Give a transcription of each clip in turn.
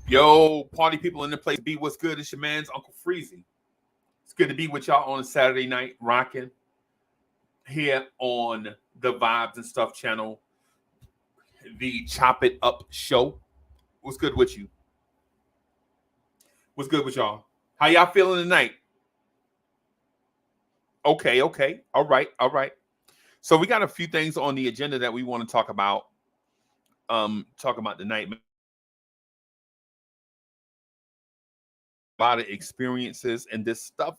Yo, party people in the place. Be what's good. It's your man's Uncle Freezy. It's good to be with y'all on a Saturday night, rocking here on the Vibes and Stuff channel, the Chop It Up show. What's good with you? What's good with y'all? How y'all feeling tonight? Okay. All right. So we got a few things on the agenda that we want to talk about. Talk about tonight. A lot of experiences and this stuff.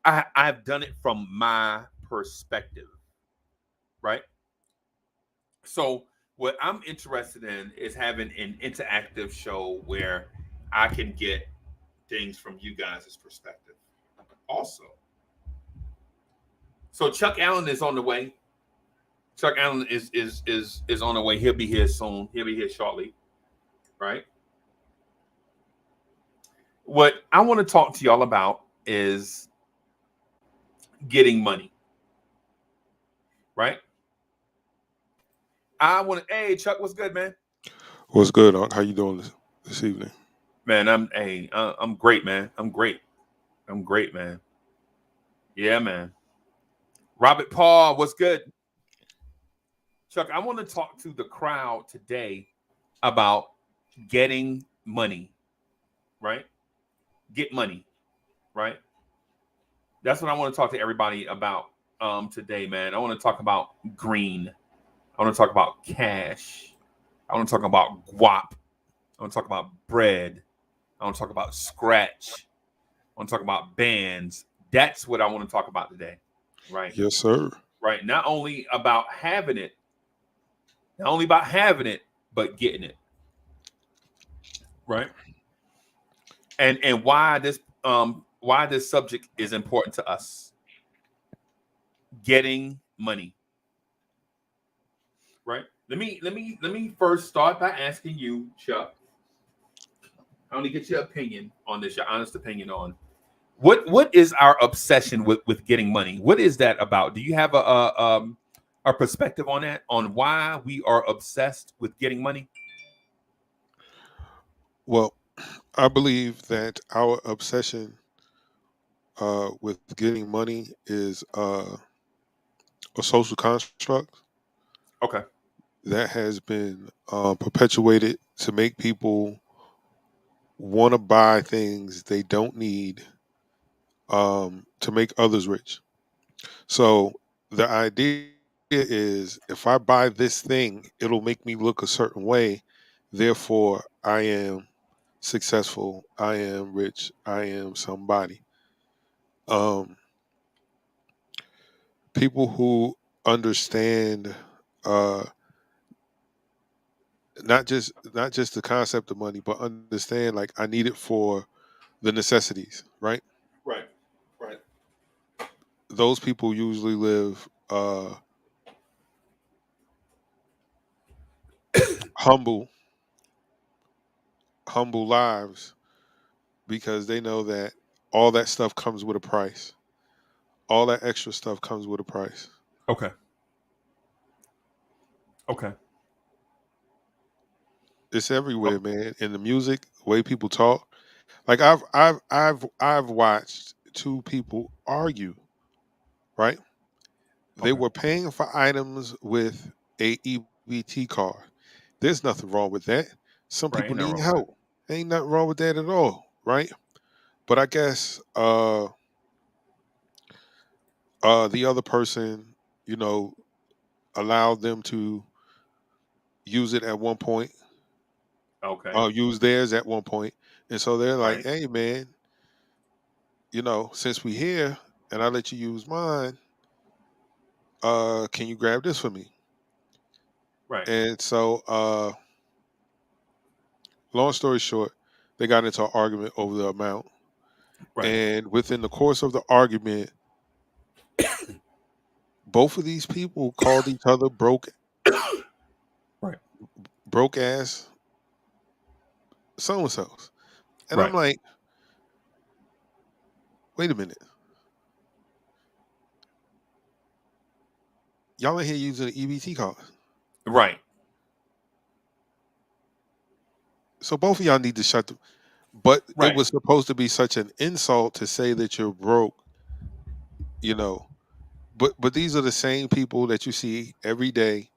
I've done it from my perspective, right? So what I'm interested in is having an interactive show where I can get things from you guys' perspective. Also, so Chuck Allen is on the way. Chuck Allen is on the way. He'll be here soon. He'll be here shortly, right? What I want to talk to y'all about is getting money, right? I want to. Hey, Chuck, what's good, man? What's good, Unc? How you doing this evening? Man, I'm great, man. I'm great, man. Yeah, man. Robert Paul, what's good? Chuck, I want to talk to the crowd today about getting money, right? Get money, right? That's what I want to talk to everybody about today, man. I want to talk about green. I want to talk about cash. I want to talk about guap. I want to talk about bread. I want to talk about scratch. I want to talk about bands. That's what I want to talk about today, right? Yes, sir. Right. Not only about having it, but getting it, right? And why this subject is important to us. Getting money, right? Let me first start by asking you, Chuck. I want to get your opinion on this, your honest opinion on what is our obsession with getting money? What is that about? Do you have a perspective on that? On why we are obsessed with getting money? Well, I believe that our obsession with getting money is a social construct Okay. that has been perpetuated to make people want to buy things they don't need to make others rich. So the idea is if I buy this thing, it'll make me look a certain way. Therefore, I am successful. I am rich. I am somebody. Um, People who understand uh, not just the concept of money, but understand like I need it for the necessities, right? Right. Right. Those people usually live humble, humble lives because they know that all that stuff comes with a price. All that extra stuff comes with a price. Okay. Okay. It's Oh, everywhere, man. In the music, the way people talk. Like I've watched two people argue, right? They okay. were paying for items with a EBT card. There's nothing wrong with that. Some people Right. Ain't need nothing wrong with that. help. Ain't nothing wrong with that at all, right? But I guess the other person, you know, allowed them to use it at one point, Okay. use theirs at one point, and so they're like, Right. "Hey, man, since we here and I let you use mine, can you grab this for me?" Right. And so, long story short, they got into an argument over the amount, Right. and within the course of the argument, both of these people called each other Right. broke ass so and so's, and I'm Right. like, wait a minute, y'all in here using an EBT card. Right. So both of y'all need to shut the. But it Right. was supposed to be such an insult to say that you're broke, you know. But these are the same people that you see every day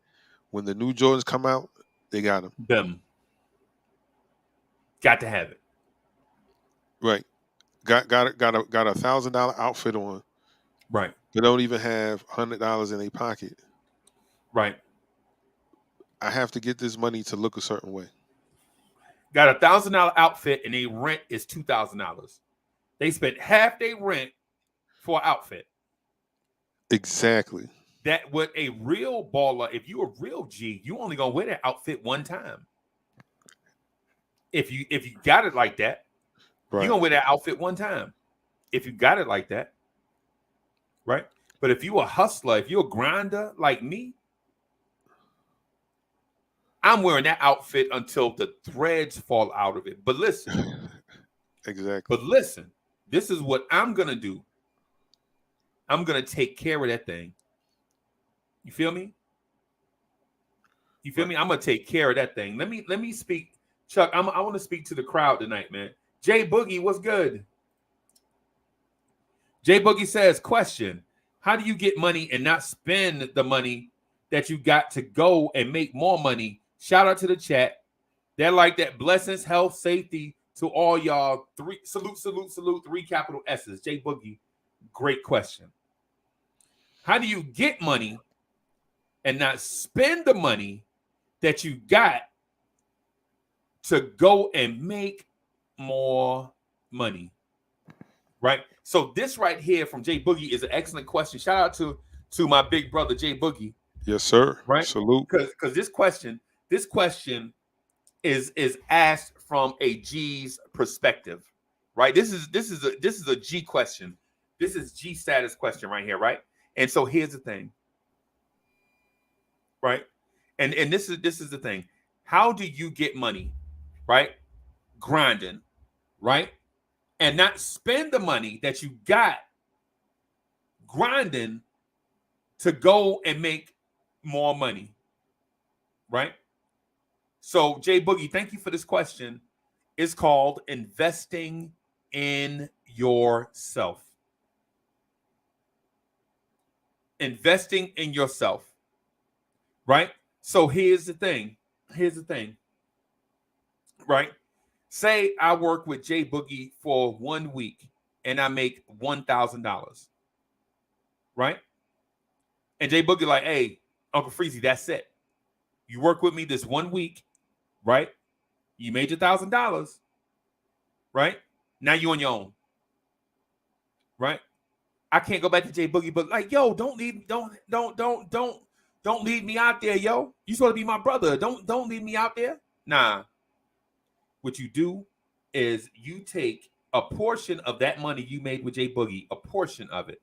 when the new Jordans come out. They got them Them. Got to have it. right. Got a $1,000 outfit on. Right. They don't even have $100 in their pocket. Right. I have to get this money to look a certain way. Got $1,000 outfit and their rent is $2,000. They spent half their rent for an outfit. Exactly. That what a real baller, if you a real G, you only gonna wear that outfit one time. If you got it like that, you Right. gonna wear that outfit one time. If you got it like that, right? But if you a hustler, if you're a grinder like me, I'm wearing that outfit until the threads fall out of it. Exactly. But listen, this is what I'm gonna do. I'm gonna take care of that thing. You feel me? You feel Right. me? I'm gonna take care of that thing. Let me speak, Chuck. I want to speak to the crowd tonight, man. Jay Boogie, what's good? Jay Boogie says, question: how do you get money and not spend the money that you got to go and make more money? Shout out to the chat. They're like that. Blessings, health, safety to all y'all. Salute. Three capital S's. Jay Boogie, great question. How do you get money and not spend the money that you got to go and make more money? Right? So this right here from Jay Boogie is an excellent question. Shout out to my big brother Jay Boogie, Yes, sir. right? Salute. Because this question is asked from a G's perspective, right? This is a G question. This is G status question right here, right? And so here's the thing, right? And this is the thing. How do you get money, right? Grinding, right? And not spend the money that you got grinding to go and make more money, right? So, Jay Boogie, thank you for this question. It's called investing in yourself. Investing in yourself, right? So here's the thing. Right? Say I work with Jay Boogie for 1 week and I make $1,000, right? And Jay Boogie like, hey, Uncle Freezy, that's it. You work with me this 1 week, right? You made your $1,000, right? Now you on your own, right? I can't go back to Jay Boogie, but like, yo, don't leave me out there, yo. You supposed to be my brother. Don't leave me out there. Nah. What you do is you take a portion of that money you made with Jay Boogie, a portion of it,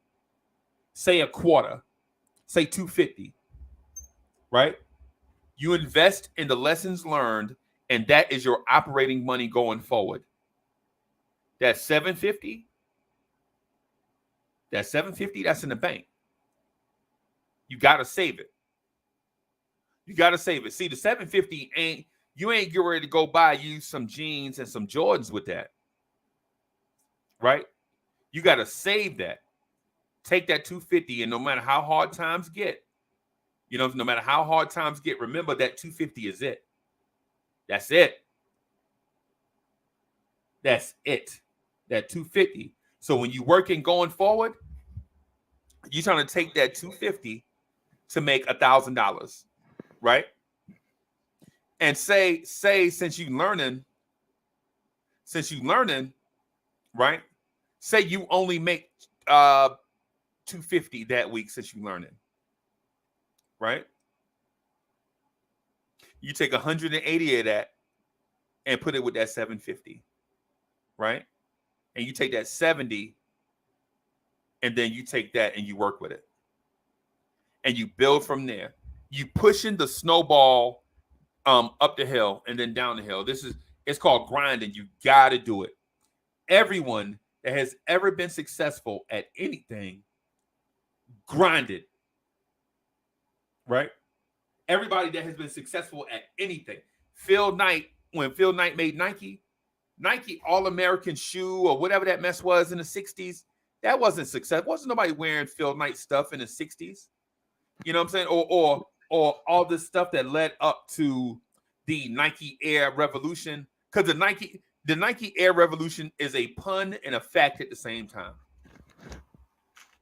say a quarter, say 250, right? You invest in the lessons learned, and that is your operating money going forward. That 750, that's in the bank. You got to save it. See, the 750 ain't getting ready to go buy you some jeans and some Jordans with that. Right? You got to save that. Take that 250, and no matter how hard times get, remember that 250 is it. That's it. That 250. So when you working going forward, you're trying to take that 250 to make $1,000, right? And say since you learning, right? Say you only make 250 that week since you learning, right? You take 180 of that and put it with that 750, right? And you take that 70, and then you take that and you work with it. And you build from there. You pushing the snowball up the hill and then down the hill. It's called grinding. You got to do it. Everyone that has ever been successful at anything grinded, right? Everybody that has been successful at anything. Phil Knight when Phil Knight made Nike All-American shoe or whatever that mess was in the 60s, that wasn't success. Wasn't nobody wearing Phil Knight stuff in the 60s. You know what I'm saying? Or all this stuff that led up to the Nike Air Revolution. Because the Nike Air Revolution is a pun and a fact at the same time.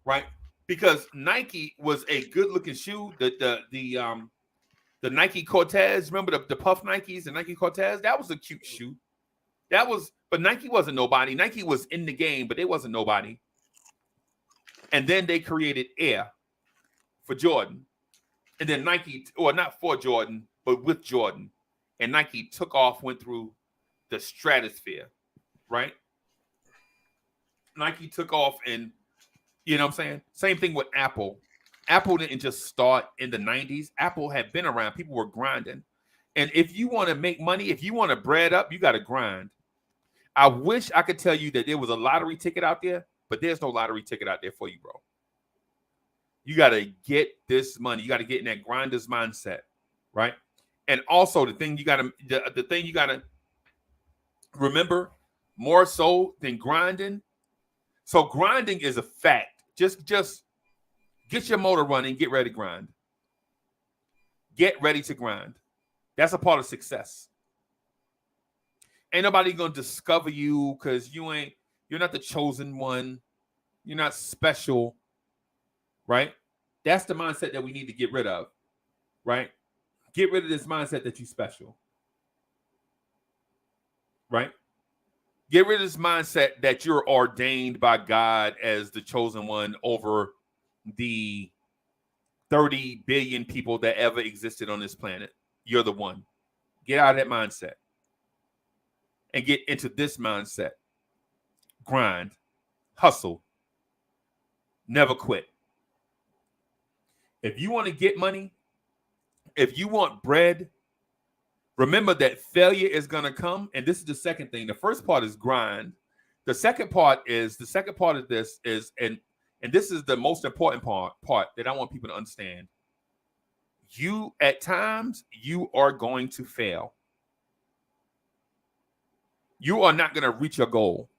Right? Because Nike was a good-looking shoe. The Nike Cortez, remember the puff Nikes, the Nike Cortez? That was a cute shoe. But Nike wasn't nobody. Nike was in the game, but they wasn't nobody. And then they created Air for Jordan. And then Nike, or not for Jordan, but with Jordan. And Nike took off, went through the stratosphere, right? Nike took off and, you know what I'm saying? Same thing with Apple. Apple didn't just start in the 90s. Apple had been around. People were grinding. And if you want to make money, if you want to bread up, you got to grind. I wish I could tell you that there was a lottery ticket out there, but there's no lottery ticket out there for you, bro. You got to get this money. You got to get in that grinder's mindset, right? And also the thing you got to remember more so than grinding. So grinding is a fact. Just get your motor running, get ready to grind. Get ready to grind. That's a part of success. Ain't nobody gonna discover you because you're not the chosen one. You're not special, right? That's the mindset that we need to get rid of, right? Get rid of this mindset that you're special, right? Get rid of this mindset that you're ordained by God as the chosen one over the 30 billion people that ever existed on this planet. You're the one. Get out of that mindset and get into this mindset. Grind, hustle, never quit. If you want to get money, if you want bread, remember that failure is going to come. And this is the second thing. The first part is grind. The second part of this is, and this is the most important part that I want people to understand. At times, you are going to fail. You are not going to reach your goal.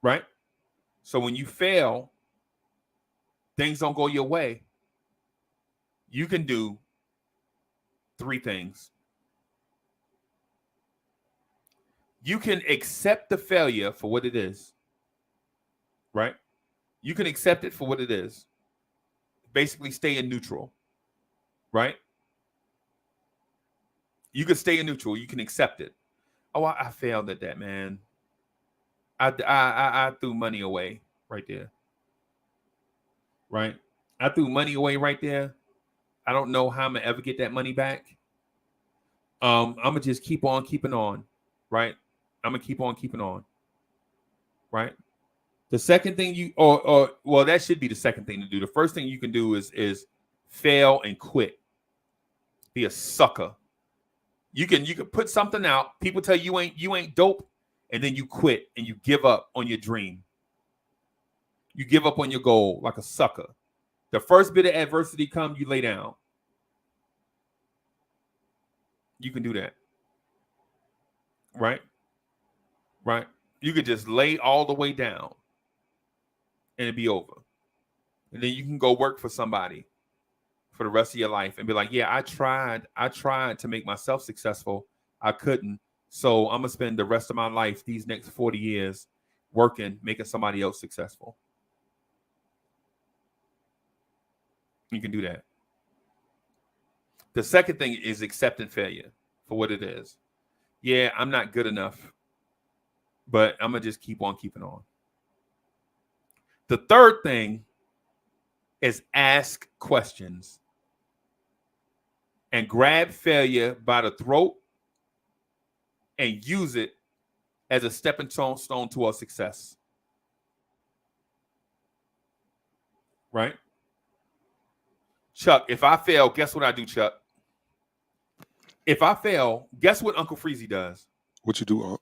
Right? So when you fail, things don't go your way. You can do 3 things. You can accept the failure for what it is. Right? You can accept it for what it is. Basically, stay in neutral. Right? You can stay in neutral. You can accept it. Oh, I failed at that, man. I threw money away right there. Right? I threw money away right there. I don't know how I'm gonna ever get that money back. I'm gonna just keep on keeping on. Right? I'm gonna keep on keeping on. Right? The second thing well, that should be the second thing to do. The first thing you can do is fail and quit. Be a sucker. You can put something out. People tell you you ain't dope, and then you quit and you give up on your dream. You give up on your goal like a sucker. The first bit of adversity comes, you lay down. You can do that. Right? Right? You could just lay all the way down and it'd be over. And then you can go work for somebody for the rest of your life and be like, yeah, I tried to make myself successful. I couldn't. So I'm going to spend the rest of my life, these next 40 years, working, making somebody else successful. You can do that. The second thing is accepting failure for what it is. Yeah, I'm not good enough, but I'm going to just keep on keeping on. The third thing is ask questions and grab failure by the throat and use it as a stepping stone to our success. Right? Chuck, if I fail, guess what I do, Chuck? If I fail, guess what Uncle Freezy does? What you do, Unc?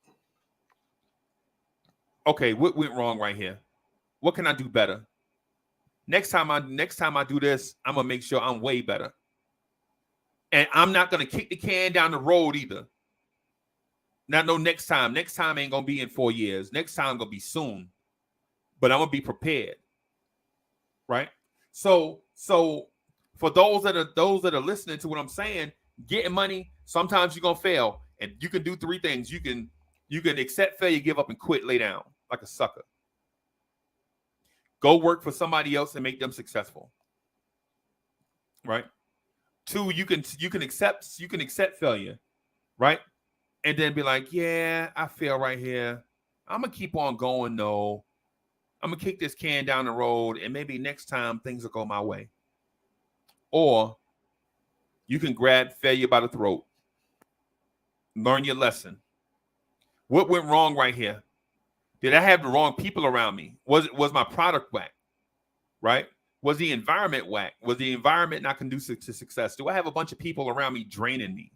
Okay, what went wrong right here? What can I do better? Next time I do this, I'm gonna make sure I'm way better. And I'm not going to kick the can down the road either. Not no next time. Next time ain't going to be in 4 years. Next time going to be soon. But I'm going to be prepared. Right? So for those that are listening to what I'm saying, getting money, sometimes you're going to fail. And you can do 3 things. You can accept failure, give up, and quit, lay down like a sucker. Go work for somebody else and make them successful. Right? 2, you can accept failure, right? And then be like, yeah, I fail right here. I'm gonna keep on going though. I'm gonna kick this can down the road, and maybe next time things will go my way. Or you can grab failure by the throat, learn your lesson. What went wrong right here? Did I have the wrong people around me? Was my product whack? Right? Was the environment whack? Was the environment not conducive to success? Do I have a bunch of people around me draining me?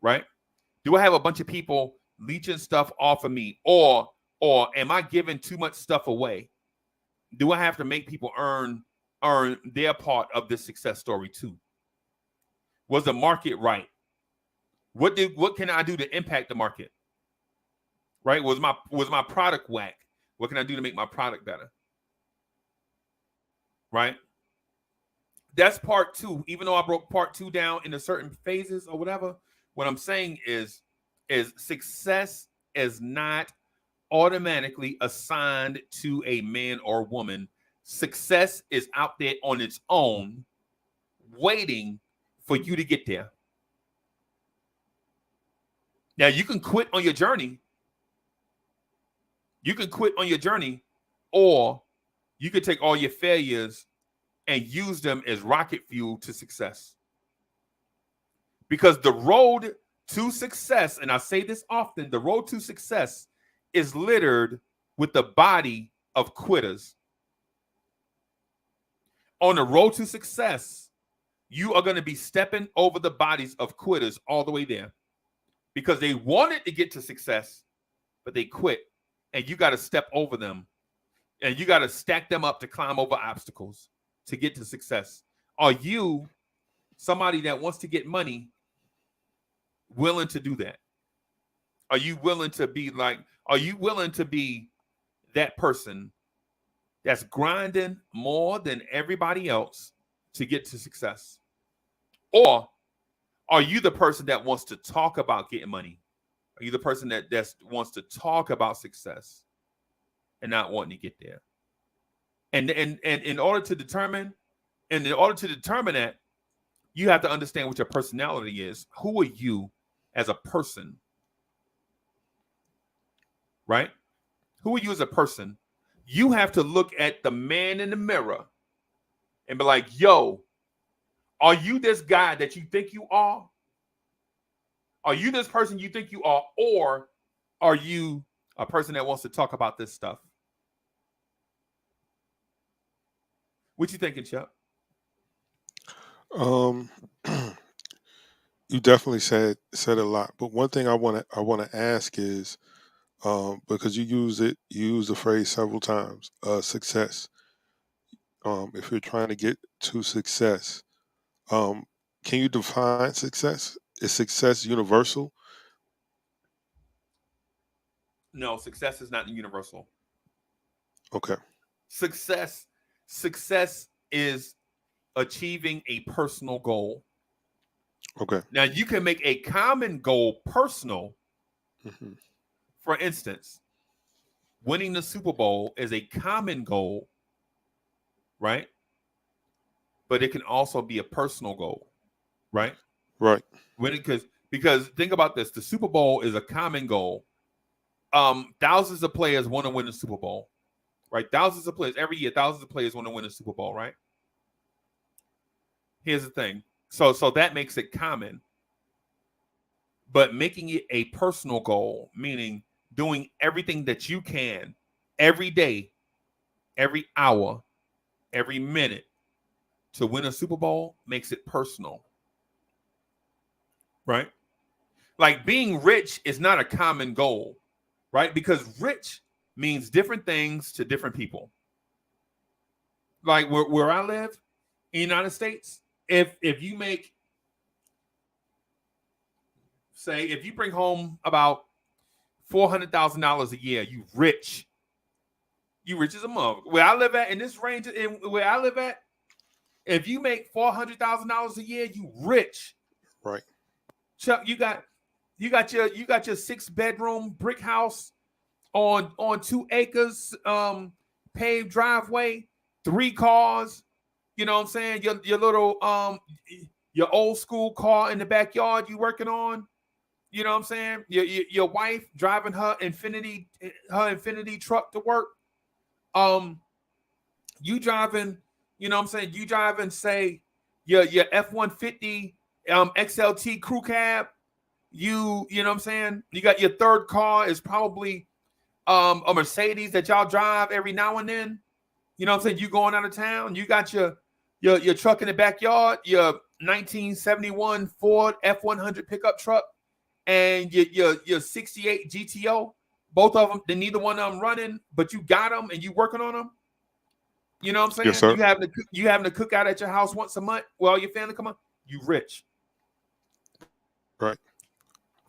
Right? Do I have a bunch of people leeching stuff off of me? Or am I giving too much stuff away? Do I have to make people earn their part of this success story too? Was the market right? What can I do to impact the market? Right? Was my product whack? What can I do to make my product better? Right? That's part 2. Even though I broke part 2 down into certain phases or whatever, what I'm saying is success is not automatically assigned to a man or woman. Success is out there on its own, waiting for you to get there. Now, you can quit on your journey. You can quit on your journey, or you can take all your failures and use them as rocket fuel to success. Because the road to success, and I say this often, the road to success is littered with the body of quitters. On the road to success, you are going to be stepping over the bodies of quitters all the way there because they wanted to get to success, but they quit. And you got to step over them, and you got to stack them up to climb over obstacles to get to success. Are you somebody that wants to get money willing to do that? Are you willing to be that person that's grinding more than everybody else to get to success? Or are you the person that wants to talk about getting money? Are you the person that wants to talk about success and not wanting to get there? And in order to determine that, you have to understand what your personality is. Who are you as a person? Right? Who are you as a person? You have to look at the man in the mirror and be like, yo, are you this guy that you think you are? Are you this person you think you are? Or are you a person that wants to talk about this stuff? What you thinking, Chuck? You definitely said a lot, but one thing I want to ask is, because you use the phrase several times, success. If you're trying to get to success, can you define success? Is success universal? No, success is not universal. Okay. Success is achieving a personal goal. Okay. Now, you can make a common goal personal. Mm-hmm. For instance, winning the Super Bowl is a common goal, right? But it can also be a personal goal, right? Right. Because think about this: the Super Bowl is a common goal. Thousands of players want to win the Super Bowl, right? Thousands of players every year. Thousands of players want to win the Super Bowl, right? Here's the thing: so that makes it common, but making it a personal goal, meaning doing everything that you can every day, every hour, every minute to win a Super Bowl makes it personal, right? Like being rich is not a common goal, right? Because rich means different things to different people. Like where I live in the United States, if you make say if you bring home about $400,000 a year, you rich. You rich as a mother. Where I live at, in this range, where I live at, if you make $400,000 a year, you rich. Right. Chuck, you got your 6-bedroom brick house on 2 acres, paved driveway, 3 cars. You know what I'm saying? Your little your old school car in the backyard you working on. You know what I'm saying? Your wife driving her Infinity truck to work. You driving, you know what I'm saying? You driving, say, your F-150 XLT crew cab. You know what I'm saying? You got your third car is probably a Mercedes that y'all drive every now and then. You know what I'm saying? You going out of town. You got your truck in the backyard, your 1971 Ford F-100 pickup truck, and your 68 GTO. Both of them, neither one of them running, but you got them and you working on them. You know what I'm saying? Yes, sir. You having to cook out at your house once a month while your family come on. You rich. Right.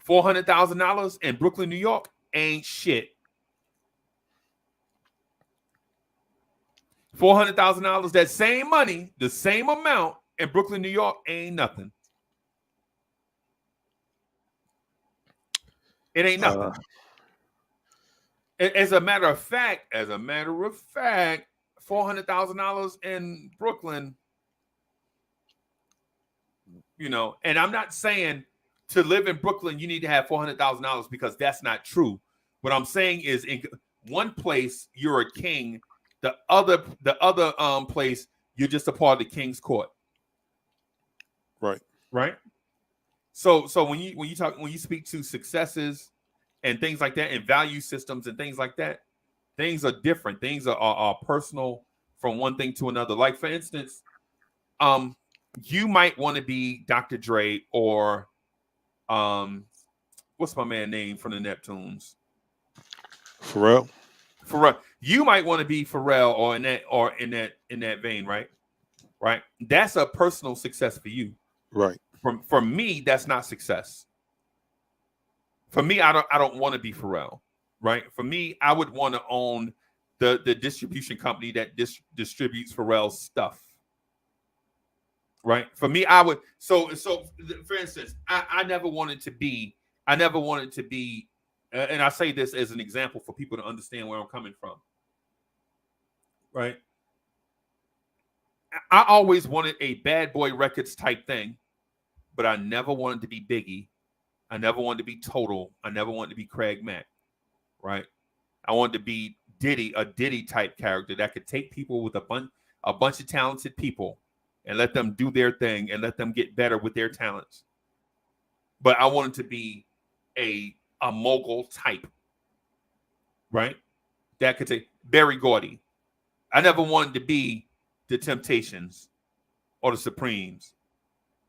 $400,000 in Brooklyn, New York ain't shit. $400,000, that same money, the same amount in Brooklyn, New York ain't nothing. It ain't nothing. As a matter of fact, $400,000 in Brooklyn, you know, and I'm not saying to live in Brooklyn you need to have $400,000 because that's not true. What I'm saying is, in one place you're a king, the other place you're just a part of the king's court. Right. So when you speak to successes and things like that, and value systems and things like that, things are different. Things are personal from one thing to another. Like, for instance, you might want to be Dr. Dre or what's my man name from the Neptunes? Pharrell. You might want to be Pharrell or in that vein, right? Right. That's a personal success for you. Right. For me, that's not success. For me, I don't want to be Pharrell, right? For me, I would want to own the distribution company that distributes Pharrell's stuff, right? For me, I would. So for instance, I never wanted to be, and I say this as an example for people to understand where I'm coming from, right? I always wanted a Bad Boy Records type thing, but I never wanted to be Biggie. I never wanted to be Total. I never wanted to be Craig Mack, right? I wanted to be a Diddy type character that could take people with a bunch of talented people and let them do their thing and let them get better with their talents. But I wanted to be a mogul type, right? That could take Berry Gordy. I never wanted to be the Temptations or the Supremes.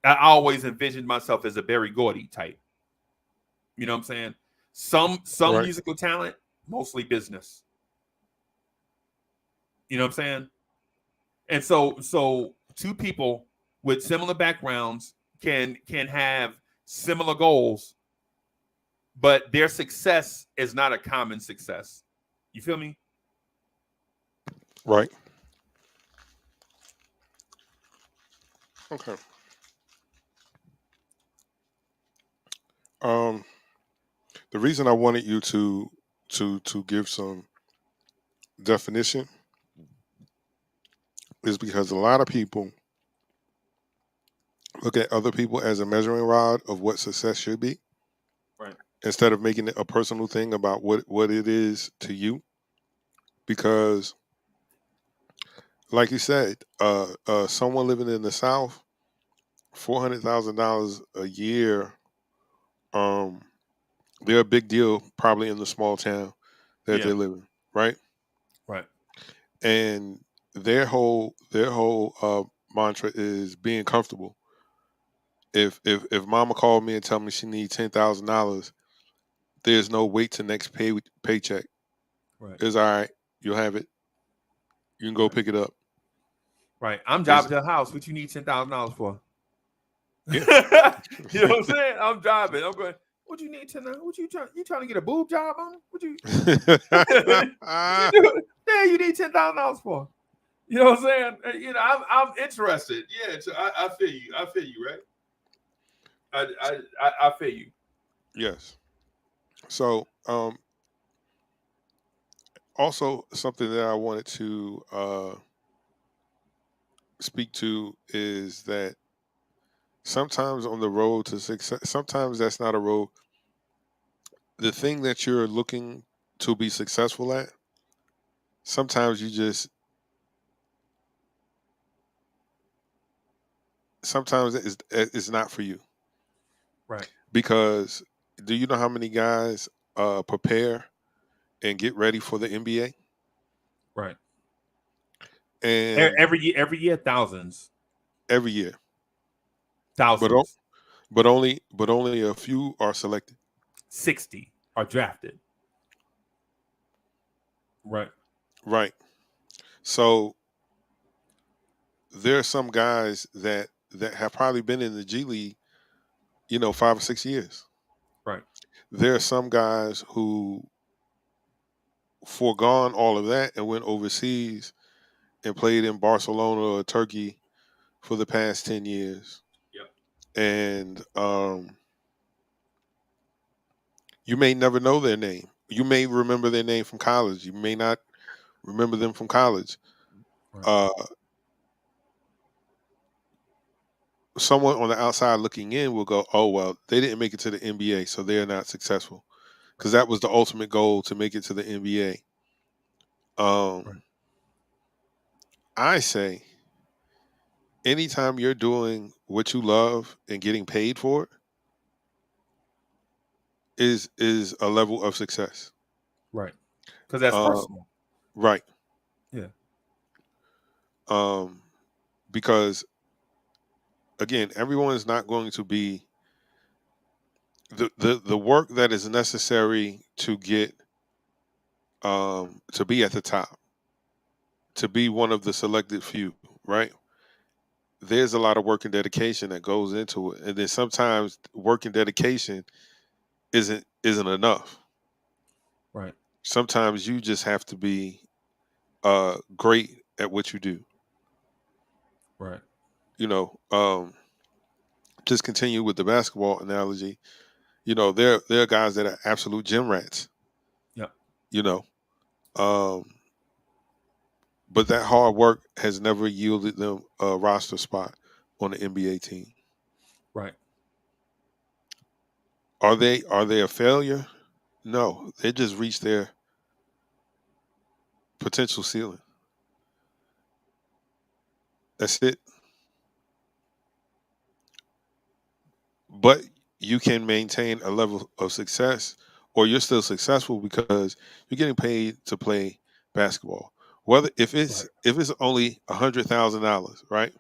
I always envisioned myself as a Berry Gordy type. You know what I'm saying? Some Right. musical talent, mostly business. You know what I'm saying? And so two people with similar backgrounds can have similar goals, but their success is not a common success. You feel me? Right. Okay. The reason I wanted you to give some definition is because a lot of people look at other people as a measuring rod of what success should be, right? Instead of making it a personal thing about what it is to you. Because, like you said, someone living in the South, $400,000 a year, they're a big deal probably in the small town that they live in, right? Right. And their whole mantra is being comfortable. If mama called me and tell me she needs $10,000, there's no wait to next paycheck. Right. It's all right. You'll have it. You can go pick it up. Right. I'm driving to the house. What you need $10,000 for? Yeah. You know what I'm saying? I'm driving. I'm going. What you need to know? What you trying? You trying to get a boob job on him? What you? What you do? Yeah, you need $10,000 for. You know what I'm saying? You know, I'm interested. Yeah, so I feel you. I feel you, right? I feel you. Yes. So, also something that I wanted to speak to is that sometimes on the road to success, sometimes that's not a road. The thing that you're looking to be successful at, sometimes you just, sometimes it's not for you. Right, Because do you know how many guys prepare and get ready for the NBA? right. And Every year, thousands, every year, but thousands, but only a few are selected. 60 are drafted. Right, Right. So there are some guys that have probably been in the G League, 5 or 6 years. right, There are some guys who foregone all of that and went overseas and played in Barcelona or Turkey for the past 10 years. yep, And you may never know their name. You may remember their name from college. You may not remember them from college. right, Uh, Someone on the outside looking in will go, "Oh well, they didn't make it to the NBA, so they're not successful." right, Because that was the ultimate goal, to make it to the NBA. right, Um, I say, anytime you're doing what you love and getting paid for it, is a level of success. right. Because that's Um, personal. right. Yeah, Um, because again, everyone is not going to be the work that is necessary to get to be at the top, to be one of the selected few, right? There's a lot of work and dedication that goes into it, and then sometimes work and dedication isn't enough. right, Sometimes you just have to be great at what you do. right. You know, just continue with the basketball analogy. There are guys that are absolute gym rats. Yep, You know, um, but that hard work has never yielded them a roster spot on the NBA team. right, Are they a failure? No, they just reached their potential ceiling. That's it. But you can maintain a level of success, or you're still successful because you're getting paid to play basketball. Whether right, if it's only $100,000, right?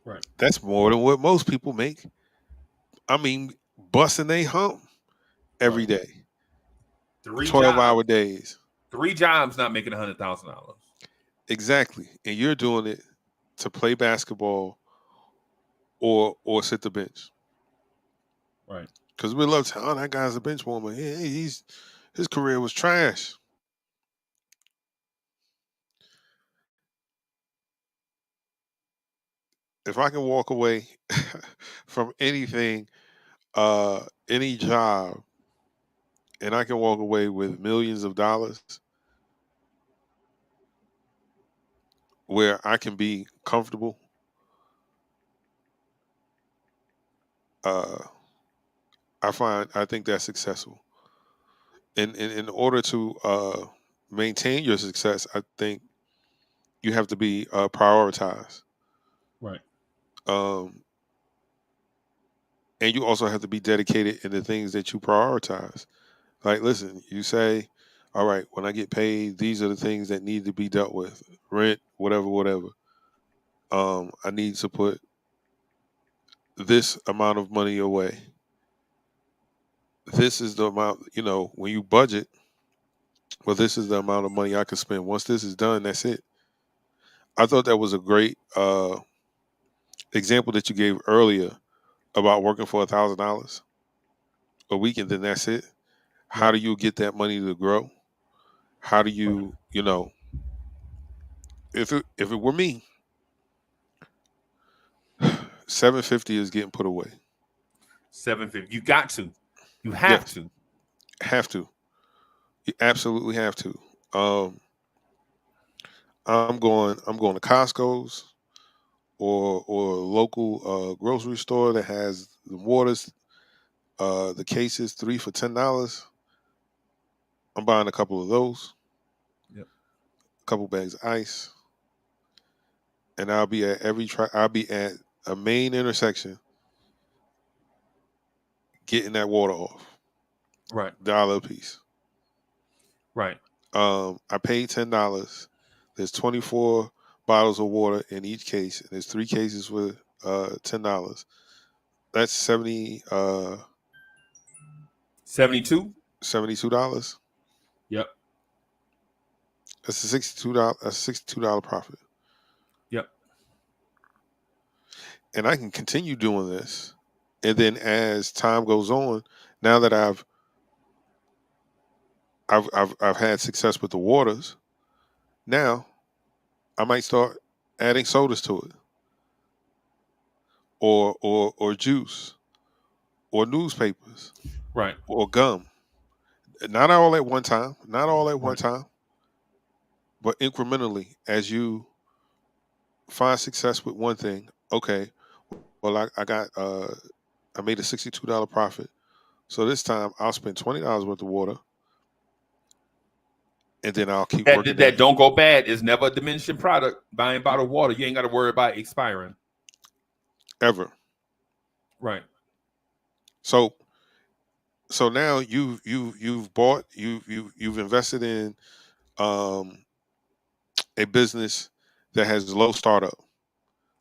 right. That's more than what most people make. I mean, busting they hump every Right. day, Three 12-hour jobs. days. Three jobs not making $100,000. Exactly. And you're doing it to play basketball or sit the bench. Right. Because we love to, oh, that guy's a bench warmer. Yeah, his career was trash. If I can walk away from anything, any job, and I can walk away with millions of dollars where I can be comfortable, uh, I think that's successful. And in order to maintain your success, I think you have to be prioritized. Right. Um, and you also have to be dedicated in the things that you prioritize. Like, listen, you say, all right, when I get paid, these are the things that need to be dealt with: rent, whatever, whatever. I need to put this amount of money away. This is the amount, when you budget, well, this is the amount of money I can spend. Once this is done, that's it. I thought that was a great example that you gave earlier about working for $1,000 a week and then that's it. How Yep. do you get that money to grow? How do Right. you, if it were me, 750 is getting put away. 750. You got to. You have Yes, to. have to. You absolutely have to. Um, I'm going to Costco's or a local grocery store that has the waters, the cases 3 for $10. I'm buying a couple of those, Yep. a couple bags of ice, and I'll be at a main intersection getting that water off. Right. Dollar a piece. Right. I paid $10. There's 24 bottles of water in each case, and there's 3 cases with $10. That's 72. $72. Yep. That's a $62 profit. Yep. And I can continue doing this. And then as time goes on, now that I've had success with the waters, now I might start adding sodas to it, or juice, or newspapers, Right. or gum. Not all at one time, not all at one Right. time, but incrementally as you find success with one thing. Okay, well I made a $62 profit. So this time I'll spend $20 worth of water, and then I'll keep That working that, that that don't go bad is never a diminishing product. Buying bottled water, you ain't got to worry about expiring. ever. Right. So now you've bought you've invested in um, a business that has low startup,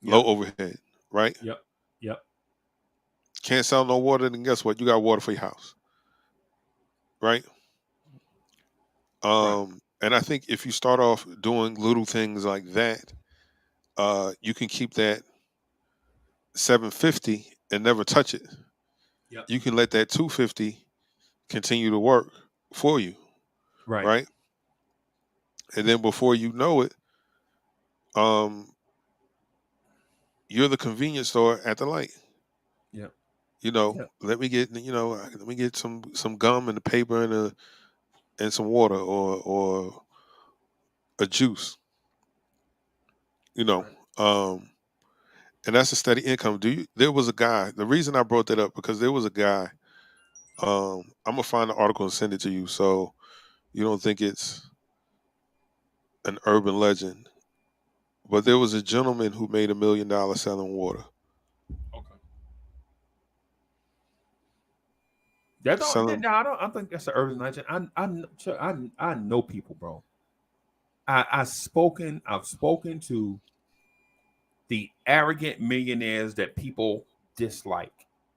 low Yep. overhead, right? Yep. Yep. Can't sell no water, then guess what? You got water for your house, right? Right. And I think if you start off doing little things like that, you can keep that 750 and never touch it. Yep. You can let that 250 continue to work for you, Right. right? And then before you know it, um, you're the convenience store at the light. Yep. Yep. Let me get some gum and a paper and some water or a juice. You know, Right. um, and that's a steady income. There was a guy. The reason I brought that up because there was a guy. I'm gonna find the article and send it to you so you don't think it's an urban legend. But there was a gentleman who made $1 million selling water. Okay. That don't. Selling No, I don't. I think that's an urban legend. I know people, bro. I've spoken to the arrogant millionaires that people dislike.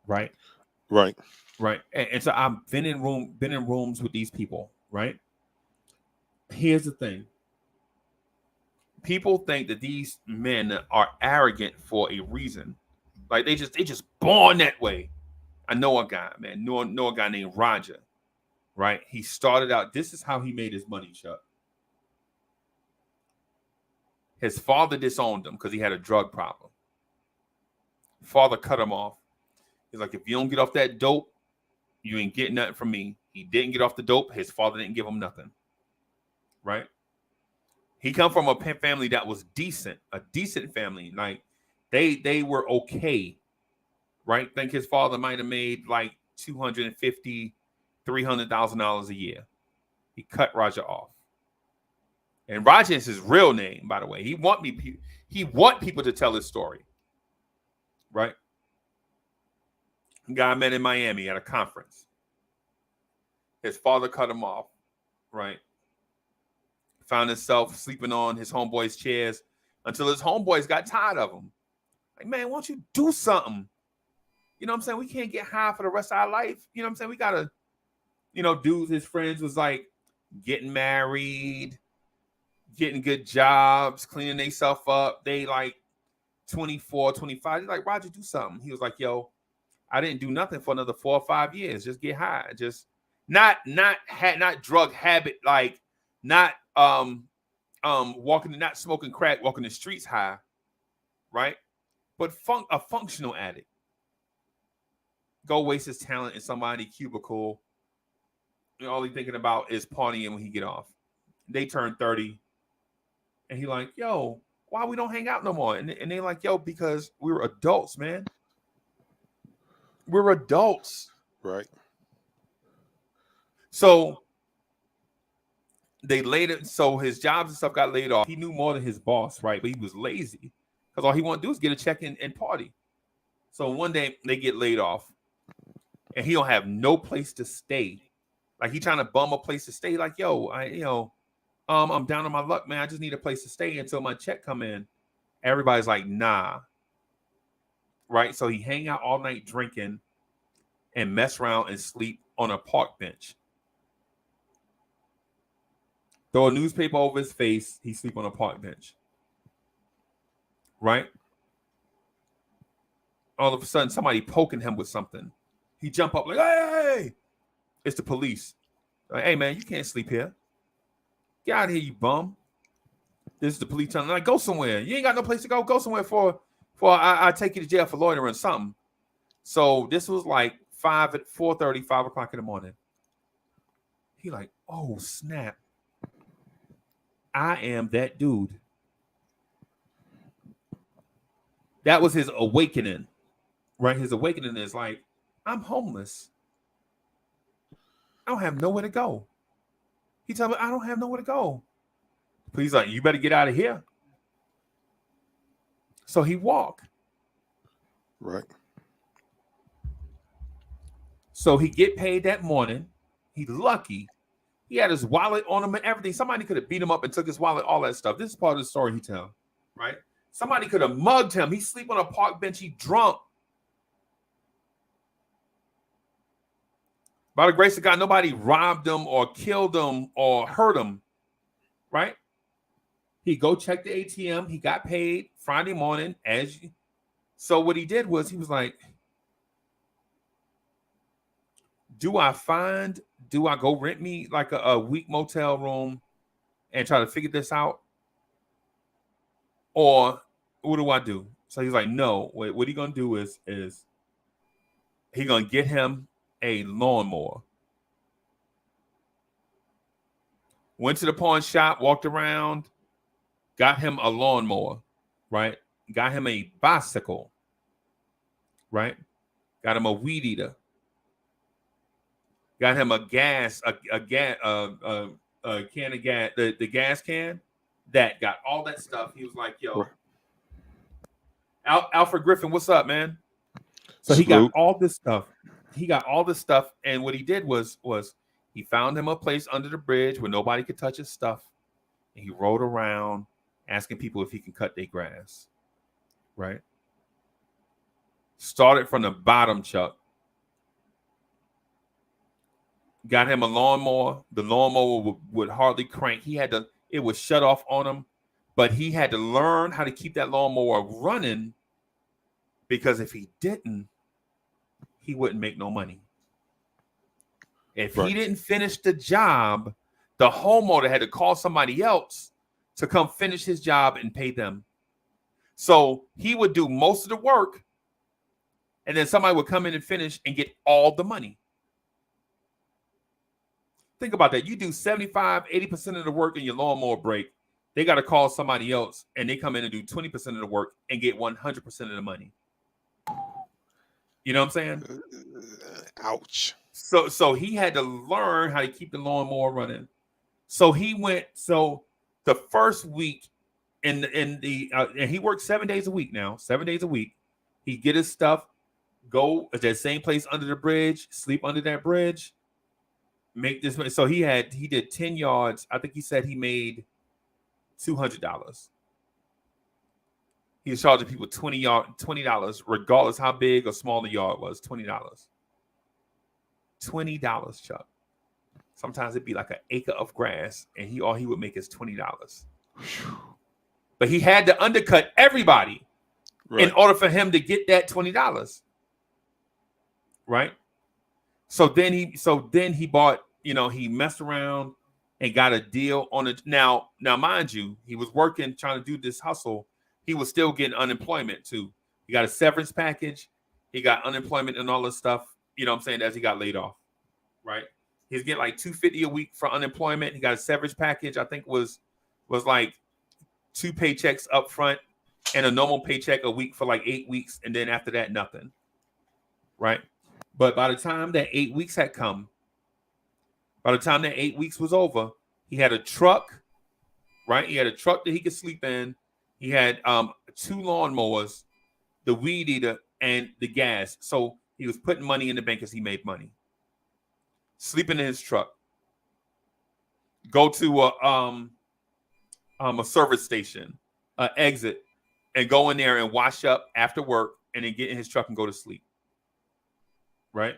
Right. right, Right. And so I've been in rooms with these people. Right. Here's the thing. People think that these men are arrogant for a reason. Like they just born that way. I know a guy, man. Know a guy named Roger. Right. He started out. This is how he made his money, Chuck. His father disowned him because he had a drug problem. Father cut him off. He's like, if you don't get off that dope, you ain't getting nothing from me. He didn't get off the dope. His father didn't give him nothing. Right. He come from a family that was decent, a decent family. Like they were okay. Right. Think his father might have made like 250, $300,000 a year. He cut Roger off. And Roger is his real name, by the way. He want people to tell his story. Right. Guy I met in Miami at a conference. His father cut him off, right? Found himself sleeping on his homeboys' chairs until his homeboys got tired of him. Like, man, why don't you do something? You know what I'm saying? We can't get high for the rest of our life. You know what I'm saying? We gotta, dudes, his friends was like getting married, getting good jobs, cleaning themselves up. They like 24, 25. He's like, Roger, do something. He was like, yo, I didn't do nothing for another 4 or 5 years. Just get high. Just not drug habit, like not walking, not smoking crack, walking the streets high, right? But a functional addict. Go waste his talent in somebody's cubicle. And all he thinking about is partying when he get off. They turn 30, and he like, yo, why we don't hang out no more? And they like, yo, because we're adults, man. We're adults. Right. So they laid it. So his jobs and stuff got laid off. He knew more than his boss, right? But he was lazy because all he wanted to do is get a check and party. So one day they get laid off, and he don't have no place to stay. Like he trying to bum a place to stay. Like, yo, I'm down on my luck, man. I just need a place to stay until my check come in. Everybody's like, nah. Right? So he hang out all night drinking and mess around and sleep on a park bench. Throw a newspaper over his face. He sleep on a park bench. Right? All of a sudden, somebody poking him with something. He jump up like, hey! It's the police. Like, hey, man, you can't sleep here. Get out of here, you bum. This is the police telling him, like, go somewhere. You ain't got no place to go. Go somewhere for I take you to jail for loitering or something. So this was like 4:30, 5 o'clock in the morning. He like, oh, snap. I am that dude. That was his awakening, right? His awakening is like, I'm homeless. I don't have nowhere to go. He told me, I don't have nowhere to go. He's like, you better get out of here. So he walked. Right. So he get paid that morning. He lucky. He had his wallet on him and everything. Somebody could have beat him up and took his wallet, all that stuff. This is part of the story he tell, right? Somebody could have mugged him. He sleep on a park bench. He drunk. By the grace of God, nobody robbed him or killed him or hurt him, right? He go check the ATM. He got paid Friday morning. So what he did was he was like, do I go rent me like a week motel room and try to figure this out? Or what do I do? So he's like, no, what he gonna do is he gonna get him a lawnmower. Went to the pawn shop, walked around, got him a lawnmower, right? Got him a bicycle, right? Got him a weed eater. Got him a can of gas, the gas can. That got all that stuff. He was like, yo, Alfred Griffin, what's up, man? So he got all this stuff. And what he did was he found him a place under the bridge where nobody could touch his stuff. And he rode around asking people if he can cut their grass. Right? Started from the bottom, Chuck. Got him a lawnmower. The lawnmower would hardly crank. It was shut off on him. But he had to learn how to keep that lawnmower running, because if he didn't, he wouldn't make no money. If he didn't finish the job, the homeowner had to call somebody else to come finish his job and pay them. So he would do most of the work, and then somebody would come in and finish and get all the money. Think about that. You do 75, 80% of the work in your lawnmower break. They got to call somebody else, and they come in and do 20% of the work and get 100% of the money. You know what I'm saying? Ouch. So he had to learn how to keep the lawnmower running. So the first week and he worked 7 days a week now. 7 days a week. He get his stuff, go at that same place under the bridge, sleep under that bridge, make this money. So he did 10 yards. I think he said he made $200. He was charging people $20, regardless how big or small the yard was. $20, Chuck. Sometimes it'd be like an acre of grass, and all he would make is $20. But he had to undercut everybody in order for him to get that $20. right? So then he bought, he messed around and got a deal on it. Now, mind you, he was working, trying to do this hustle. He was still getting unemployment too. He got a severance package. He got unemployment and all this stuff, as he got laid off, right? He's getting like $250 a week for unemployment. He got a severance package. I think was like 2 paychecks up front and a normal paycheck a week for like 8 weeks. And then after that, nothing. Right. But by the time that 8 weeks had come, by the time that 8 weeks was over, he had a truck, right? He had a truck that he could sleep in. He had 2 lawnmowers, the weed eater, and the gas. So he was putting money in the bank as he made money. Sleeping in his truck. Go to a service station, exit, and go in there and wash up after work, and then get in his truck and go to sleep. Right.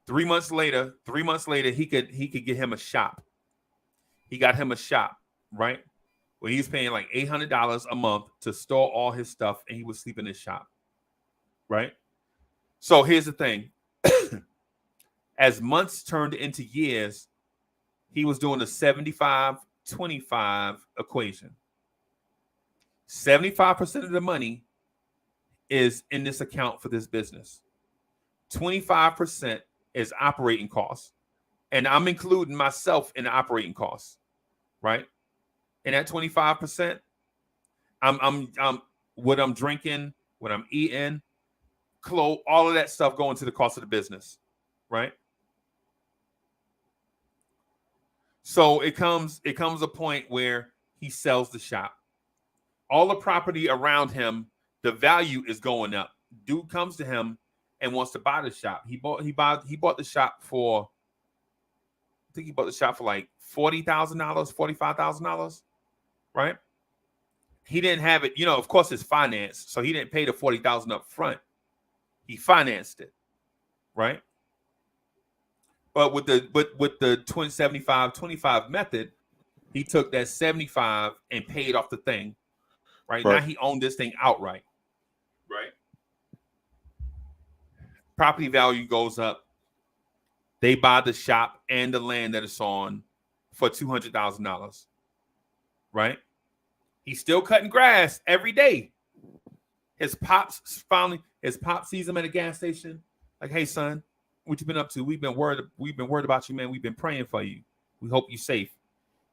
3 months later, he could get him a shop. He got him a shop, right? Where he was paying like $800 a month to store all his stuff, and he would sleep in his shop. Right. So here's the thing. As months turned into years, he was doing a 75-25 equation. 75% of the money is in this account for this business. 25% is operating costs. And I'm including myself in the operating costs, right? And at 25%, I'm what I'm drinking, what I'm eating, clothes, all of that stuff going to the cost of the business, right? So it comes a point where he sells the shop. All the property around him, the value is going up. Dude comes to him and wants to buy the shop. He bought the shop for, I think he bought the shop for like $40,000, $45,000, right? He didn't have it, of course it's financed, so he didn't pay the $40,000 up front. He financed it, right? But with the 75-25 method, he took that 75 and paid off the thing. Right? Now he owned this thing outright. Right? Property value goes up. They buy the shop and the land that it's on for $200,000. Right? He's still cutting grass every day. His pop sees him at a gas station. Like, hey son, what you been up to? We've been worried about you, man. We've been praying for you. We hope you're safe.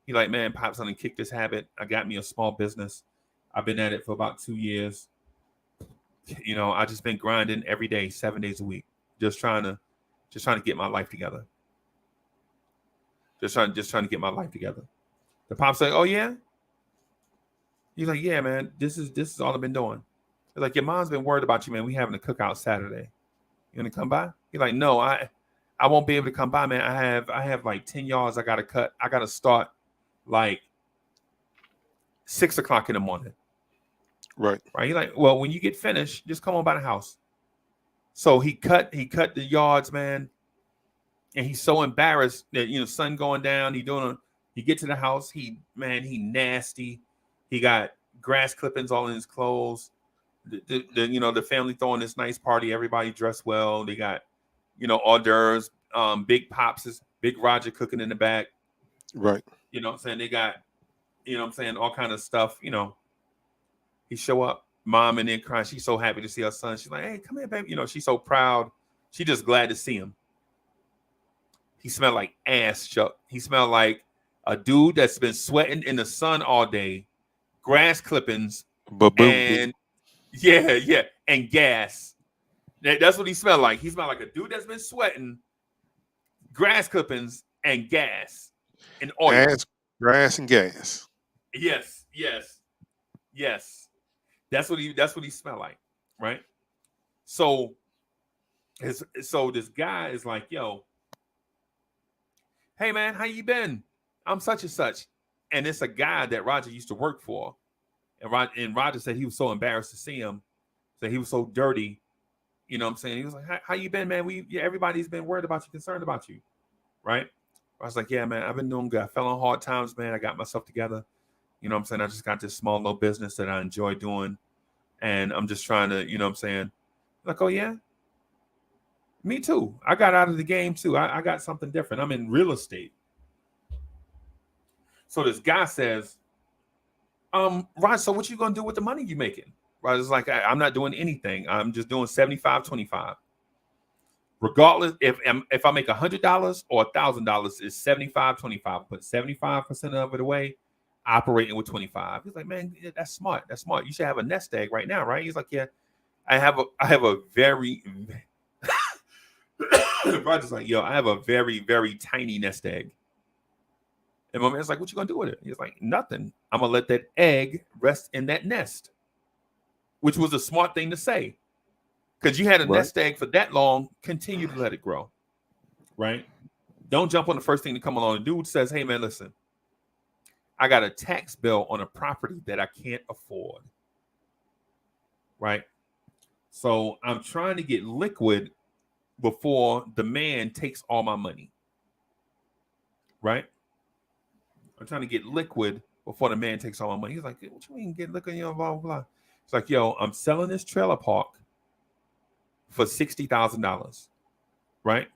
He like, man, Pop's gonna kick this habit. I got me a small business. I've been at it for about 2 years. I just been grinding every day, 7 days a week, just trying to get my life together. Just trying to get my life together. The Pop's like, oh yeah. He's like, yeah, man. This is all I've been doing. He's like, your mom's been worried about you, man. We having a cookout Saturday. You gonna come by? He's like, no, I won't be able to come by, man. I have like 10 yards I gotta cut. I gotta start like 6 o'clock in the morning. Right. He's like, well, when you get finished, just come on by the house. So he cut the yards, man. And he's so embarrassed that, sun going down. He get to the house. He nasty. He got grass clippings all in his clothes. The family throwing this nice party. Everybody dressed well. They got, hors d'oeuvres, big pops, big Roger cooking in the back. Right. You know what I'm saying? They got, all kind of stuff, He show up, mom in there crying. She's so happy to see her son. She's like, hey, come here, baby. She's so proud. She just glad to see him. He smelled like ass, Chuck. He smelled like a dude that's been sweating in the sun all day, grass clippings, and and gas. That's what he smelled like. He smelled like a dude that's been sweating, grass clippings, and gas, and oil. Grass and gas. Yes. That's what he smelled like, right? So this guy is like, yo, hey man, how you been? I'm such and such. And it's a guy that Roger used to work for. And Roger said he was so embarrassed to see him. That he was so dirty. You know what I'm saying? He was like, how you been, man? Everybody's been worried about you, concerned about you. Right? I was like, yeah, man, I've been doing good. I fell on hard times, man. I got myself together. You know what I'm saying? I just got this small little business that I enjoy doing. And I'm just trying to, Like, oh yeah, me too. I got out of the game too. I got something different. I'm in real estate. So this guy says, Rod, so what you gonna do with the money you making? Rod's like, I'm not doing anything. I'm just doing 75-25. Regardless, if I make $100 or $1,000, it's 75-25. Put 75% of it away, operating with 25. He's like, man, that's smart. That's smart. You should have a nest egg right now, right? He's like, yeah, I have a very Roger's like, yo, I have a very, very tiny nest egg. And my man's like, what you gonna do with it? He's like, nothing. I'm gonna let that egg rest in that nest, which was a smart thing to say. Because you had a nest egg for that long, continue to let it grow. Right? Don't jump on the first thing to come along. The dude says, hey man, listen, I got a tax bill on a property that I can't afford. Right? So I'm trying to get liquid before the man takes all my money. Right? I'm trying to get liquid before the man takes all my money. He's like, what you mean get liquid? You know, blah, blah, blah. It's like, yo, I'm selling this trailer park for $60,000. Right?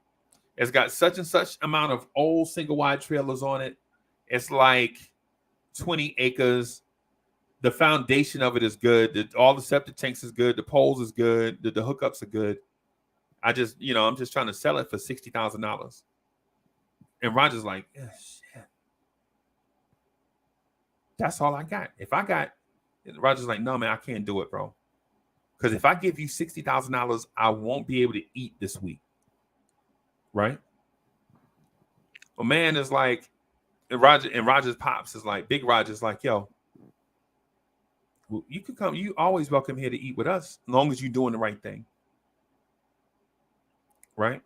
It's got such and such amount of old single wide trailers on it. It's like 20 acres. The foundation of it is good. All the septic tanks is good. The poles is good. The hookups are good. I'm just trying to sell it for $60,000. And Roger's like, yeah, shit. That's all I got. Roger's like, no, man, I can't do it, bro. Because if I give you $60,000, I won't be able to eat this week. Right? A man is like, and Roger's pops is like, Big Roger's like, yo, you can come, you always welcome here to eat with us, as long as you're doing the right thing. Right?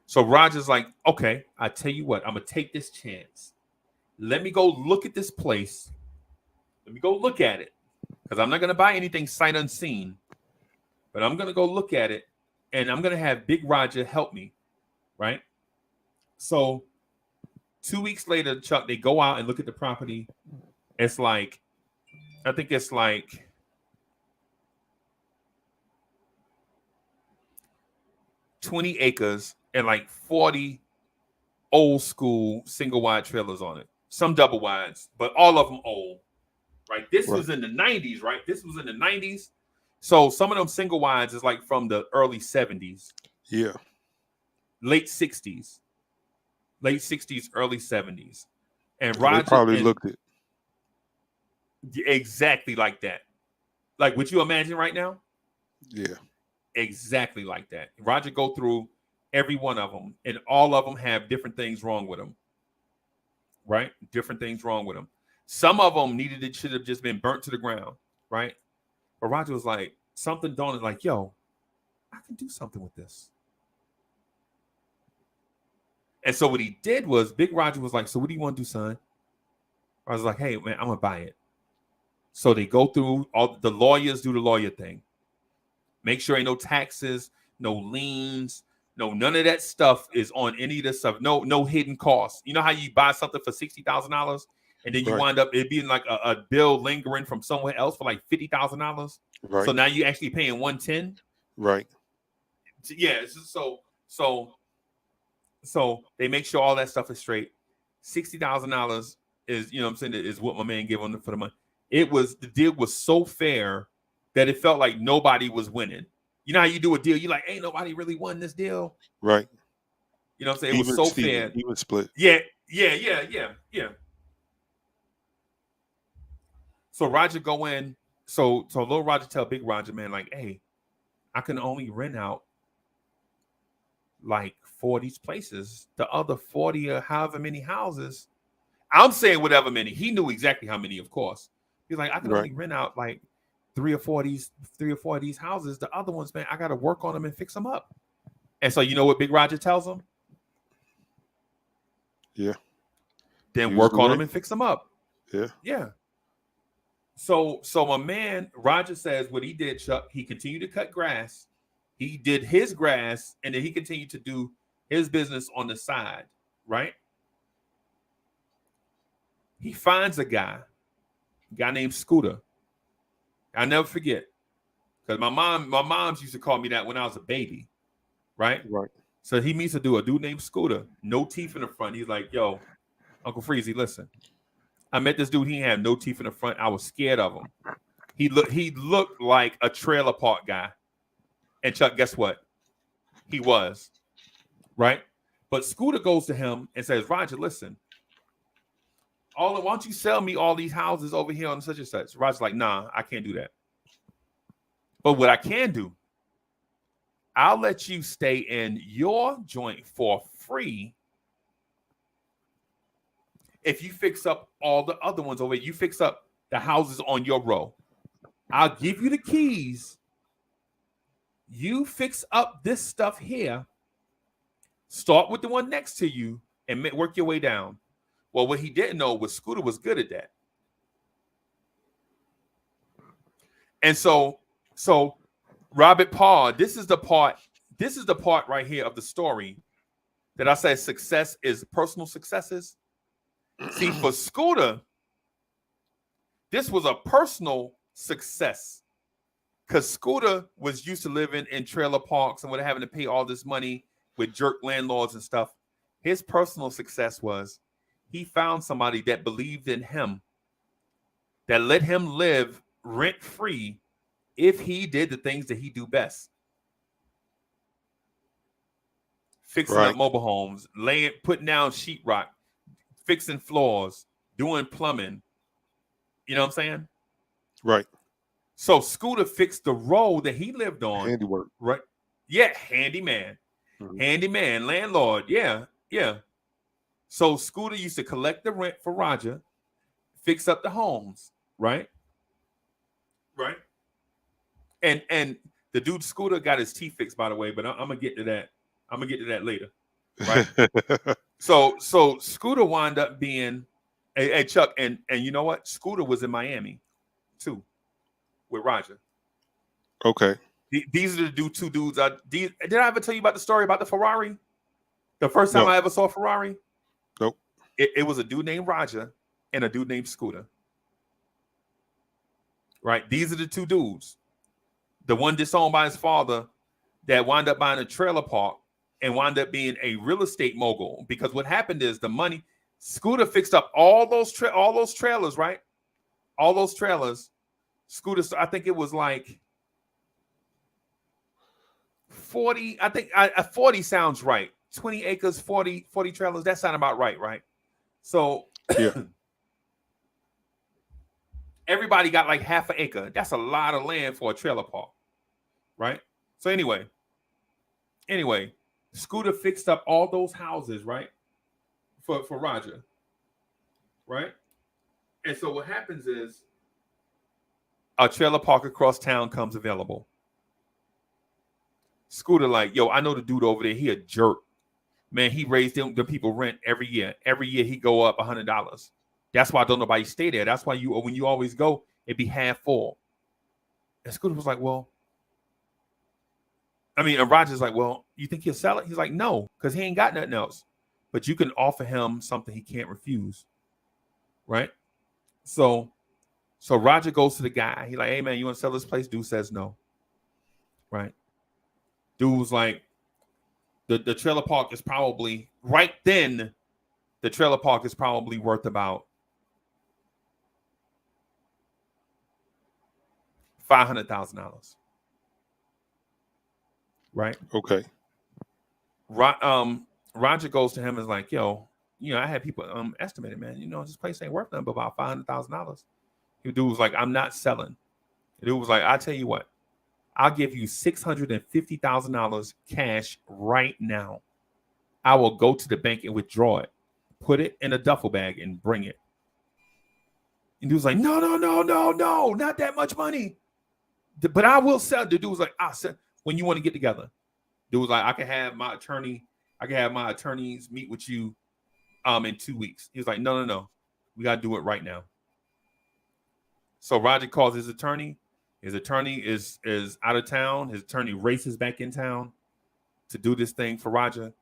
So Roger's like, okay, I tell you what, I'm gonna take this chance. Let me go look at this place. Let me go look at it. Because I'm not gonna buy anything sight unseen, but I'm gonna go look at it, and I'm gonna have Big Roger help me. Right? So 2 weeks later, Chuck, they go out and look at the property. It's like, I think it's like 20 acres and like 40 old school single wide trailers on it. Some double wides, but all of them old. Right? This was in the 90s, right? This was in the 90s. So some of them single wides is like from the early 70s. Yeah. Late 60s. Late 60s, early 70s. And Roger, they probably looked it exactly like that. Like what you imagine right now? Yeah. Exactly like that. Roger go through every one of them, and all of them have different things wrong with them. Right? Different things wrong with them. Some of them should have just been burnt to the ground. Right? But Roger was like, something dawned like, yo, I can do something with this. And so what he did was, Big Roger was like, so what do you want to do, son? I was like, hey, man, I'm going to buy it. So they go through, all the lawyers do the lawyer thing. Make sure ain't no taxes, no liens, none of that stuff is on any of this stuff. No hidden costs. You know how you buy something for $60,000 and then you wind up it being like a bill lingering from somewhere else for like $50,000. Right. So now you're actually paying $110. Right. Yeah. So they make sure all that stuff is straight. $60,000 is, you know what I'm saying, is what my man gave on for the money. The deal was so fair that it felt like nobody was winning. You know how you do a deal, you're like, ain't nobody really won this deal. Right. You know what I'm saying? It was so fair. Even split. Yeah. So Roger go in. So little Roger tell Big Roger, man, like, hey, I can only rent out like 40 places. The other 40 or however many houses, I'm saying whatever many. He knew exactly how many, of course. He's like, I can only rent out like three or four of these houses. The other ones, man, I got to work on them and fix them up. And so you know what Big Roger tells him? Yeah. Then work on them and fix them up. Yeah. Yeah. So my man Roger says what he did, Chuck. He continued to cut grass. He did his grass, and then he continued to do his business on the side. Right? He finds a guy named Scooter. I'll never forget. Because my mom's used to call me that when I was a baby, right? Right. So he meets a dude named Scooter, no teeth in the front. He's like, yo, Uncle Freezy, listen. I met this dude, he had no teeth in the front. I was scared of him. He looked like a trailer park guy. And Chuck, guess what? He was, right? But Scooter goes to him and says, Roger, listen, why don't you sell me all these houses over here on such and such? Roger's like, nah, I can't do that. But what I can do, I'll let you stay in your joint for free if you fix up all the other ones over here. You fix up the houses on your row. I'll give you the keys. You fix up this stuff here. Start with the one next to you and work your way down. Well, what he didn't know was Scooter was good at that. And so Robert Paul, this is the part right here of the story that I said success is personal successes. See, for Scooter, this was a personal success because Scooter was used to living in trailer parks and having to pay all this money with jerk landlords and stuff. His personal success was he found somebody that believed in him, that let him live rent-free if he did the things that he do best. Fixing up mobile homes, putting down sheetrock, fixing floors, doing plumbing. You know what I'm saying? Right. So Scooter fixed the road that he lived on. Handiwork. Right. Yeah, handyman. Mm-hmm. Handyman, landlord. Yeah. So Scooter used to collect the rent for Roger, fix up the homes, right? Right. And the dude Scooter got his teeth fixed, by the way, but I'm gonna get to that. I'm gonna get to that later. Right. So Scooter wound up being a Chuck, and you know what? Scooter was in Miami too with Roger. Okay. These are the two dudes. Did I ever tell you about the story about the Ferrari? The first time I ever saw a Ferrari? Nope. It was a dude named Roger and a dude named Scooter. Right? These are the two dudes. The one disowned by his father that wound up buying a trailer park and wound up being a real estate mogul. Because what happened is the money, Scooter fixed up all those trailers, right? All those trailers. Scooter, I think it was like 40. I think 40 sounds right. 20 acres, 40 trailers. That sounds about right? So yeah. Everybody got like half an acre. That's a lot of land for a trailer park, right? So anyway, Scooter fixed up all those houses, right? For Roger, right? And so what happens is a trailer park across town comes available. Scooter like, yo, I know the dude over there. He a jerk. Man, he raised them people rent every year. Every year he go up $100. That's why don't nobody stay there. That's why when you always go, it be half full. And Scooter was like, well, and Roger's like, well, you think he'll sell it? He's like, no, because he ain't got nothing else. But you can offer him something he can't refuse. Right? So Roger goes to the guy. He's like, hey, man, you want to sell this place? Dude says no. Right? Dude was like, the trailer park is probably, right then, the trailer park is probably worth about $500,000. Right? Okay. Roger goes to him and is like, yo, I had people estimated, man, this place ain't worth nothing but about $500,000. The dude was like, I'm not selling. The dude was like, I'll tell you what, I'll give you $650,000 cash right now. I will go to the bank and withdraw it, put it in a duffel bag and bring it. And dude was like, no, not that much money. But I will sell. The dude was like, I'll sell when you want to get together. Dude was like, I can have my attorneys meet with you in 2 weeks. He was like, no. We got to do it right now. So Roger calls his attorney. His attorney is out of town. His attorney races back in town to do this thing for Roger.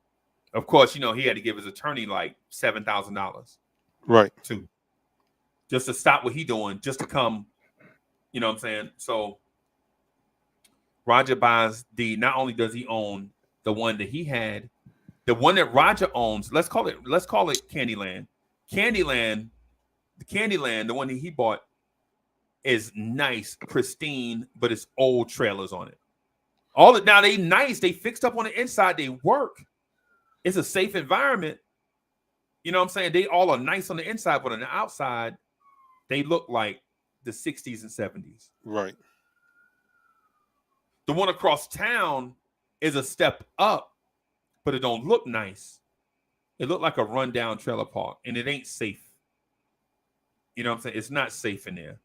Of course, he had to give his attorney like $7,000. Right. Too. Just to stop what he doing, just to come, you know what I'm saying? So Roger buys not only does he own the one that he had, the one that Roger owns, let's call it Candyland. Candyland, the one that he bought is nice, pristine, but it's old trailers on it. Now they nice, they fixed up on the inside, they work. It's a safe environment. You know what I'm saying? They all are nice on the inside, but on the outside, they look like the 60s and 70s. Right. The one across town is a step up, but it don't look nice. It looked like a rundown trailer park, and it ain't safe. You know what I'm saying? It's not safe in there.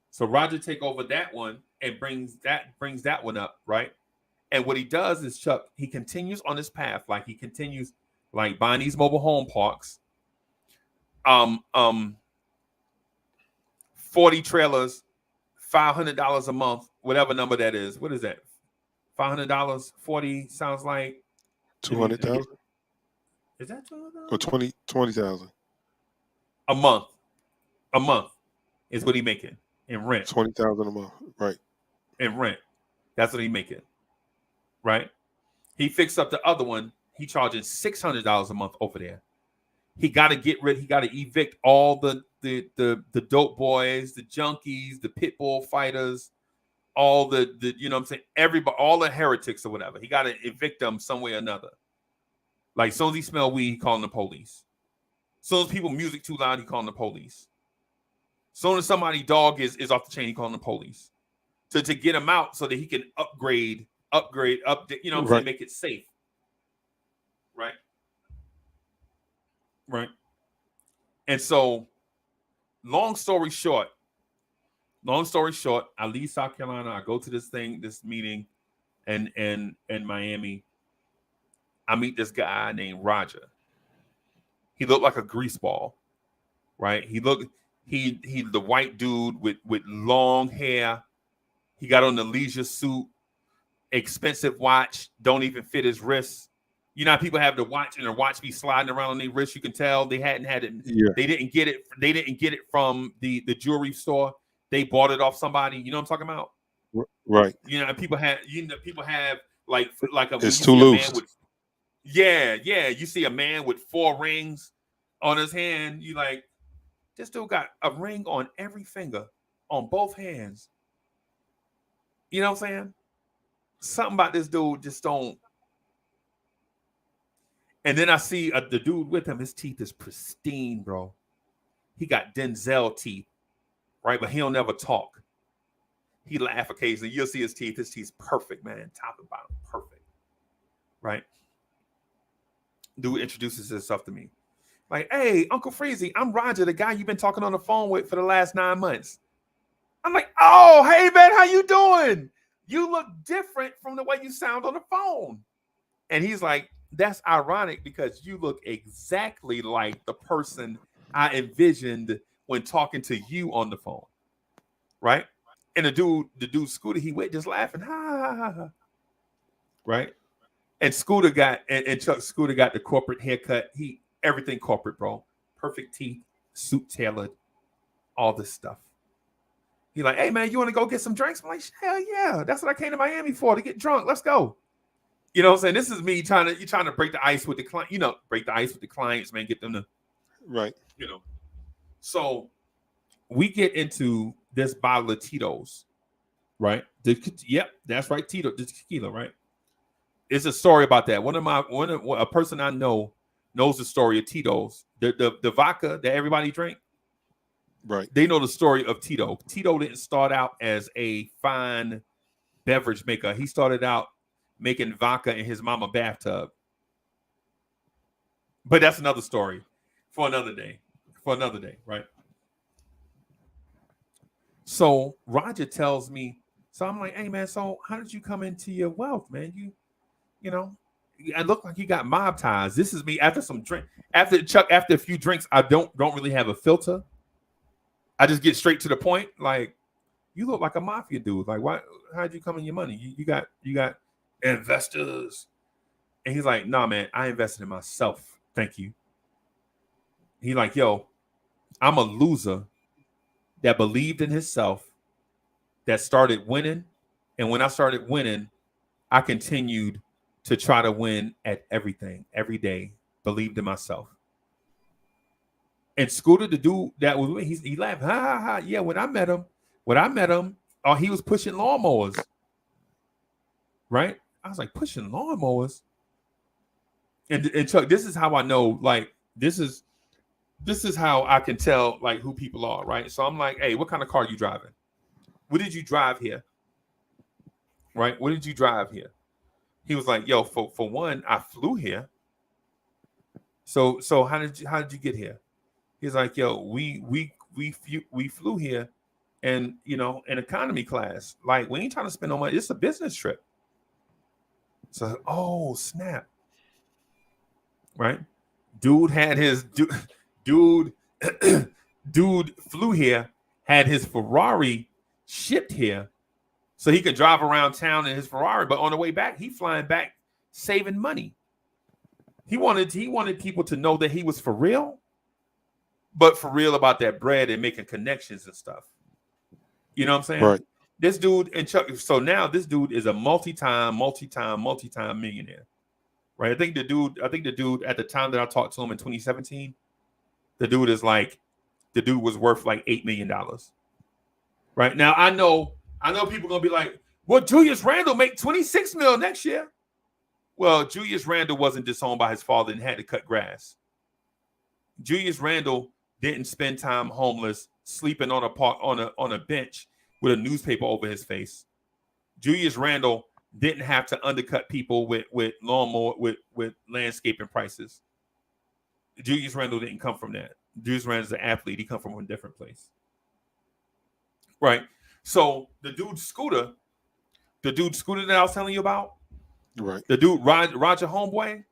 So Roger take over that one and brings that one up, right? And what he does is, Chuck, he continues on this path, like he continues like buying these mobile home parks. 40 trailers, $500 a month, whatever number that is. What is that? $500, 40 sounds like 200,000. Is that 200,000? Or 20,000. A month. A month is what he making in rent. 20,000 a month, right? In rent, that's what he making, right? He fixed up the other one. He charging $600 a month over there. He got to get rid. He got to evict all the dope boys, the junkies, the pit bull fighters, all the you know what I'm saying, everybody, all the heretics or whatever. He got to evict them some way or another. Like, as soon as he smell weed, he calling the police. As soon as people music too loud, he calling the police. As soon as somebody dog is off the chain, he calling the police to get him out so that he can update, you know what I'm saying, make it safe. Right. And so, long story short, I leave South Carolina. I go to this meeting in Miami. I meet this guy named Roger. He looked like a grease ball, right? He the white dude with long hair. He got on the leisure suit, expensive watch, don't even fit his wrists. You know how people have the watch and the watch be sliding around on their wrist. You can tell they hadn't had it. Yeah. They didn't get it from the jewelry store. They bought it off somebody. You know what I'm talking about? Right. You know, people have like a. It's too loose. Yeah. You see a man with 4 rings on his hand. You like, this dude got a ring on every finger, on both hands. You know what I'm saying? Something about this dude just don't. And then I see the dude with him. His teeth is pristine, bro. He got Denzel teeth, right? But he don't never talk. He laugh occasionally. You'll see his teeth. His teeth's perfect, man. Top and bottom, perfect. Right? Dude introduces himself to me. Like, hey, Uncle Freezy, I'm Roger, the guy you've been talking on the phone with for the last 9 months. I'm like, oh, hey, man, how you doing? You look different from the way you sound on the phone. And he's like, that's ironic because you look exactly like the person I envisioned when talking to you on the phone, right? And the dude Scooter he went just laughing, ha ha ha ha, right? And Scooter got and Chuck Scooter got the corporate haircut. Everything corporate, bro. Perfect teeth, suit tailored, all this stuff. He like, hey man, you want to go get some drinks? I'm like, hell yeah, that's what I came to Miami for, to get drunk. Let's go. You know what I'm saying? This is me trying to break the ice with the client, break the ice with the clients, man, get them to, right. So we get into this bottle of Tito's, right? Yep, that's right, Tito, the tequila, right? It's a story about that. A person I know knows the story of Tito's. The vodka that everybody drink, right? They know the story of Tito. Tito didn't start out as a fine beverage maker. He started out making vodka in his mama bathtub. But that's another story for another day. Right? So Roger tells me, so I'm like, hey man, so how did you come into your wealth, man? You know, I look like you got mob ties. This is me after some drink. After a few drinks, I don't really have a filter. I just get straight to the point. Like, you look like a mafia dude. Like, why? How'd you come in your money? You got investors. And he's like, nah, man, I invested in myself. Thank you. He like, yo, I'm a loser that believed in himself, that started winning, And when I started winning, I continued to try to win at everything, every day, believed in myself. And Scooter, the dude that was with me, he laughed, ha ha ha. Yeah, when I met him, oh, he was pushing lawnmowers, right? I was like, pushing lawnmowers. And Chuck, this is how I know, like, this is how I can tell like who people are, right? So I'm like, hey, what kind of car are you driving? What did you drive here? Right? What did you drive here? He was like, yo, for one, I flew here. So how did you get here? He's like, yo, we flew here, and in economy class. Like, we ain't trying to spend no money. It's a business trip. So, oh snap, right? Dude had his dude dude flew here, had his Ferrari shipped here, so he could drive around town in his Ferrari. But on the way back, he flying back saving money. He wanted people to know that he was for real, but for real about that bread and making connections and stuff. You know what I'm saying? Right. This dude and Chuck. So now this dude is a multi-time millionaire, right? I think the dude at the time that I talked to him in 2017, the dude was worth like $8 million. Right now, I know people gonna be like, well, Julius Randle make 26 mil next year. Well, Julius Randle wasn't disowned by his father and had to cut grass. Julius Randle didn't spend time homeless, sleeping on a bench with a newspaper over his face. Julius Randle didn't have to undercut people with lawnmower with landscaping prices. Julius Randle didn't come from that. Julius Randle's an athlete. He come from a different place. Right. So the dude Scooter that I was telling you about, Right. the dude Roger Homeboy,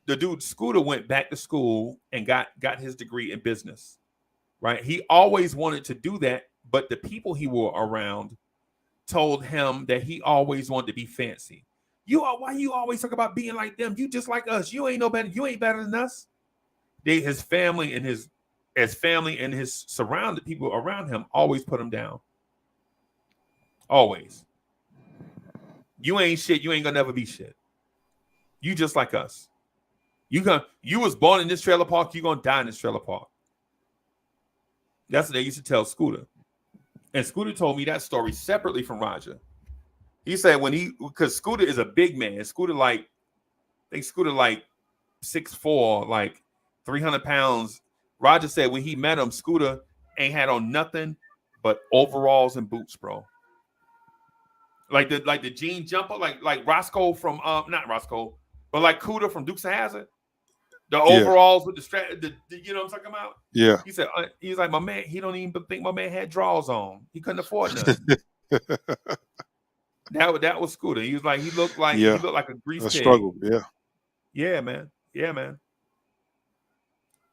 the dude Scooter went back to school and got his degree in business. Right. He always wanted to do that, but the people he were around told him that he always wanted to be fancy. Why you always talk about being like them? You just like us. You ain't no better. You ain't better than us. His family and his surrounded people around him always put him down. Always. You ain't shit. You ain't gonna never be shit. You just like us. You was born in this trailer park. You gonna die in this trailer park. That's what they used to tell Scooter. And Scooter told me that story separately from Roger. He said because Scooter is a big man. Scooter like 6'4", like 300 pounds. Roger said when he met him, Scooter ain't had on nothing but overalls and boots, bro. Like the jean jumper, like Roscoe from not Roscoe, but like Cooter from Dukes of Hazzard. The overalls with the strap, you know what I'm talking about? Yeah. He said he's like, my man, he don't even think my man had drawers on. He couldn't afford none. That was Scooter. He was like, he looked like a grease pig. Struggle, yeah. Yeah, man. Yeah, man.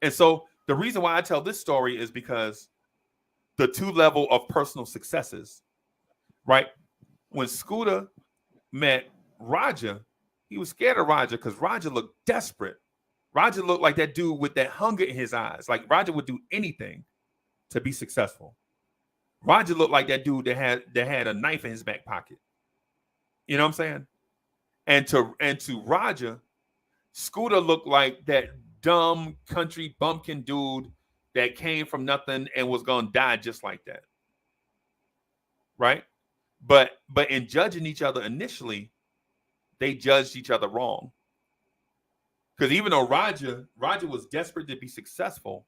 And so the reason why I tell this story is because the two level of personal successes, right? When Scooter met Roger, he was scared of Roger because Roger looked desperate. Roger looked like that dude with that hunger in his eyes. Like Roger would do anything to be successful. Roger looked like that dude that had a knife in his back pocket. You know what I'm saying? And to Roger, Scooter looked like that dumb country bumpkin dude that came from nothing and was gonna die just like that. Right? But in judging each other initially, they judged each other wrong. Because even though Roger was desperate to be successful,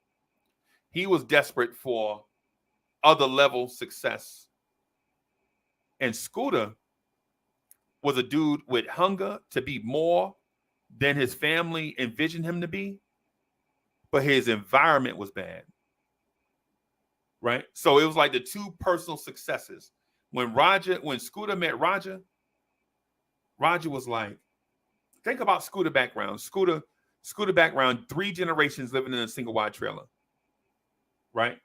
he was desperate for other level success. And Scooter was a dude with hunger to be more than his family envisioned him to be, but his environment was bad. Right? So it was like the two personal successes. When Scooter met Roger was like, think about Scooter background. Scooter background, 3 generations living in a single wide trailer. Right?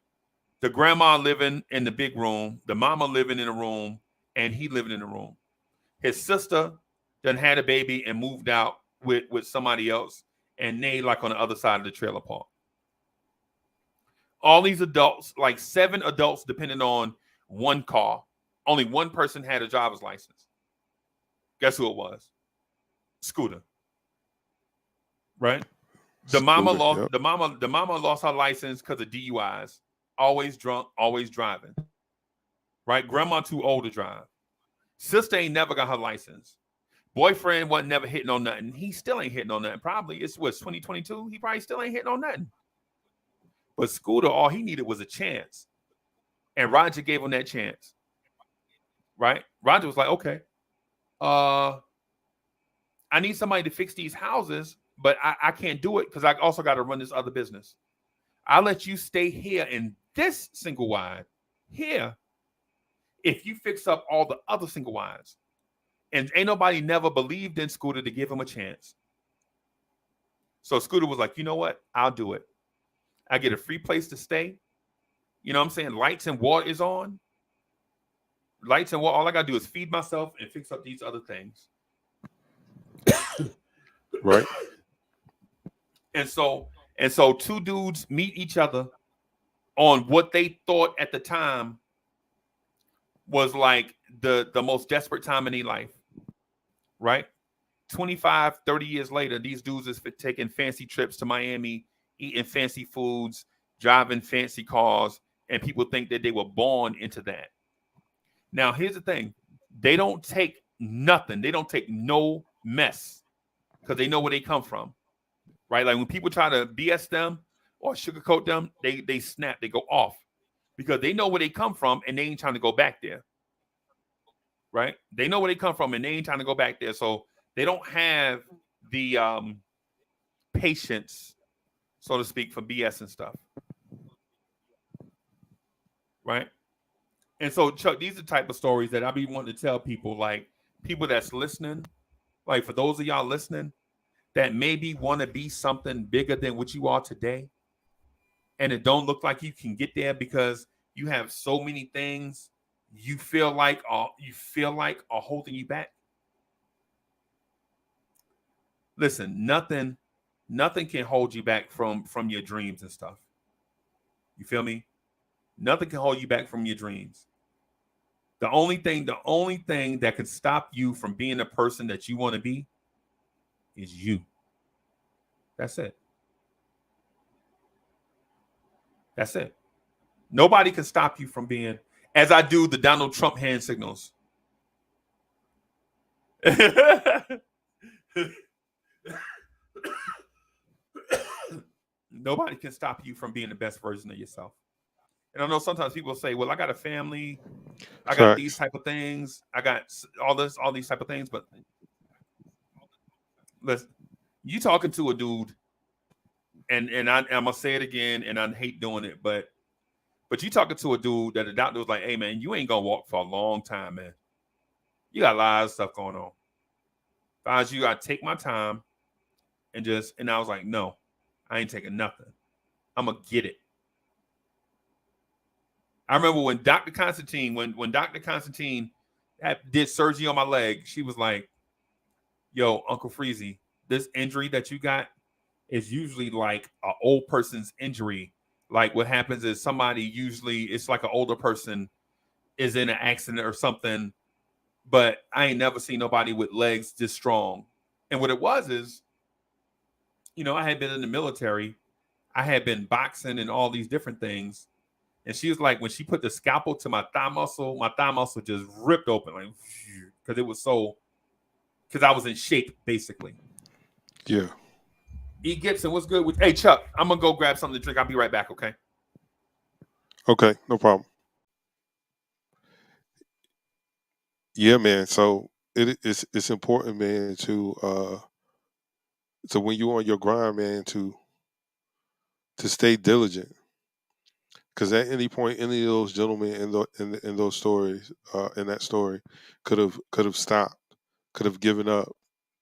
The grandma living in the big room, the mama living in a room, and he living in a room. His sister done had a baby and moved out with somebody else, and they like on the other side of the trailer park. All these adults, like 7 adults, depending on one car Only one person had a driver's license. Guess who it was? Scooter. Right? The mama Scooter. lost Yep. the mama lost her license because of DUIs. Always drunk, always driving. Right? Grandma too old to drive. Sister ain't never got her license. Boyfriend wasn't never hitting on nothing. He still ain't hitting on nothing. Probably it's 2022. He probably still ain't hitting on nothing. But Scooter, all he needed was a chance. And Roger gave him that chance. Right? Roger was like, okay, I need somebody to fix these houses, but I can't do it because I also got to run this other business. I'll let you stay here in this single wide here if you fix up all the other single wides. And ain't nobody never believed in Scooter to give him a chance. So Scooter was like, you know what? I'll do it. I get a free place to stay. You know what I'm saying? Lights and water is on. Lights and water. All I got to do is feed myself and fix up these other things. Right. And so two dudes meet each other on what they thought at the time was like the most desperate time in their life. Right? 25, 30 years later, these dudes is taking fancy trips to Miami, eating fancy foods, driving fancy cars, and people think that they were born into that. Now, here's the thing. They don't take nothing. They don't take no mess because they know where they come from, right? Like when people try to BS them or sugarcoat them, they snap, they go off because they know where they come from and they ain't trying to go back there, right? They know where they come from and they ain't trying to go back there. So they don't have the patience, so to speak, for BS and stuff, right? And so, Chuck, these are the type of stories that I be wanting to tell people, like people that's listening, like for those of y'all listening that maybe want to be something bigger than what you are today, and it don't look like you can get there because you have so many things you feel like are holding you back. Listen, nothing can hold you back from your dreams and stuff. You feel me? Nothing can hold you back from your dreams. The only thing that can stop you from being the person that you want to be is you. That's it. That's it. Nobody can stop you from being, as I do the Donald Trump hand signals. Nobody can stop you from being the best version of yourself. And I know sometimes people say, well, I got a family, I got these type of things, I got all these type of things, but listen, you talking to a dude, and I'm gonna say it again, and I hate doing it, but you talking to a dude that the doctor was like, hey man, you ain't gonna walk for a long time, man. You got a lot of stuff going on. If I was you, I'd take my time and I was like, no, I ain't taking nothing. I'm gonna get it. I remember when Dr. Constantine, when Dr. Constantine did surgery on my leg, she was like, yo, Uncle Freezy, this injury that you got is usually like an old person's injury. Like what happens is somebody usually, it's like an older person is in an accident or something, but I ain't never seen nobody with legs this strong. And what it was is, you know, I had been in the military. I had been boxing and all these different things. And she was like, when she put the scalpel to my thigh muscle just ripped open, like, because I was in shape, basically. Yeah. E. Gibson, what's good with? Hey, Chuck, I'm gonna go grab something to drink. I'll be right back. Okay. Okay, no problem. Yeah, man. So it's important, man, to when you're on your grind, man, to stay diligent. Because at any point, any of those gentlemen in those stories, in that story, could have stopped, could have given up.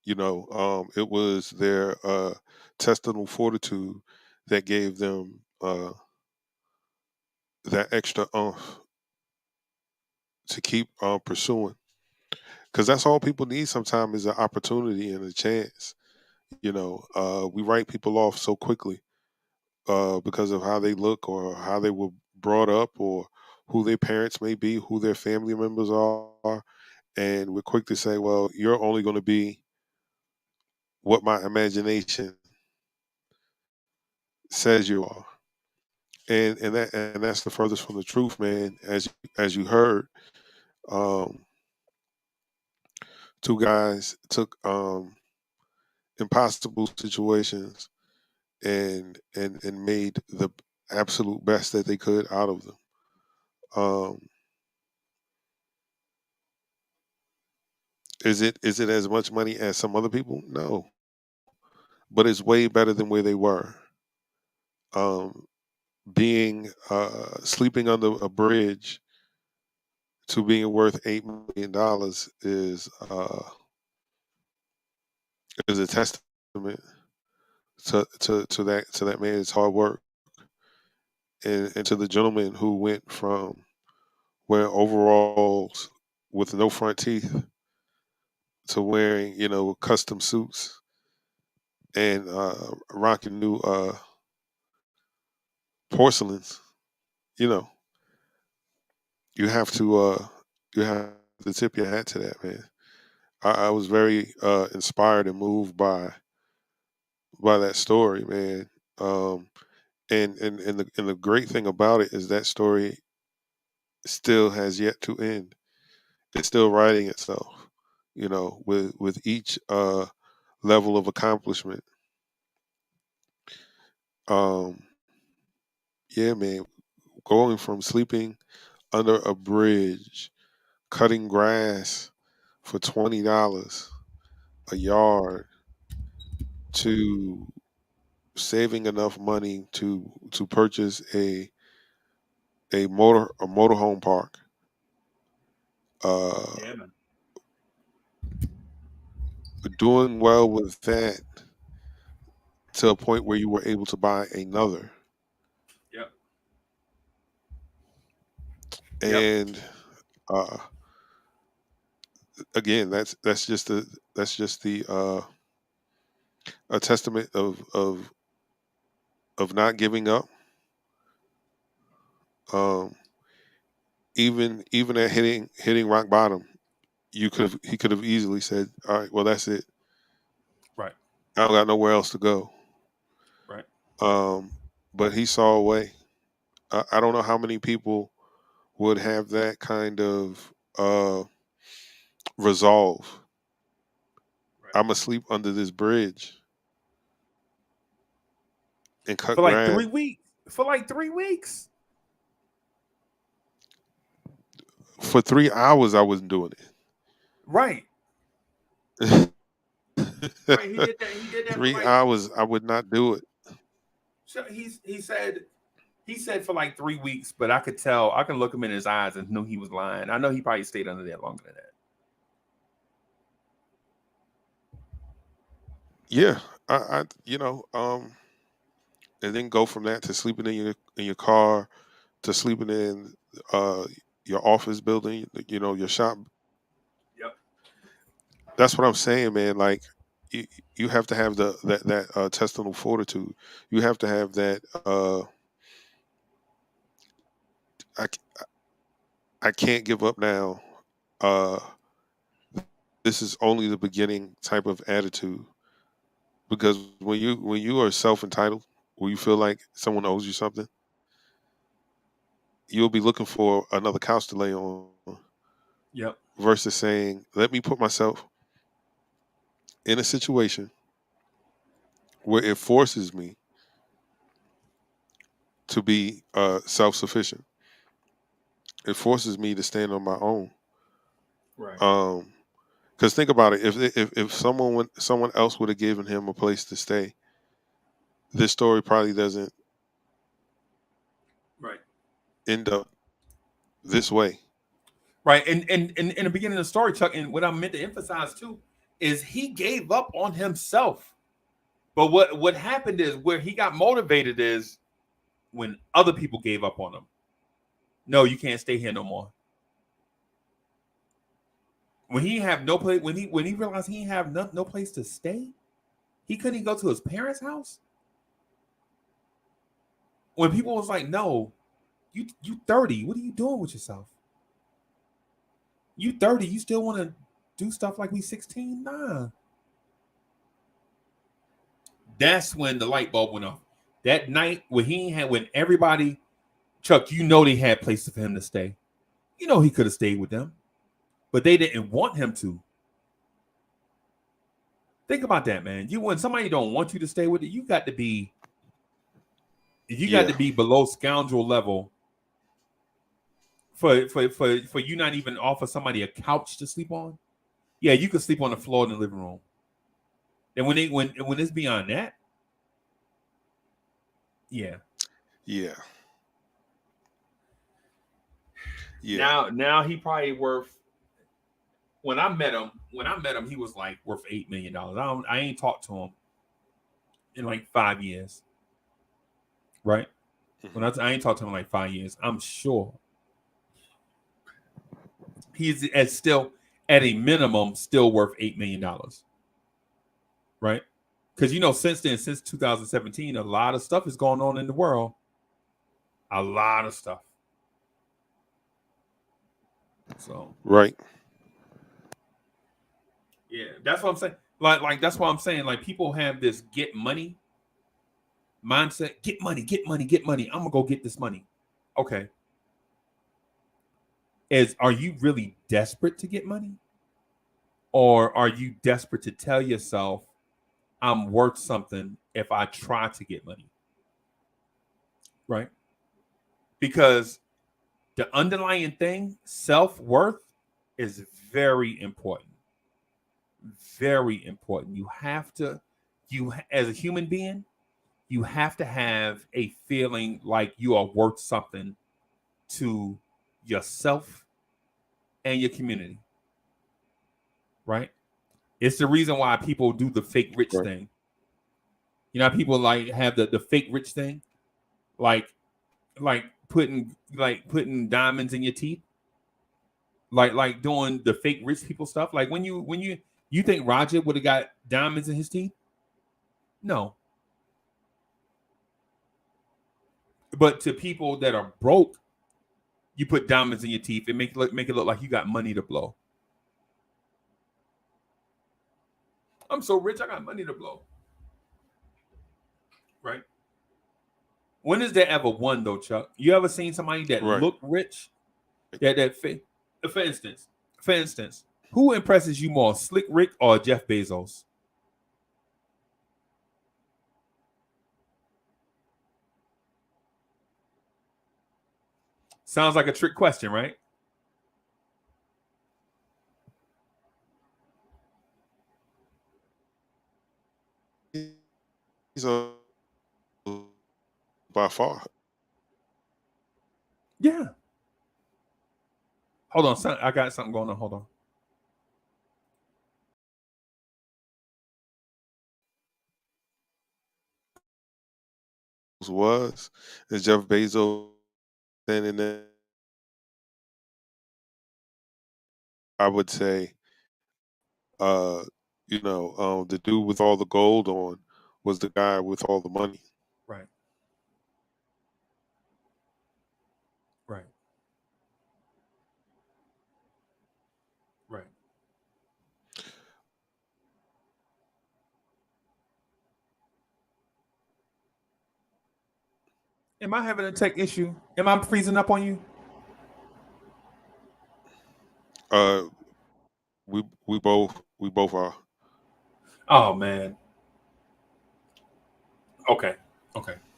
You know, it was their intestinal fortitude that gave them that extra to keep pursuing. Because that's all people need sometimes is an opportunity and a chance. You know, we write people off so quickly because of how they look or how they were brought up or who their parents may be, who their family members are, and we're quick to say, well, you're only going to be what my imagination says you are. And that's the furthest from the truth, man. As you heard, um, two guys took impossible situations and made the absolute best that they could out of them. Um, is it as much money as some other people? No, but it's way better than where they were. Um, being sleeping under a bridge to being worth $8 million is a testament to that man's hard work and to the gentleman who went from wearing overalls with no front teeth to wearing custom suits and rocking new porcelains. You know, you have to you have to tip your hat to that, man. I was very inspired and moved by that story, man. Um, and the great thing about it is that story still has yet to end. It's still writing itself, with each level of accomplishment. Um, yeah, man, going from sleeping under a bridge, cutting grass for $20 a yard to saving enough money to purchase a motorhome park, uh, Yeah, man. doing well with that to a point where you were able to buy another. Yep. Yep. And uh, again, that's just the a testament of not giving up. Um, even at hitting rock bottom, he could have easily said, "All right, well that's it. Right. I don't got nowhere else to go." Right. Um, but he saw a way. I don't know how many people would have that kind of resolve. Right. I'm asleep under this bridge and cut For like grass 3 weeks. For like 3 weeks. for 3 hours. I wasn't doing Right. it. Right. He did that. He did that for 3 hours, I would not do it. so he said for like 3 weeks, but I could tell, I can look him in his eyes and knew he was lying. I know he probably stayed under there longer than that. Yeah, and then go from that to sleeping in your car, to sleeping in uh, your office building, your shop. Yep. That's what I'm saying, man. Like you, you have to have that intestinal fortitude. You have to have that. I c- I can't give up now. Uh, this is only the beginning type of attitude, because when you are self entitled, when you feel like someone owes you something, you'll be looking for another couch to lay on, Yep. versus saying, let me put myself in a situation where it forces me to be self sufficient. It forces me to stand on my own. Right. Um, because think about it, if someone else would have given him a place to stay, this story probably doesn't Right. end up this way. Right. And in the beginning of the story, Chuck, and what I meant to emphasize too is he gave up on himself. But what happened is where he got motivated is when other people gave up on him. No, you can't stay here no more. When he have no place, when he realized he have no place to stay, he couldn't go to his parents' house. When people was like, "No, You 30. What are you doing with yourself? You 30. You still want to do stuff like we 16? Nah. That's when the light bulb went off. That night when everybody, Chuck, you know they had places for him to stay. You know he could have stayed with them, but they didn't want him to. Think about that, man. When somebody don't want you to stay with it, you got to be below scoundrel level for you not even offer somebody a couch to sleep on. Yeah, you could sleep on the floor in the living room. And when it's beyond that, yeah. Now he probably worth. When I met him, he was like worth $8 million. I ain't talked to him in like 5 years, right? When I ain't talked to him in like 5 years, I'm sure he's still at a minimum still worth $8 million, right? Because since then, since 2017, a lot of stuff is going on in the world. A lot of stuff. So right. Yeah, that's what I'm saying. Like that's what I'm saying. Like people have this get money mindset. Get money, get money, get money. I'm gonna go get this money. Okay. Are you really desperate to get money? Or are you desperate to tell yourself I'm worth something if I try to get money? Right? Because the underlying thing, self-worth, is very important. Very important. As a human being, you have to have a feeling like you are worth something to yourself and your community. Right? It's the reason why people do the fake rich thing. You know how people like have the fake rich thing? Like putting diamonds in your teeth? Like doing the fake rich people stuff? Like when you think Roger would have got diamonds in his teeth? No. But to people that are broke, you put diamonds in your teeth and make it look like you got money to blow. I'm so rich, I got money to blow. Right? When is there ever one though, Chuck? You ever seen somebody that look rich? For instance, who impresses you more, Slick Rick or Jeff Bezos? Sounds like a trick question, right? He's by far. Yeah. Hold on, son. I got something going on. Hold on. Was is Jeff Bezos standing there? I would say, the dude with all the gold on was the guy with all the money. Right. Right. Right. Am I having a tech issue? Am I freezing up on you? We both are. Oh man. Okay.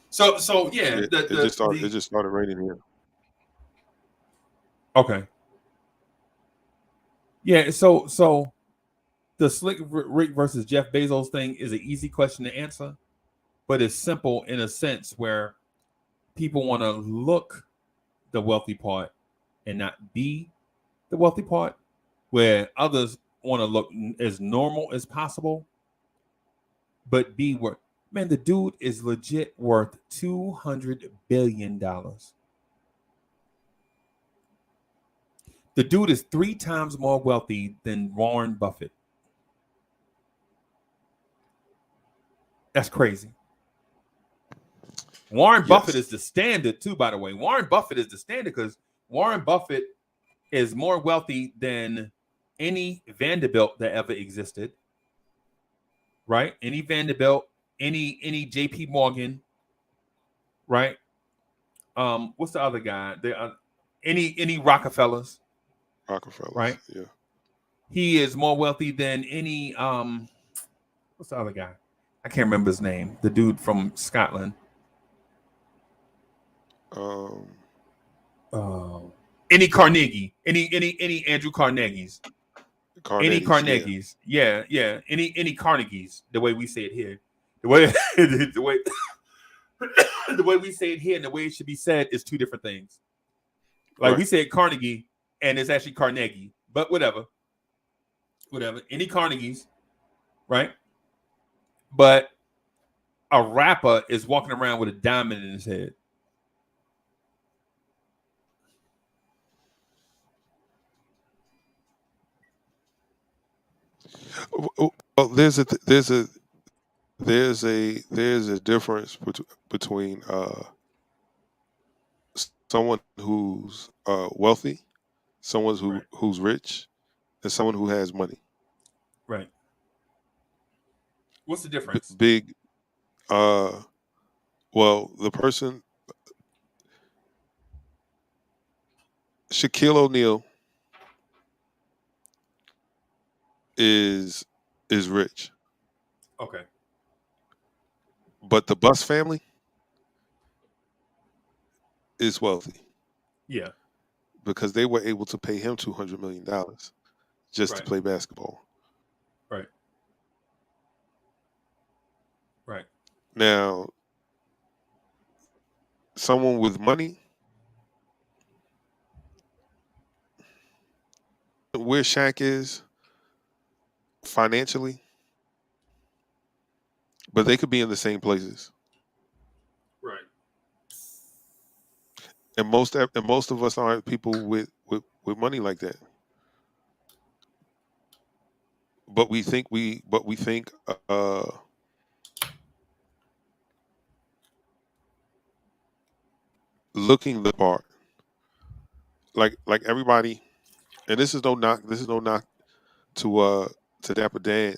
So yeah, It just started raining here. Okay. Yeah, so the Slick Rick versus Jeff Bezos thing is an easy question to answer, but it's simple in a sense where people want to look the wealthy part and not be the wealthy part, where others want to look as normal as possible, but be worth. Man, the dude is legit worth $200 billion. The dude is 3 times more wealthy than Warren Buffett. That's crazy. Warren Buffett Yes. is the standard too, by the way. Warren Buffett is the standard because Warren Buffett is more wealthy than any Vanderbilt that ever existed, right? Any Vanderbilt, any J.P. Morgan, right? What's the other guy? Any Rockefellers, Rockefellers. right? Yeah. He is more wealthy than any what's the other guy? I can't remember his name. The dude from Scotland. Um, Any Carnegie, any Andrew Carnegie's, any Carnetti's. Yeah. Carnegies, yeah, any Carnegies. The way we say it here, the way the way the way we say it here and the way it should be said is two different things. Like we Right. say it Carnegie, and it's actually Carnegie, but whatever. Any Carnegies, right? But a rapper is walking around with a diamond in his head. Well, there's a difference between someone who's wealthy, someone Right. who's rich, and someone who has money. Right. What's the difference? Big. Uh, well, the person Shaquille O'Neal is rich, Okay. but the Bus family is wealthy Yeah. because they were able to pay him $200 million just to Right. play basketball. Right. Right. Now, someone with money, where Shaq is financially, but they could be in the same places. Right. And most of us aren't people with money like that. But we think looking the part, like everybody. And this is no knock. This is no knock to Dapper Dan.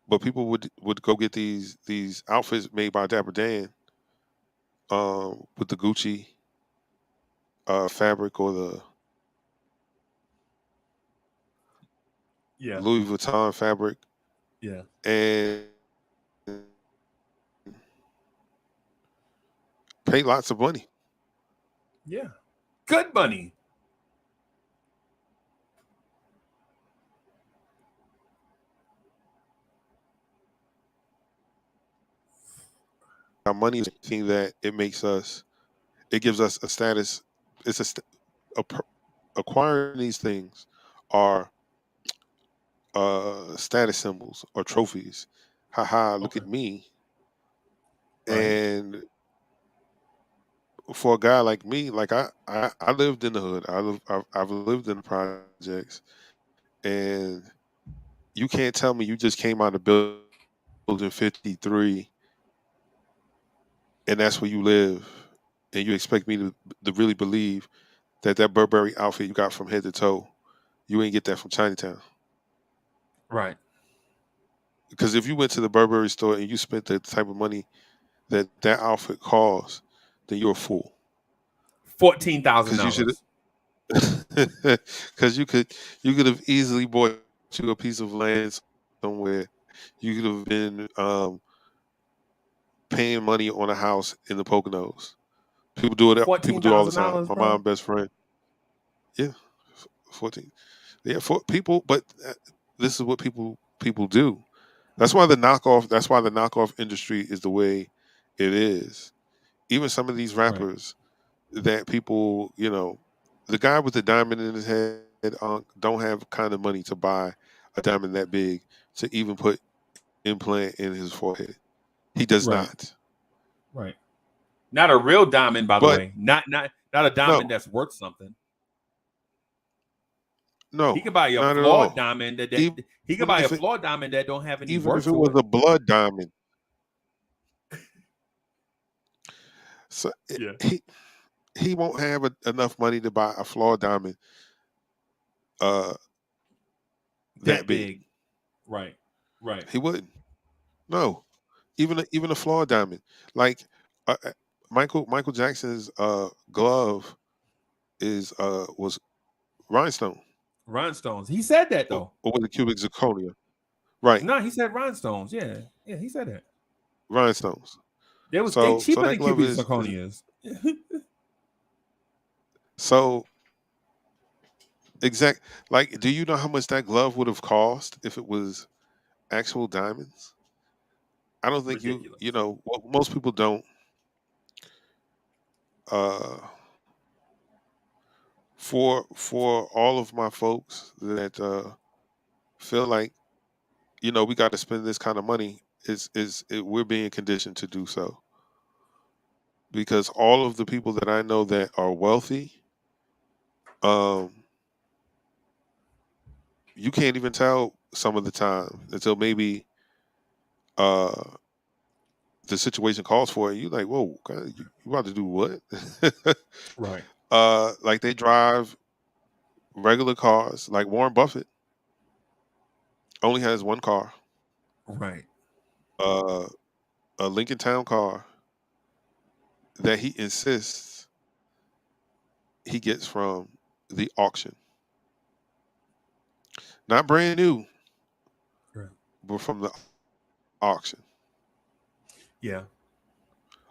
But people would go get these outfits made by Dapper Dan, with the Gucci fabric or the Yeah. Louis Vuitton fabric, Yeah. and pay lots of money. Yeah. Good money. Our money is the thing that it gives us a status. It's acquiring these things are status symbols or trophies. Haha, look Okay. at me. Right. And for a guy like me, like I lived in the hood. I've lived in the projects, and you can't tell me you just came out of building 53 and that's where you live, and you expect me to really believe that Burberry outfit you got from head to toe, you ain't get that from Chinatown. Right. Because if you went to the Burberry store and you spent the type of money that outfit costs, then you're a fool. $14,000. Because you should, because you could have easily bought you a piece of land somewhere. You could have been paying money on a house in the Poconos. People do it. People Fourteen do it all the thousand time. dollars, My bro. mom, best friend. Yeah, 14. Yeah, for people, but this is what people do. That's why the knockoff. That's why the knockoff industry is the way it is. Even some of these Right. rappers that people, the guy with the diamond in his head don't have kind of money to buy a diamond that big to even put implant in his forehead. He does Right. not. Right. Not a real diamond, by the But way. Not a diamond no, that's worth something. He no, could buy a not at flawed all. diamond that Even he could if buy a it flawed diamond that don't have any even if work it to was it. a blood diamond, So Yeah. he won't have enough money to buy a flawed diamond uh that That big. big. Right. Right. He wouldn't. No. Even a flawed diamond. Like uh, uh, Michael Jackson's glove is was rhinestone Rhinestones. He said that though. or with a cubic zirconia. Right. No, he said rhinestones. Yeah. Yeah, he said that. Rhinestones. They So cheaper that than glove cubic is zirconias. so exact. Like, do you know how much that glove would have cost if it was actual diamonds? I don't think you Ridiculous. know. Well, most people don't. Uh, for all of my folks that feel like we got to spend this kind of money, we're being conditioned to do so because all of the people that I know that are wealthy, um, you can't even tell some of the time until maybe uh the situation calls for it. You like, whoa, God, you about to do what? Right. Like they drive regular cars. Like Warren Buffett only has one car, Right. uh, a Lincoln Town car that he insists he gets from the auction, not brand new, Right. but from the auction. Yeah.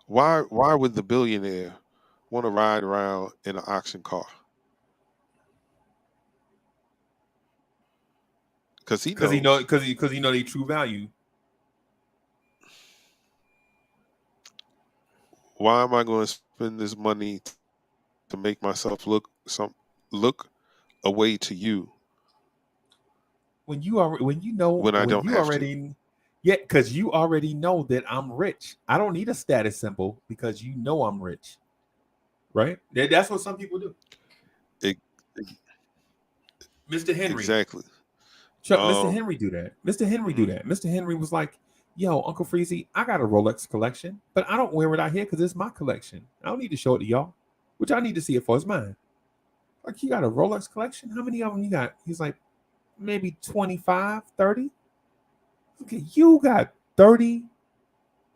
Why would the billionaire want to ride around in an auction car? Because he Because he know knows. because he know the true value. Why am I going to spend this money to make myself look away to you when I When don't you have to? already yeah, because you already know that I'm rich. I don't need a status symbol because you know I'm rich. Right? That's what some people do. E- Mr. Henry. exactly. Chuck, Mr. Um, Henry do that. Mr. Henry do mhm. that. Mr. Henry was like, yo, Uncle Freezy, I got a Rolex collection, but I don't wear it out here because it's my collection. I don't need to show it to y'all. Which I need to see it for is mine. Like, you got a Rolex collection? How many of them you got? He's like, maybe 25, 30. Okay, you got 30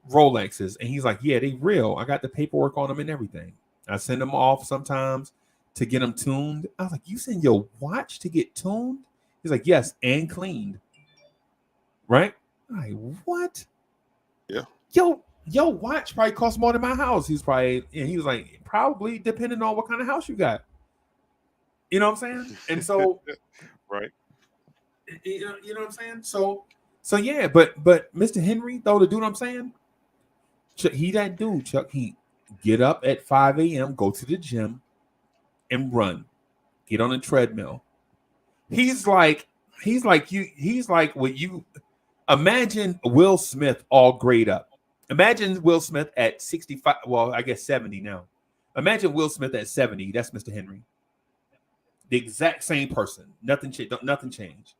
Rolexes. And he's like, yeah, they real. I got the paperwork on them and everything. I send them off sometimes to get them tuned. I was like, you send your watch to get tuned? He's like, yes, and cleaned. Right? I'm like, what? Yeah. Yo, watch probably costs more than my house. And he was like, probably depending on what kind of house you got. You know what I'm saying? And so, Right. you know what I'm saying? So yeah, but Mr. Henry, though, the dude I'm saying, he that dude, Chuck, he get up at 5 a.m., go to the gym and run, get on a treadmill. He's like, he's like what you imagine Will Smith all grayed up. Imagine Will Smith at 65, well, I guess 70 now. Imagine Will Smith at 70. That's Mr. Henry. The exact same person. Nothing changed.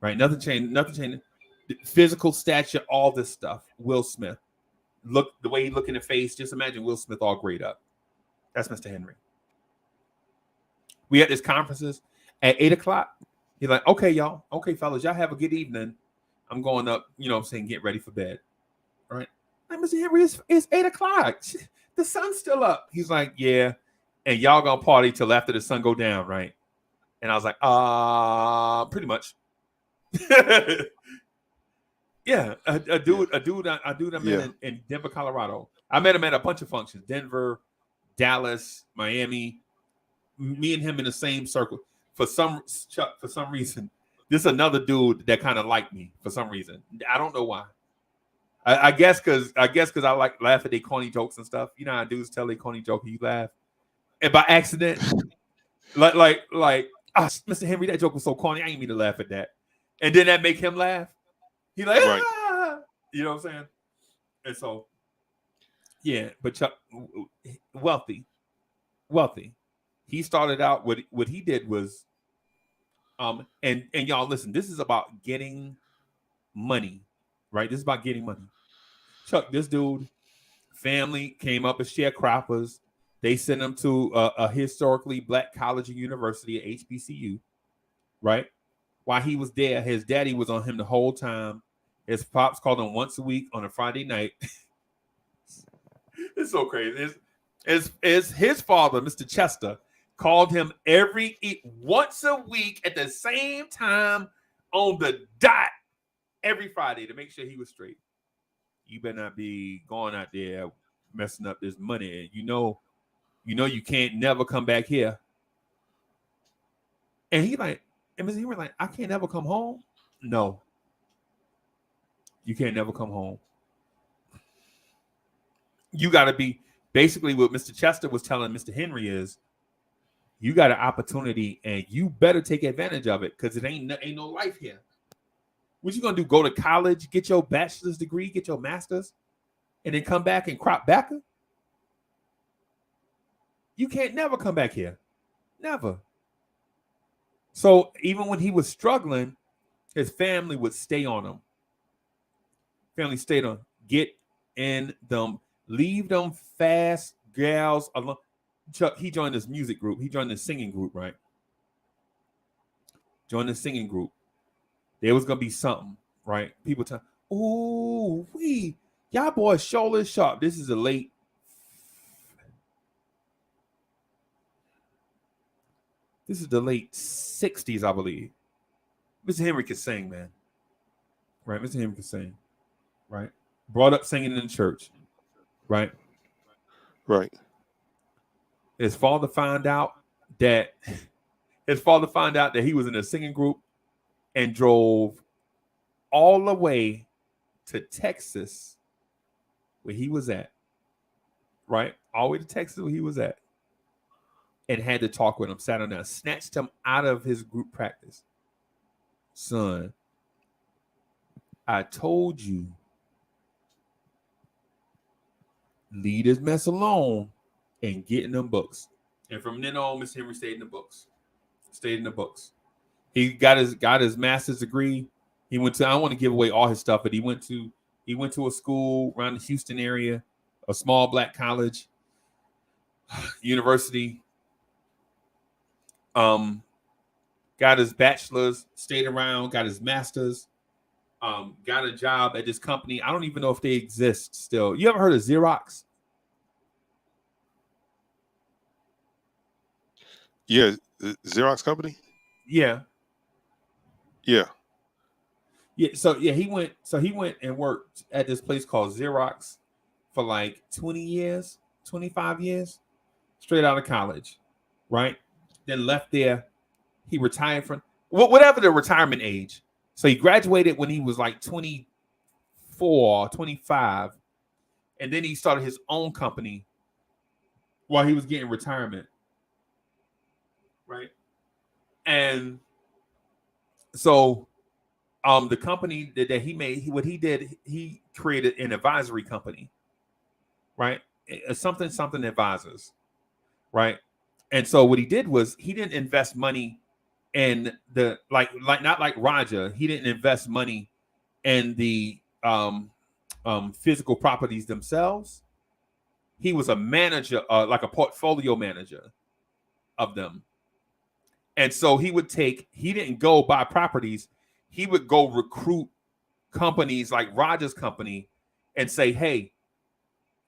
Right? Nothing changed. Nothing changed. Physical stature, all this stuff. Will Smith. Look the way he look in the face. Just imagine Will Smith all grayed up. That's Mr. Henry. We at this conferences at 8 o'clock. He's like, okay, y'all. Okay, fellas, y'all have a good evening. I'm going up, what I'm saying, get ready for bed. All right. Like, Mr. Henry, it's 8 o'clock. The sun's still up. He's like, yeah. And y'all gonna party till after the sun go down, right? And I was like, pretty much. Yeah, a Yeah. dude I met Yeah. in Denver, Colorado. I met him at a bunch of functions: Denver, Dallas, Miami. Me and him in the same circle. For some reason, this is another dude that kind of liked me for some reason. I don't know why. I guess because I like laugh at their corny jokes and stuff. You know how dudes tell their corny joke and you laugh, and by accident, Mr. Henry, that joke was so corny. I ain't mean to laugh at that, and then that make him laugh. He like, Right. you know what I'm saying? And so, yeah, but Chuck, wealthy. He started out what he did was, and y'all listen. This is about getting money, right? This is about getting money. Chuck, this dude family came up as sharecroppers. They sent him to a historically black college or university at HBCU, right? While he was there, his daddy was on him the whole time. His pops called him once a week on a Friday night. It's so crazy. It's his father, Mr. Chester, called him once a week at the same time on the dot every Friday to make sure he was straight. You better not be going out there messing up this money. You know you can't never come back here. And he was like, I can't never come home. No, you can't never come home. You got to be basically what Mr. Chester was telling Mr. Henry is, you got an opportunity and you better take advantage of it because it ain't no life here. What you gonna do? Go to college, get your bachelor's degree, get your master's, and then come back and crop back? You can't never come back here. Never. So even when he was struggling, his family would stay on him. Family stayed on. Get in them. Leave them fast gals alone. Chuck, he joined this music group. He joined this singing group, right? Joined the singing group. There was gonna be something, right? People tell, "Ooh, y'all boys shoulder sharp." This is the late 60s, I believe. Mr. Henry could sing, man. Right? Mr. Henry could sing. Right? Brought up singing in the church. Right? Right. His father found out that he was in a singing group and drove all the way to Texas where he was at. Right? All the way to Texas where he was at. And had to talk with him, sat him down, snatched him out of his group practice. Son, I told you, leave this mess alone and get in them books. And from then on, Mr. Henry stayed in the books. He got his master's degree. He went to, I don't want to give away all his stuff, but he went to a school around the Houston area, a small black college, university. Got his bachelor's, stayed around, got his master's, got a job at this company. I don't even know if they exist still. You ever heard of Xerox? Yeah, the Xerox company. Yeah. Yeah. So he went and worked at this place called Xerox for like 20 years, 25 years, straight out of college, right? Then left there. He retired from whatever the retirement age. So he graduated when he was like 24, 25. And then he started his own company while he was getting retirement. Right? And so the company that he made, he created an advisory company. Right? Something advisors. Right? And so what he did was he didn't invest money in the like not like Roger. He didn't invest money in the physical properties themselves. He was a manager, like a portfolio manager of them. And so he didn't go buy properties. He would go recruit companies like Roger's company and say, hey,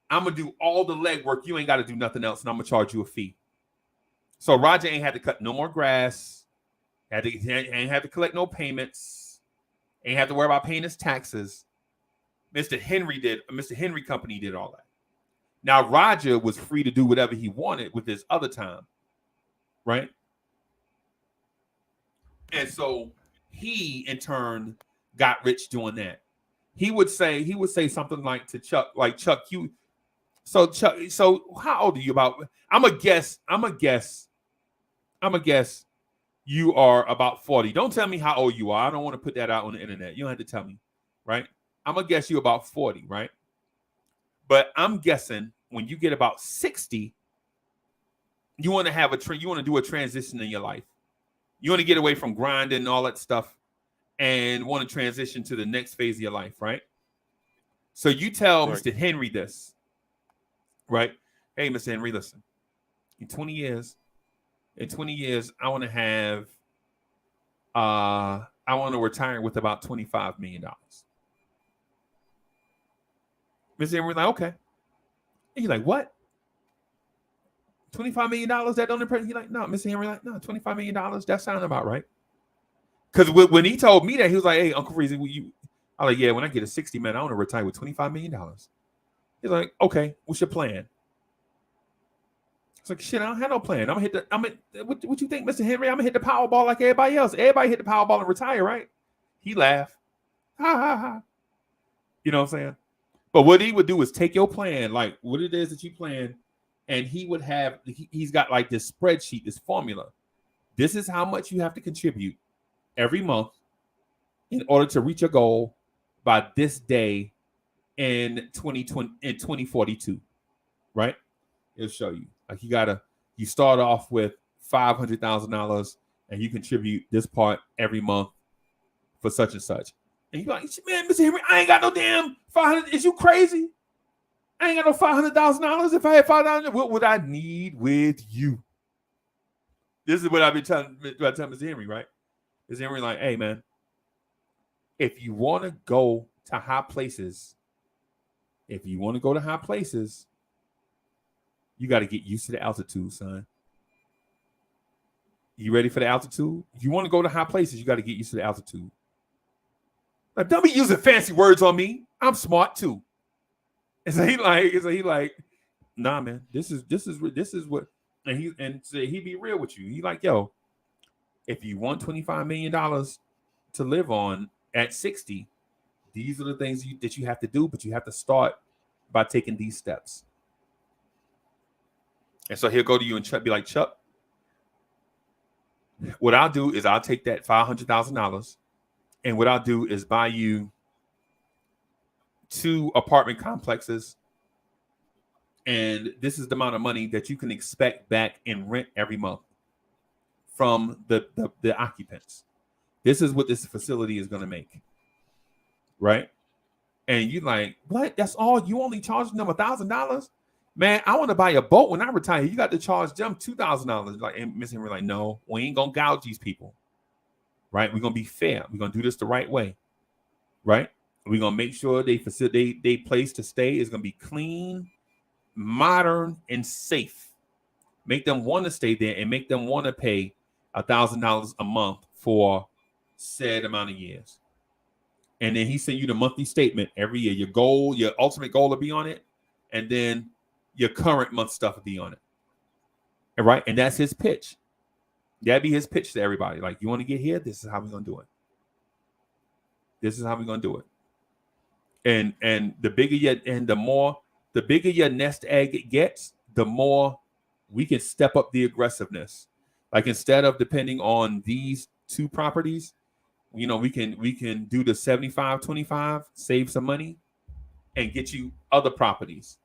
I'm going to do all the legwork. You ain't got to do nothing else. And I'm going to charge you a fee. So Roger ain't had to cut no more grass. Ain't had to collect no payments. Ain't have to worry about paying his taxes. Mr. Henry company did all that. Now Roger was free to do whatever he wanted with his other time. Right? And so he in turn got rich doing that. He would say something like to Chuck, Chuck, so how old are you? I'm a guess you are about 40. Don't tell me how old you are. I don't want to put that out on the internet. You don't have to tell me, right? I'm gonna guess you about 40, right? But I'm guessing when you get about 60, you want to do a transition in your life. You want to get away from grinding and all that stuff and want to transition to the next phase of your life, right? So you tell Mr. Henry this. right? Hey, Mr. Henry, listen. In 20 years, I want to have I want to retire with about $25 million. Mr. Henry like, okay. And he's like, what? $25 million? That don't impress? He's like, no, Mr. Henry like, no, $25 million. That sounds about right. Because when he told me that, he was like, hey, Uncle Freezy, I was like, yeah, when I get a 60, man, I want to retire with $25 million. He's like, okay, what's your plan? It's like, shit, I don't have no plan. What you think, Mr. Henry? I'm gonna hit the Powerball like everybody else. Everybody hit the Powerball and retire, right? He laughed. Ha ha ha. You know what I'm saying? But what he would do is take your plan, like what it is that you plan, and he would have, he's got like this spreadsheet, this formula. This is how much you have to contribute every month in order to reach your goal by this day in 2042, right? It'll show you. Like you start off with $500,000 and you contribute this part every month for such and such. And you're like, man, Mr. Henry, I ain't got no damn 500. Is you crazy? I ain't got no $500,000. If I had $500,000, what would I need with you? This is what I've been telling Mr. Henry, right? Mr. Henry, like, hey, man, if you want to go to high places, you got to get used to the altitude, son. You ready for the altitude? You want to go to high places, you got to get used to the altitude. Like, don't be using fancy words on me. I'm smart too. And so he like, nah, man, this is what, and so he be real with you. He like, yo, if you want $25 million to live on at 60, these are the things that you have to do, but you have to start by taking these steps. And so he'll go to you and be like, Chuck, what I'll do is I'll take that $500,000, and what I'll do is buy you 2 apartment complexes, and this is the amount of money that you can expect back in rent every month from the occupants. This is what this facility is going to make, right? And you like, what? That's all? You only charging them $1,000? Man, I want to buy a boat when I retire. You got to charge them $2,000. Like, and Miss Henry, like, no, we ain't gonna gouge these people, right? We're gonna be fair. We're gonna do this the right way, right? We're gonna make sure they place to stay is gonna be clean, modern, and safe. Make them want to stay there and make them want to pay $1,000 a month for said amount of years. And then he sent you the monthly statement every year. Your goal, your ultimate goal will be on it, and then your current month stuff will be on it. All right, and that's his pitch. That'd be his pitch to everybody. Like, you want to get here? This is how we're gonna do it. This is how we're gonna do it. And the bigger the bigger your nest egg gets, the more we can step up the aggressiveness. Like, instead of depending on these 2 properties, we can do the 75-25, save some money, and get you other properties.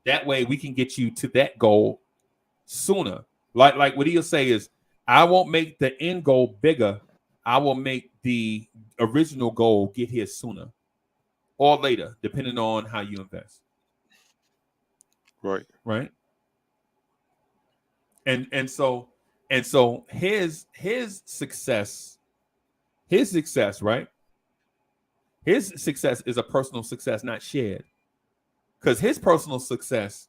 That way we can get you to that goal sooner. Like what he'll say is, I won't make the end goal bigger. I will make the original goal get here sooner or later, depending on how you invest. Right. And so his success, right? His success is a personal success, not shared. Because his personal success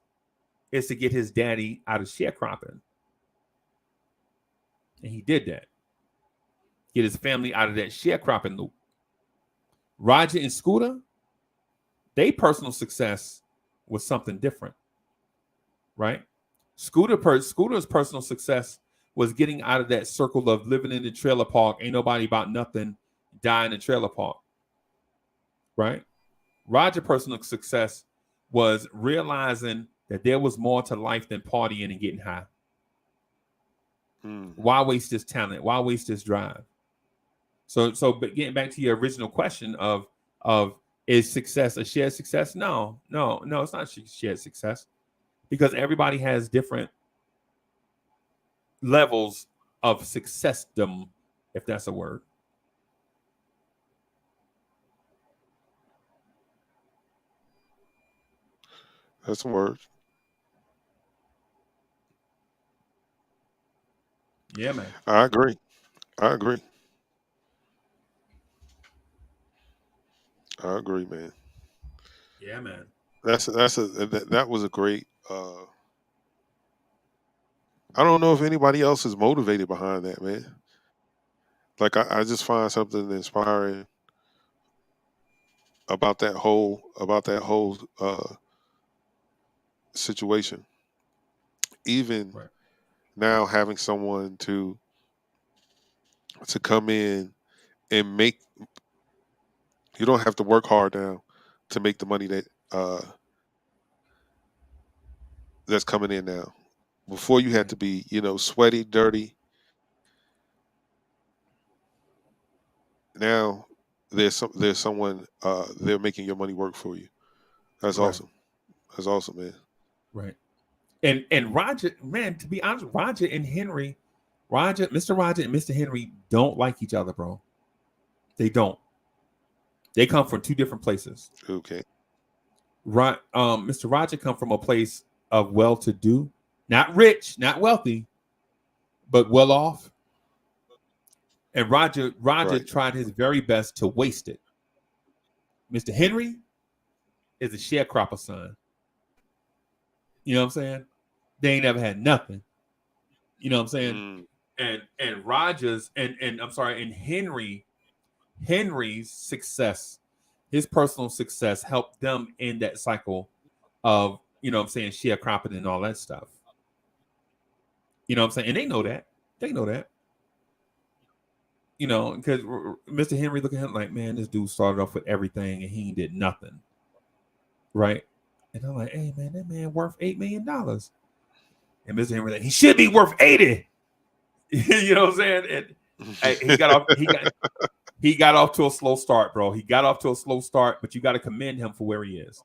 is to get his daddy out of sharecropping. And he did that. Get his family out of that sharecropping loop. Roger and Scooter, their personal success was something different. Right? Scooter's personal success was getting out of that circle of living in the trailer park, ain't nobody about nothing, die in the trailer park. Right? Roger's personal success was realizing that there was more to life than partying and getting high. Why waste this talent? Why waste this drive? So but getting back to your original question of is success a shared success? No, it's not shared success, because everybody has different levels of successdom, if that's a word. That's a word. Yeah, man. I agree. I agree. I agree, man. Yeah, man. That was a great. I don't know if anybody else is motivated behind that, man. Like I just find something inspiring about that whole situation. Even Right. now, having someone to come in and make you don't have to work hard now to make the money uh, that's coming in now. Before you had Right. to be, sweaty, dirty. Now there's someone they're making your money work for you. That's Right. awesome. That's awesome, man. Right. And Roger, man, to be honest, Roger and Henry, Mr. Roger and Mr. Henry don't like each other, bro. They don't. They come from two different places. Okay. Right. Mr. Roger come from a place of well-to-do, not rich, not wealthy, but well off. And Roger Right. tried his very best to waste it. Mr. Henry is a sharecropper son. You know what I'm saying? They ain't never had nothing. You know what I'm saying? Mm, And Rogers and I'm sorry, and Henry's success, his personal success helped them in that cycle of, you know what I'm saying, sharecropping and all that stuff. You know what I'm saying? And they know that. They know that. You know, because Mr. Henry look at him like, man, this dude started off with everything and he did nothing. Right? And I'm like, hey man, that man worth $8 million. And Mr. Henry like, he should be worth 80. You know what I'm saying? And he got off. He got off to a slow start, bro. He got off to a slow start, but you got to commend him for where he is.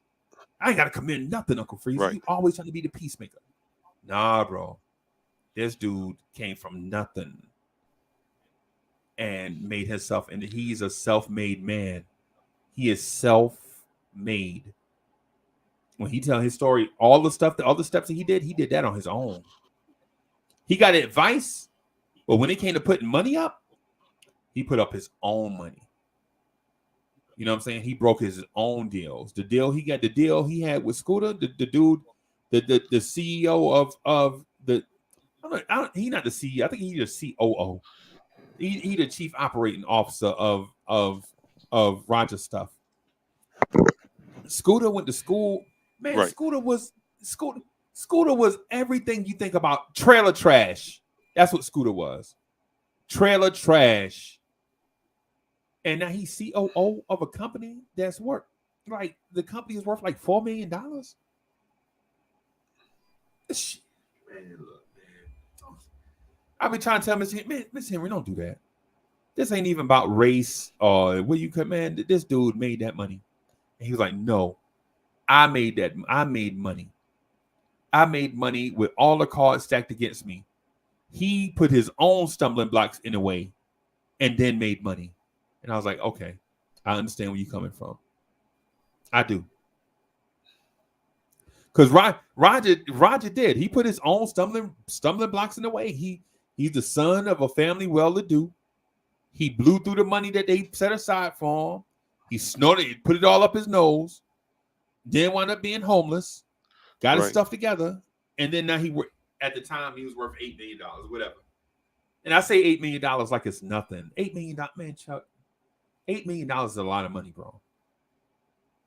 I ain't got to commend nothing, Uncle Freeze. right. You always trying to be the peacemaker. Nah, bro. This dude came from nothing and made himself, and he's a self-made man. He is self-made. When he tell his story, all the steps that he did that on his own. He got advice, but when it came to putting money up, he put up his own money. You know what I'm saying? He broke his own deals. The deal he had with Scooter, the dude, the CEO of the he not the CEO. I think he's the COO. He the chief operating officer of Roger stuff. Scooter went to school. Man, Right. Scooter was everything you think about trailer trash. That's what Scooter was. Trailer trash. And now he's COO of a company that's worth like the company is worth like $4 million. Man, look, man. I've been trying to tell Miss Henry, don't do that. This ain't even about race or what you could, man. This dude made that money. And he was like, no, I made that. I made money. I made money with all the cards stacked against me. He put his own stumbling blocks in the way and then made money. And I was like, okay, I understand where you're coming from. I do. Because Roger did. He put his own stumbling blocks in the way. He's the son of a family well-to-do. He blew through the money that they set aside for him. He snorted, put it all up his nose. Then wound up being homeless. Got his Right. stuff together, and then now at the time he was worth $8 million, whatever. And I say $8 million like it's nothing. $8 million, man, Chuck. $8 million is a lot of money, bro.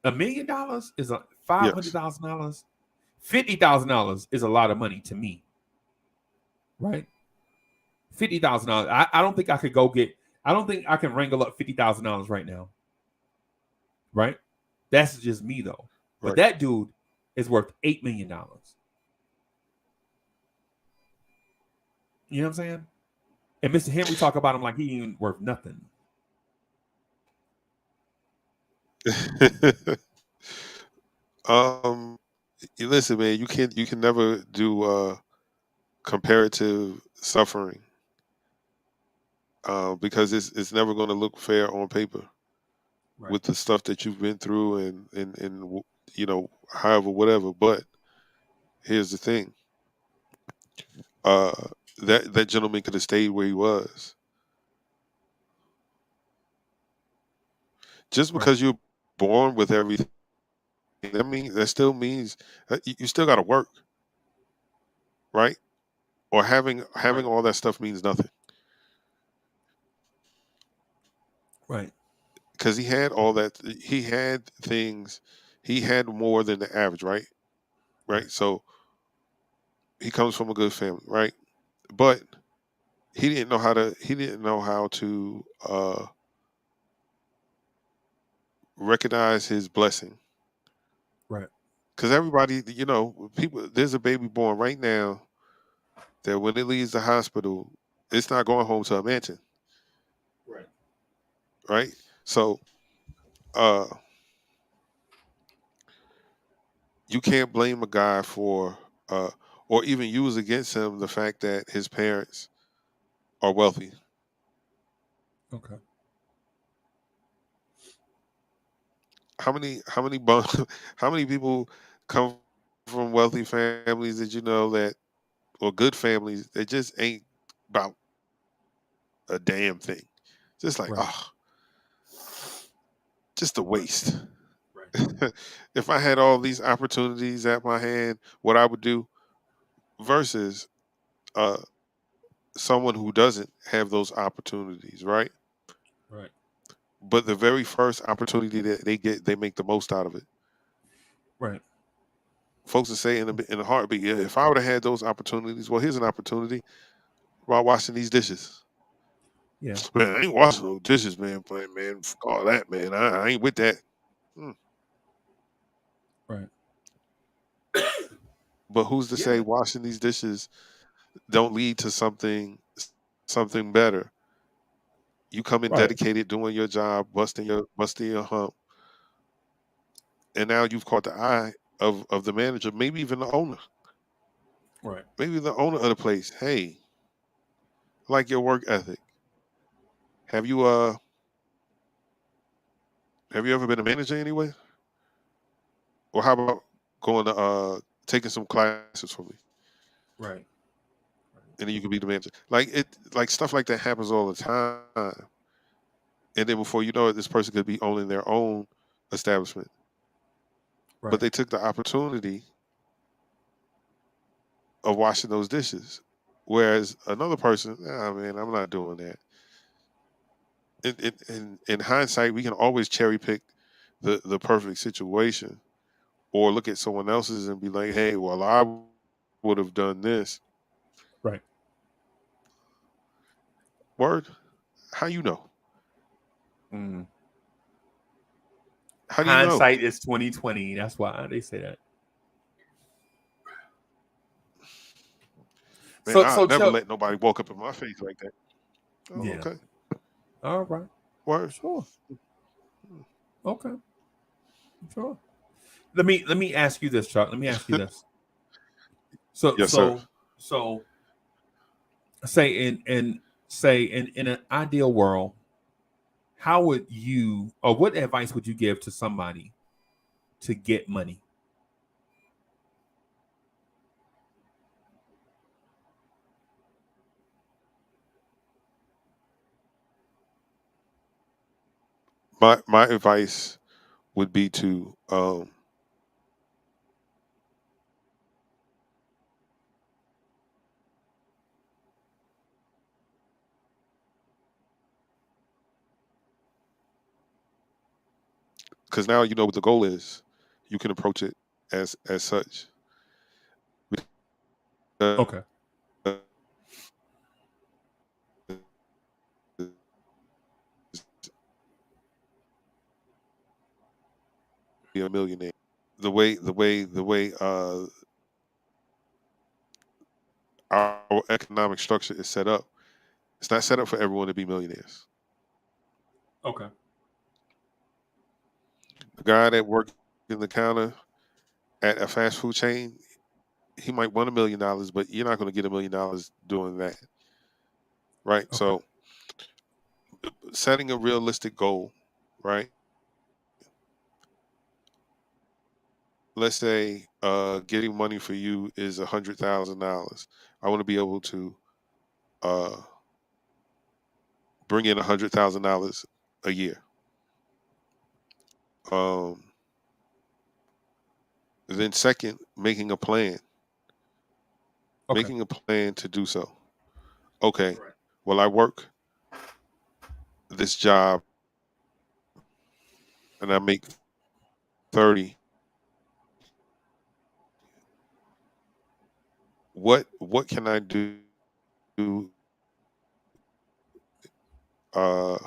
$1 million is Yes. $500,000. $50,000 is a lot of money to me, right? $50,000. I don't think I could go get. I don't think I can wrangle up $50,000 right now, right? That's just me though. But Right. that dude is worth $8 million. You know what I'm saying? And Mr. Henry talk about him like he ain't worth nothing. um, listen, man. You can never do comparative suffering because it's never going to look fair on paper Right. with the stuff that you've been through and however whatever. But here's the thing. that gentleman could have stayed where he was. Just Right. because you're born with everything, that still means that you still got to work, right? Or having Right. all that stuff means nothing Right. because he had all that. He had things. He had more than the average, right? Right. Right. So he comes from a good family, right? But he didn't know how to. He didn't know how to recognize his blessing. Right. Because everybody, people. There's a baby born right now that when it leaves the hospital, it's not going home to a mansion, Right. right? So uh, you can't blame a guy for, uh, or even use against him the fact that his parents are wealthy. Okay. How many people come from wealthy families that you know that, or good families that just ain't about a damn thing. Just like, Right. oh, just a Right. waste. Right. If I had all these opportunities at my hand, what I would do versus uh, someone who doesn't have those opportunities, right? Right. But the very first opportunity that they get, they make the most out of it. Right. Folks would say in a heartbeat, yeah, if I would have had those opportunities, well, here's an opportunity while washing these dishes. Yeah. Man, I ain't washing no dishes, man. But man, fuck all that, man. I ain't with that. Mm. Right. But who's to say Yeah. washing these dishes don't lead to something better? You come in Right. dedicated, doing your job, busting your hump, and now you've caught the eye of the manager, maybe even the owner, Right. maybe the owner of the place. Hey, I like your work ethic. Have you uh have you ever been a manager anyway? Or how about going to taking some classes for me, Right. and then you can be the manager. Like stuff like that happens all the time. And then before you know it, this person could be owning their own establishment. But Right. they took the opportunity of washing those dishes. Whereas another person, ah man, I'm not doing that. In hindsight, we can always cherry pick the perfect situation or look at someone else's and be like, hey, well, I would have done this. Right. Word, how you know? Mm. How do you know? Hindsight is 2020. That's why they say that. Man, So I'll so never Chuck. let nobody walk up in my face like that. Oh, Yeah. okay. All right. Word. Sure. Okay. Sure. Let me ask you this, Chuck. Let me ask you this. So Yes, sir. so so say in an ideal world, how would you or what advice would you give to somebody to get money? My advice would be to because now you know what the goal is. You can approach it as such. Okay. Be a millionaire. The way our economic structure is set up, it's not set up for everyone to be millionaires. Okay. The guy that worked in the counter at a fast food chain, he might want $1 million, but you're not going to get $1 million doing that, right? Okay. So setting a realistic goal, right? Let's say getting money for you is $100,000. I want to be able to uh, bring in $100,000 a year. Um, then second, Okay. making a plan to do so. Okay, Right. well, I work this job and I make 30. What can I do uh,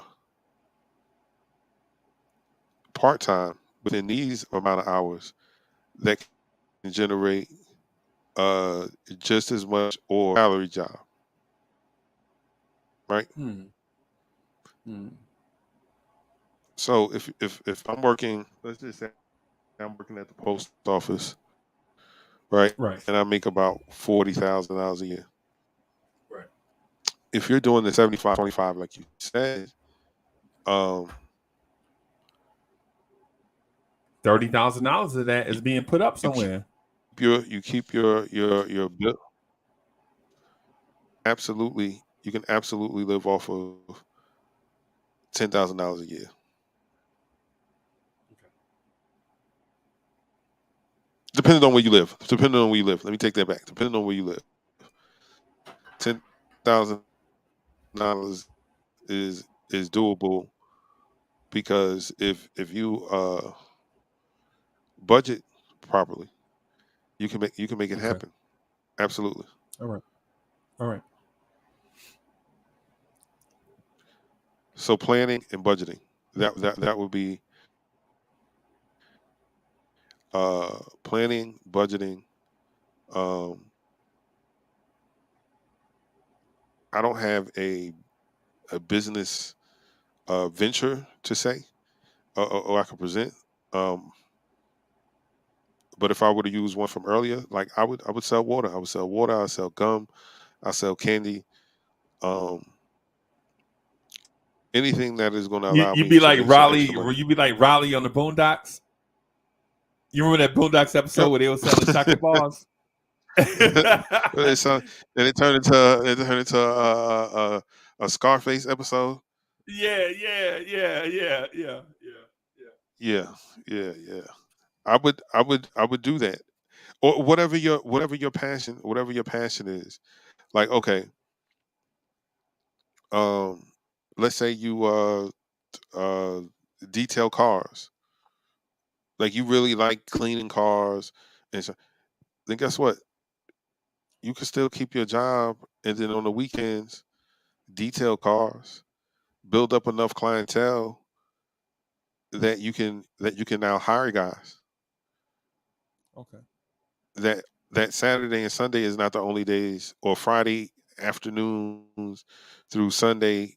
part time within these amount of hours that can generate just as much or salary job, right? Hmm. Hmm. So if I'm working, let's just say I'm working at the post office, right, Right. and I make about $40,000 a year. Right. If you're doing the 75-25, like you said, um, $30,000 of that is you, being put up you keep somewhere. your bill. Absolutely, you can absolutely live off of $10,000 a year. Depending on where you live. Depending on where you live. Let me take that back. Depending on where you live. $10,000 is doable because if you budget properly, you can make it Okay. happen. Absolutely. All right. All right. So planning and budgeting. That would be planning, budgeting. Um, I don't have a business venture to say or I can present. Um, but if I were to use one from earlier, like I would sell water. I would sell water. I sell gum. I sell candy. Um, anything that is going to You allow you me be to like make some Raleigh, extra money. you be like Raleigh on the Boondocks. You remember that Boondocks episode Yep. where they were selling chocolate bars? it's and it turned into a Scarface episode. Yeah, yeah, yeah, yeah, yeah, yeah, Yeah, yeah. I would do that, or whatever your passion is. Like, okay, um, let's say you uh detail cars. Like you really like cleaning cars, and so then guess what? You can still keep your job, and then on the weekends detail cars, build up enough clientele that you can now hire guys. Okay. That Saturday and Sunday is not the only days, or Friday afternoons through Sunday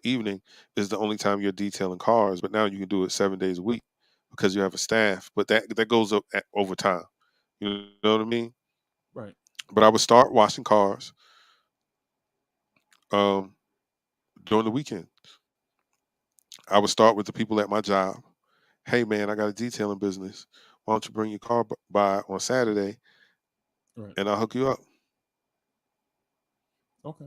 evening is the only time you're detailing cars. But now you can do it 7 days a week because you have a staff. But that goes up over time. You know what I mean? Right. But I would start washing cars um, during the weekend. I would start with the people at my job. Hey man, I got a detailing business. Why don't you bring your car by on Saturday Right. and I'll hook you up. Okay.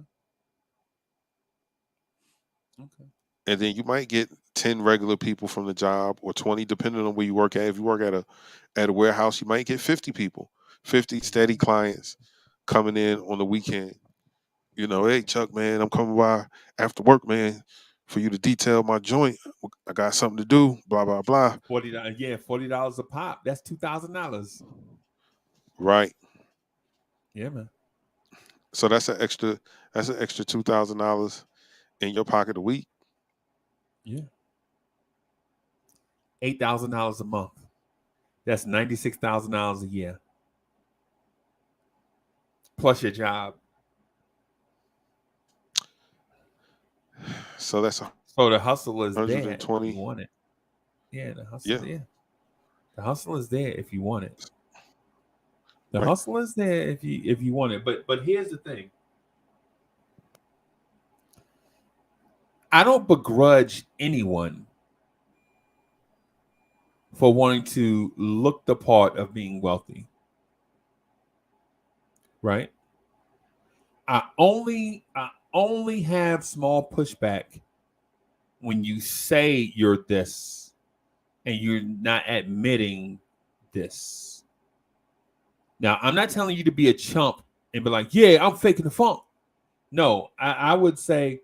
Okay. And then you might get 10 regular people from the job, or 20 depending on where you work at. If you work at a warehouse, you might get 50 people, 50 steady Mhm. clients coming in on the weekend. Hey Chuck, man, I'm coming by after work, man, for you to detail my joint. I got something to do, blah blah blah. $40. Yeah, $40 a pop. That's $2,000. Right. Yeah, man. So that's an extra $2,000 in your pocket a week. Yeah. $8,000 a month. That's $96,000 a year. Plus your job. So that's So the hustle is there if you 120. want it. Yeah, the hustle. Yeah. Yeah, the hustle is there if you want it. The Right. hustle is there if you want it. But here's the thing. I don't begrudge anyone for wanting to look the part of being wealthy, right? I only have small pushback when you say you're this and you're not admitting this. Now, I'm not telling you to be a chump and be like, yeah, I'm faking the funk. No, I would say,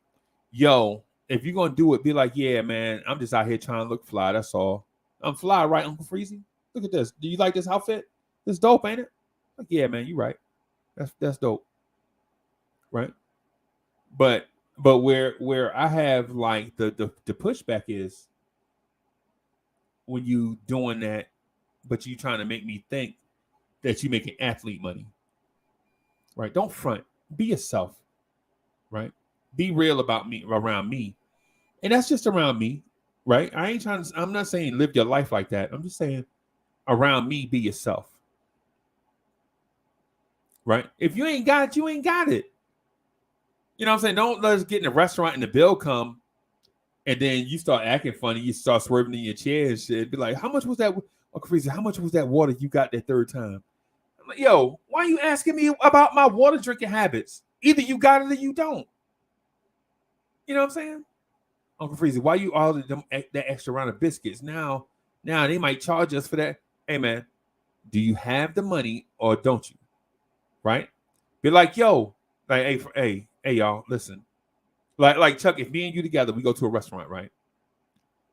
yo, if you're gonna do it, be like, yeah, man, I'm just out here trying to look fly. That's all. I'm fly, right, Uncle Freezy? Look at this. Do you like this outfit? It's dope, ain't it? Like, yeah, man, you right. That's dope, right? But where I have like the pushback is when you doing that, but you trying to make me think that you making athlete money, right? Don't front. Be yourself, right? Be real about me around me, and that's just around me, right? I ain't trying to. I'm not saying live your life like that. I'm just saying around me, be yourself, right? If you ain't got it, you ain't got it. You know what I'm saying? Don't let us get in a restaurant and the bill come, and then you start acting funny. You start swerving in your chair and shit. Be like, how much was that? Oh, Freezer, how much was that water you got that third time? I'm like, yo, why are you asking me about my water drinking habits? Either you got it or you don't. You know what I'm saying? Uncle Freezy, why you ordered them that extra round of biscuits? Now they might charge us for that. Hey man, do you have the money or don't you? Right? Be like, yo, like, hey, y'all, listen. Like Chuck, if me and you together, we go to a restaurant, right?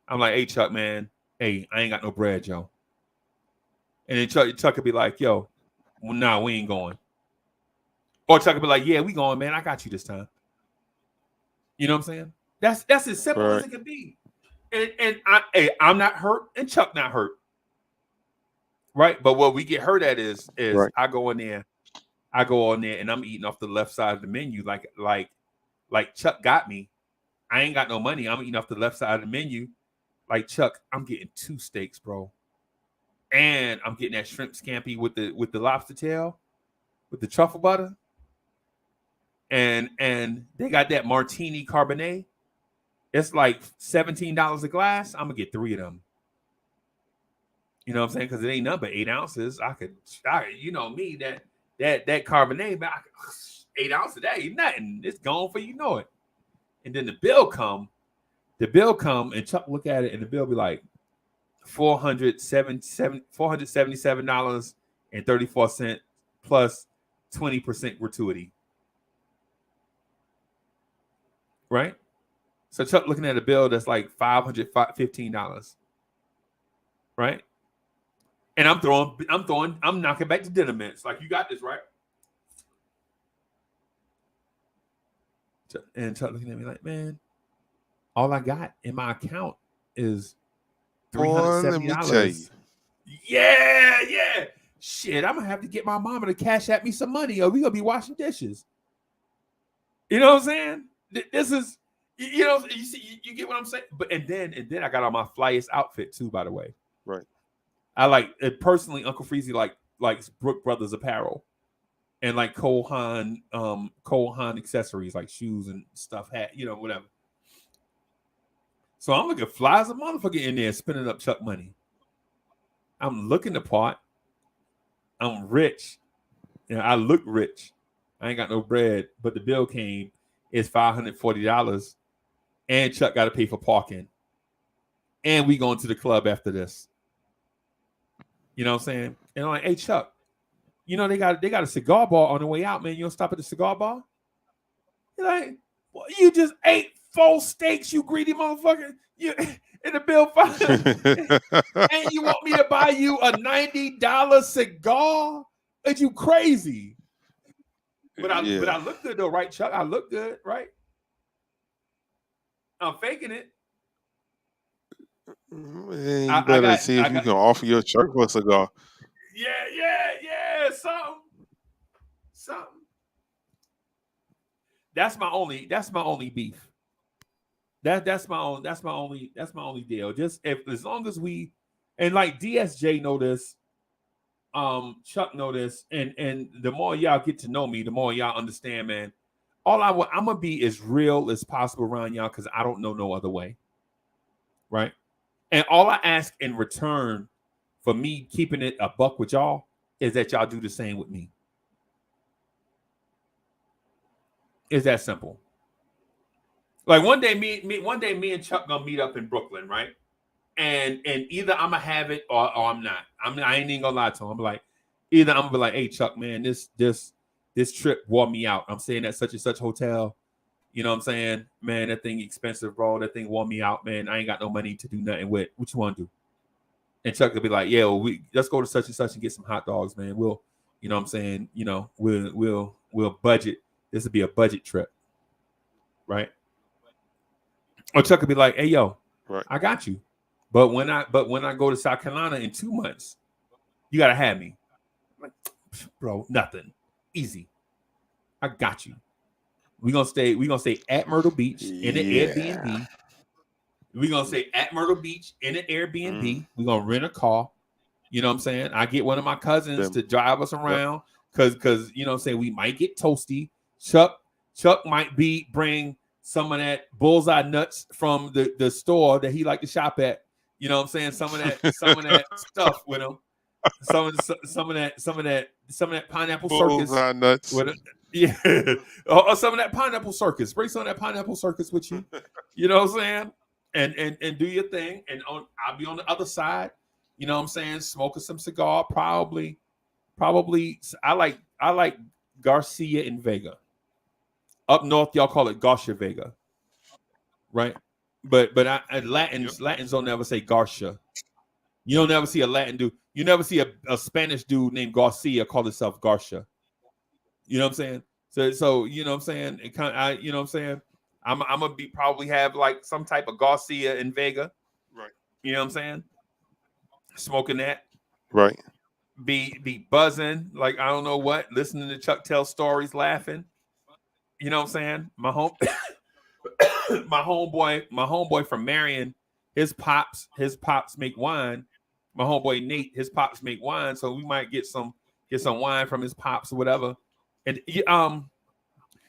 I'm like, hey, Chuck, man, hey, I ain't got no bread, yo. And then Chuck could be like, yo, well, nah, we ain't going. Or Chuck could be like, yeah, we going, man. I got you this time. You know what I'm saying? That's as simple as Right. it can be. And I'm not hurt, and Chuck not hurt, right? But what we get hurt at is Right. I go in there, and I'm eating off the left side of the menu, like Chuck got me. I ain't got no money. I'm eating off the left side of the menu. Like Chuck, I'm getting 2 steaks, bro, and I'm getting that shrimp scampi with the lobster tail, with the truffle butter, and they got that martini Cabernet. It's like $17 a glass. I'm gonna get 3 of them. You know what I'm saying? Because it ain't nothing but 8 ounces. You know me, that Cabernet, but 8 ounces, that ain't nothing. It's gone for you know it. And then the bill come, and Chuck look at it, and the bill be like $477.34 plus 20% gratuity. Right? So Chuck looking at a bill that's like $515. Right? And I'm knocking back the dinner mints. Like, you got this, right? And Chuck looking at me like, man, all I got in my account is Boy, let me tell you. $370. Yeah. Shit, I'm gonna have to get my mama to cash at me some money, or we gonna be washing dishes. You know what I'm saying? This is, you know, you see, you get what I'm saying. But and then I got on my flyest outfit too. By the way, Right. I like it personally. Uncle Freezy likes Brook Brothers apparel and like Cole Haan accessories like shoes and stuff, hat, you know, whatever. So I'm looking fly as a motherfucker in there spending up Chuck money. I'm looking the part. I'm rich. You know, I look rich. I ain't got no bread, but the bill came. It's $540, and Chuck got to pay for parking. And we going to the club after this. You know what I'm saying? And I'm like, hey Chuck, you know they got a cigar bar on the way out, man. You don't stop at the cigar bar? You're like, well, you just ate 4 steaks, you greedy motherfucker. You in the bill and you want me to buy you a $90 cigar? Are you crazy? But I look good though, right, Chuck? I look good, right? I'm faking it. Man, you better see if you can offer your Chuck a cigar. Yeah. Something. That's my only beef. That's my only deal. Just as long as we, and like DSJ know this, Chuck know this, and the more y'all get to know me, the more y'all understand, man. I'm gonna be as real as possible around y'all because I don't know no other way, right? And all I ask in return for me keeping it a buck with y'all is that y'all do the same with me. It's that simple. Like one day, me and Chuck gonna meet up in Brooklyn, right? And either I'm gonna have it or I'm not. I ain't even gonna lie to him. I'm like, either I'm gonna be like, hey Chuck, man, this trip wore me out. I'm staying at such and such hotel. You know what I'm saying? Man, that thing expensive, bro. That thing wore me out, man. I ain't got no money to do nothing with. What you want to do? And Chuck will be like, yeah, well, let's go to such and such and get some hot dogs, man. We'll, you know what I'm saying? You know, we'll budget. This will be a budget trip, right? Or Chuck will be like, hey, yo, Right. I got you. But when I go to South Carolina in 2 months, you gotta have me. I'm like, bro, nothing. Easy. I got you. We're gonna stay at Myrtle Beach in an Airbnb. We're gonna stay at Myrtle Beach in an Airbnb. We're gonna rent a car. You know what I'm saying? I get one of my cousins to drive us around because you know what I'm saying, we might get toasty. Chuck might bring some of that bullseye nuts from the store that he like to shop at. You know what I'm saying? Some of that stuff with him. Some of that pineapple bullseye circus nuts. with it. Yeah. Or some of that pineapple circus. Bring some of that pineapple circus with you. You know what I'm saying? And do your thing. And I'll be on the other side. You know what I'm saying? Smoking some cigar. Probably. I like Garcia in Vega. Up north, y'all call it Garcia Vega, right? But Latins don't never say Garcia. You don't never see a Latin dude. You never see a Spanish dude named Garcia call himself Garcia. You know what I'm saying? So you know what I'm saying? It kind of, you know what I'm saying? I'm gonna probably have like some type of Garcia in Vega. Right. You know what I'm saying? Smoking that. Right. Be buzzing like I don't know what, listening to Chuck tell stories, laughing. You know what I'm saying? My homeboy from Marion, his pops make wine. My homeboy Nate, his pops make wine, so we might get some wine from his pops or whatever. And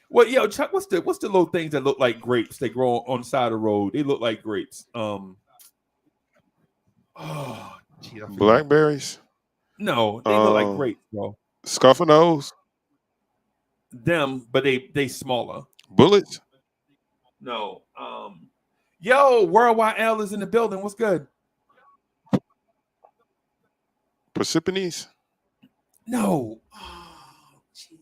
well, yo, Chuck, what's the little things that look like grapes? They grow on the side of the road. They look like grapes. Blackberries. No, they look like grapes, bro. Scuffernose. Them, but they smaller. Bullets. No. Yo, Worldwide L is in the building. What's good? Persepones. No. Oh, geez.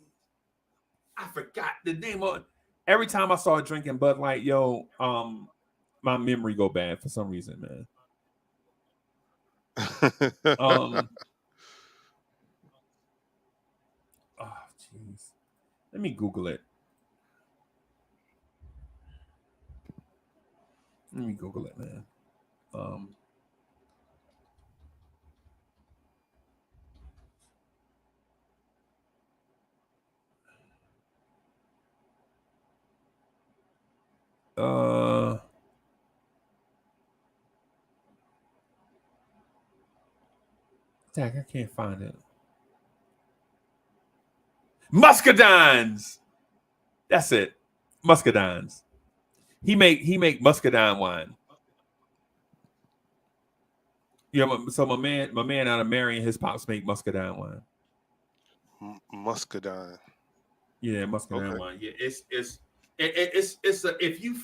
I forgot the name of it. Every time I saw drinking Bud Light, yo, my memory go bad for some reason, man. Oh, jeez. Let me Google it. Let me Google it, man. Dang, I can't find it. Muscadines. That's it. Muscadines. He make muscadine wine. Yeah, so my man out of Marion, his pops make muscadine wine. Muscadine. Yeah, muscadine wine. Yeah, it's if you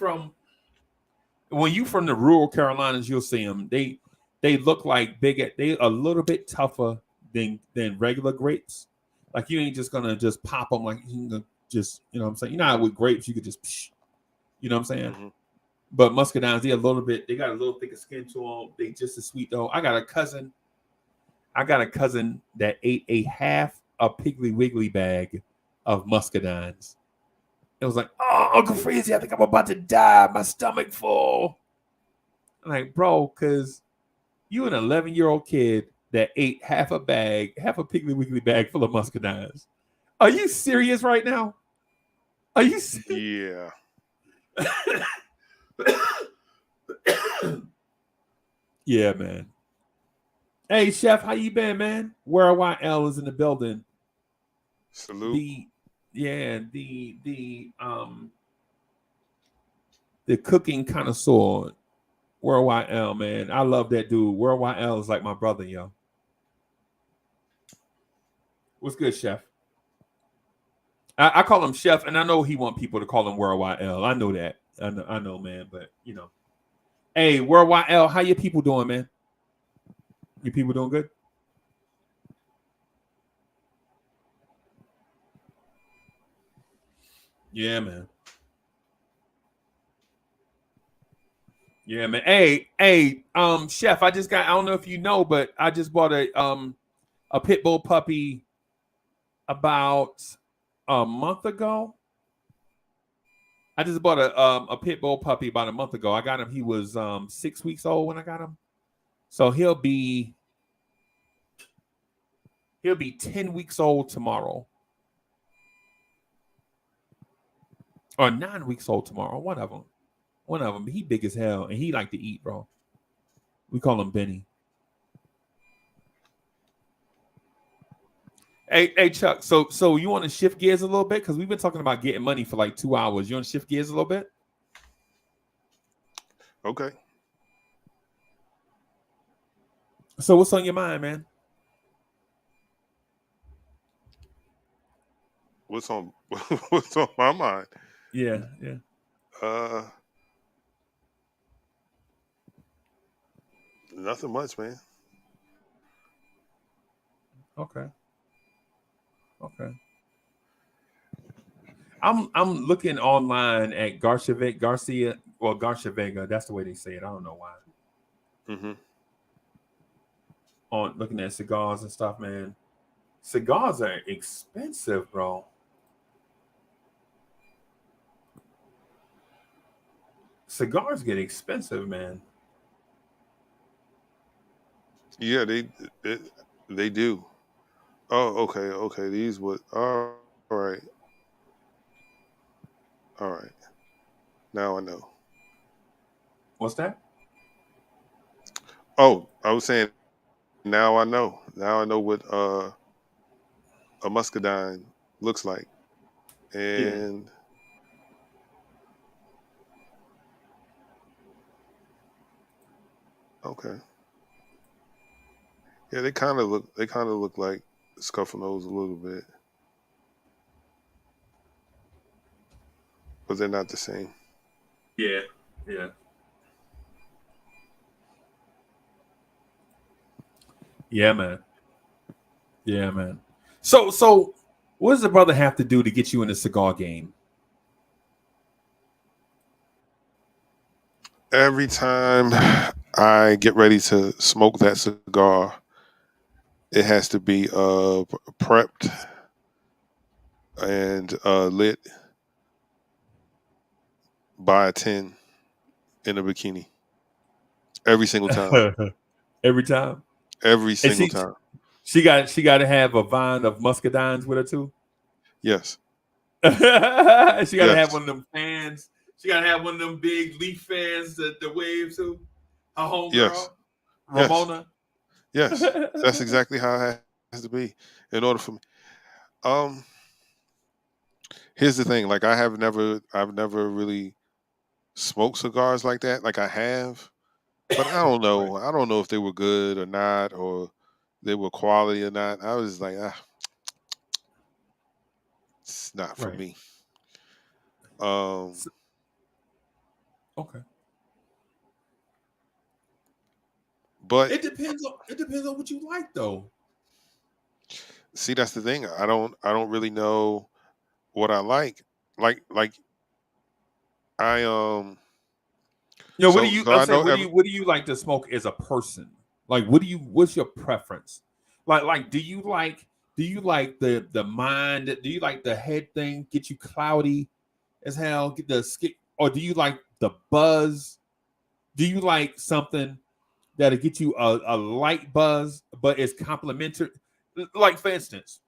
when you from the rural Carolinas, you'll see them. They look like they a little bit tougher than regular grapes. Like you ain't just gonna just pop them like you can just, you know what I'm saying? You know how with grapes you could just, you know what I'm saying? Mm-hmm. But muscadines, they got a little thicker skin to them. They just as sweet though. I got a cousin that ate a half a Piggly Wiggly bag of muscadines. It was like, oh, Uncle Freezy, I think I'm about to die. My stomach full. I'm like, bro, because you an 11-year-old kid that ate half a Piggly Wiggly bag full of muscadines. Are you serious right now? Are you serious? Yeah. Yeah, man. Hey, Chef, how you been, man? Worldwide L is in the building. Salute. The cooking connoisseur, Worldwide L, man. I love that dude. Worldwide L is like my brother, yo. What's good, Chef? I call him Chef, and I know he want people to call him Worldwide L. I know that. I know, man. But you know, hey, Worldwide L, how your people doing, man? Your people doing good? Yeah, man. Yeah, man. Hey, Chef, I just got. I don't know if you know, but I just bought a pit bull puppy about a month ago. I just bought a pit bull puppy about a month ago. I got him. He was 6 weeks old when I got him, so he'll be 10 weeks old tomorrow, or 9 weeks old tomorrow. One of them. One of them. He big as hell, and he like to eat, bro. We call him Benny. Hey, Chuck. So you want to shift gears a little bit because we've been talking about getting money for like 2 hours. You want to shift gears a little bit? Okay. So what's on your mind, man? What's on what's on my mind? Yeah. Uh, Nothing much, man. Okay. I'm looking online at Garcia. Well, Garcia Vega. That's the way they say it. I don't know why. Mm-hmm. On looking at cigars and stuff, man. Cigars are expensive, bro. Cigars get expensive, man. Yeah, they they do. Oh, okay. These would. All right, all right. Now I know. What's that? Oh, I was saying now I know. Now I know what a muscadine looks like. Yeah. And okay, yeah, they kind of look like scuffle-nose a little bit, but they're not the same. Yeah. Yeah. Yeah, man. Yeah, man. So what does the brother have to do to get you in the cigar game? Every time I get ready to smoke that cigar, it has to be prepped and lit by a 10 in a bikini every single time. Every time. Every And single time. she got to have a vine of muscadines with her too. Yes. She got to have Yes. one of them fans. She got to have one of them big leaf fans that the wave to. Her Yes. homegirl, Yes. Ramona. Yes. That's exactly how it has to be in order for me. Um Here's the thing, like I've never really smoked cigars like that. Like I have, but I don't Right. know. I don't know if they were good or not, or they were quality or not. I was like, it's not for Right. me. Um, So- okay. but It depends on what you like though. see, that's the thing. I don't really know what I like. Like I You know, what do you? so I'm I saying, know every what do you like to smoke as a person? Like, what's your preference? Like, do you like the mind? Do you like the head thing get you cloudy as hell? Get the skip, or do you like the buzz? Do you like something that'll get you a light buzz, but it's complementary? Like, for instance,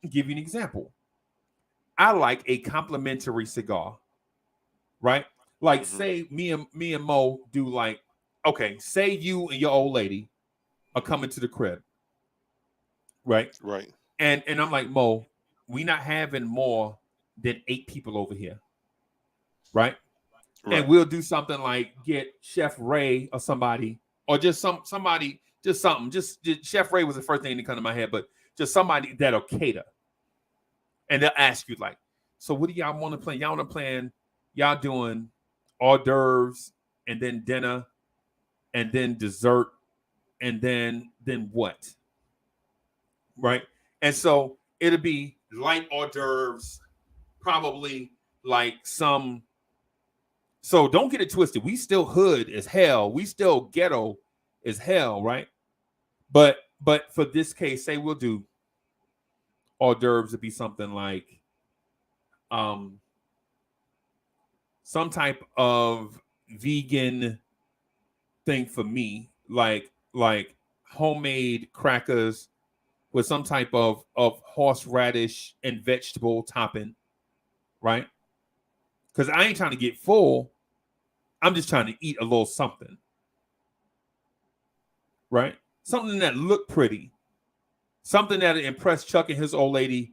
give you an example. I like a complimentary cigar, right? Like, Mhm. say me and Mo do like, okay, say you and your old lady are coming to the crib, right? Right, And I'm like, Mo, we not having more than 8 people over here, right? And right, we'll do something like get Chef Ray or somebody, or just somebody, just something. Just Chef Ray was the first thing that come to my head, but just somebody that'll cater, and they'll ask you like, So what do y'all want to plan? Y'all want to plan? Y'all doing hors d'oeuvres and then dinner and then dessert and then what? Right? And so it'll be light hors d'oeuvres, probably like some. So don't get it twisted. We still hood as hell. We still ghetto as hell, right? But for this case, say we'll do hors d'oeuvres to be something like um some type of vegan thing for me, like homemade crackers with some type of horseradish and vegetable topping, right? Because I ain't trying to get full. I'm just trying to eat a little something, right? Something that looked pretty, something that impressed Chuck and his old lady.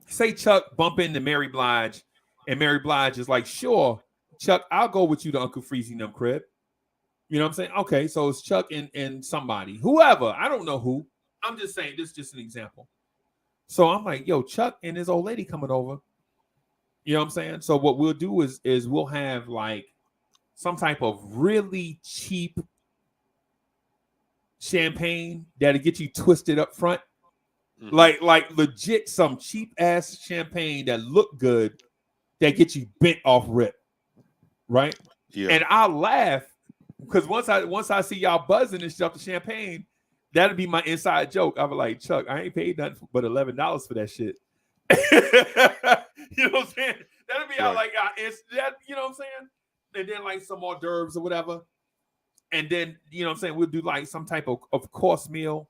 Say Chuck bump into Mary Blige, and Mary Blige is like, sure, Chuck, I'll go with you to Uncle Freezy them crib. You know what I'm saying? Okay, so it's Chuck and somebody, whoever. I don't know who. I'm just saying, this is just an example. So I'm like, yo, Chuck and his old lady coming over. You know what I'm saying? So what we'll do is we'll have like some type of really cheap champagne that'll get you twisted up front. Mm-hmm. Like legit some cheap ass champagne that look good that get you bent off rip. Right? Yeah. And I'll laugh because once I see y'all buzzing and stuff the champagne, that'll be my inside joke. I'll be like, Chuck, I ain't paid nothing but $11 for that shit. You know what I'm saying? That'll be out like it's that, you know what I'm saying? And then like some hors d'oeuvres or whatever. And then, you know what I'm saying, we'll do like some type of course meal.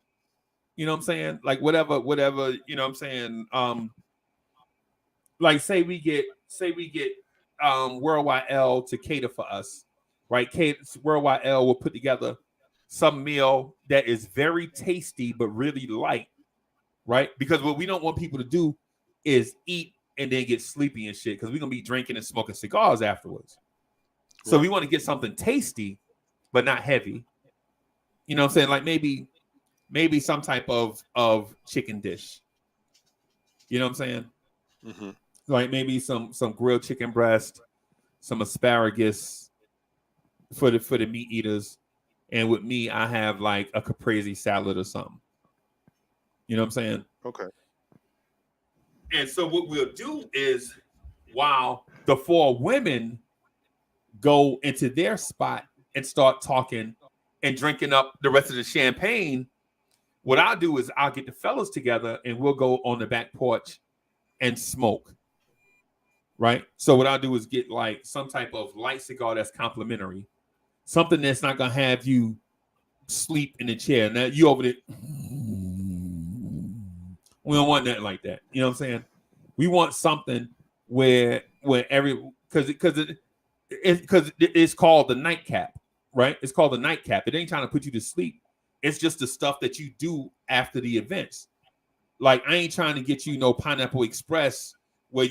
You know what I'm saying? Like whatever, you know what I'm saying? Like say we get Worldwide L to cater for us, right? Worldwide L will put together some meal that is very tasty but really light, right? Because what we don't want people to do is eat and then get sleepy and shit because we're gonna be drinking and smoking cigars afterwards. Right. So we want to get something tasty but not heavy. You know what I'm saying? Like maybe some type of chicken dish. You know what I'm saying? Mm-hmm. Like maybe some grilled chicken breast, some asparagus for the meat eaters, and with me, I have like a caprese salad or something. You know what I'm saying? Okay. And so what we'll do is, while the 4 women go into their spot and start talking and drinking up the rest of the champagne, what I'll do is I'll get the fellas together and we'll go on the back porch and smoke. Right? So what I'll do is get like some type of light cigar that's complimentary. Something that's not going to have you sleep in the chair. Now you over there. We don't want nothing like that. You know what I'm saying? We want something where because it's called the nightcap, right? It's called the nightcap. It ain't trying to put you to sleep. It's just the stuff that you do after the events. Like I ain't trying to get you no Pineapple Express where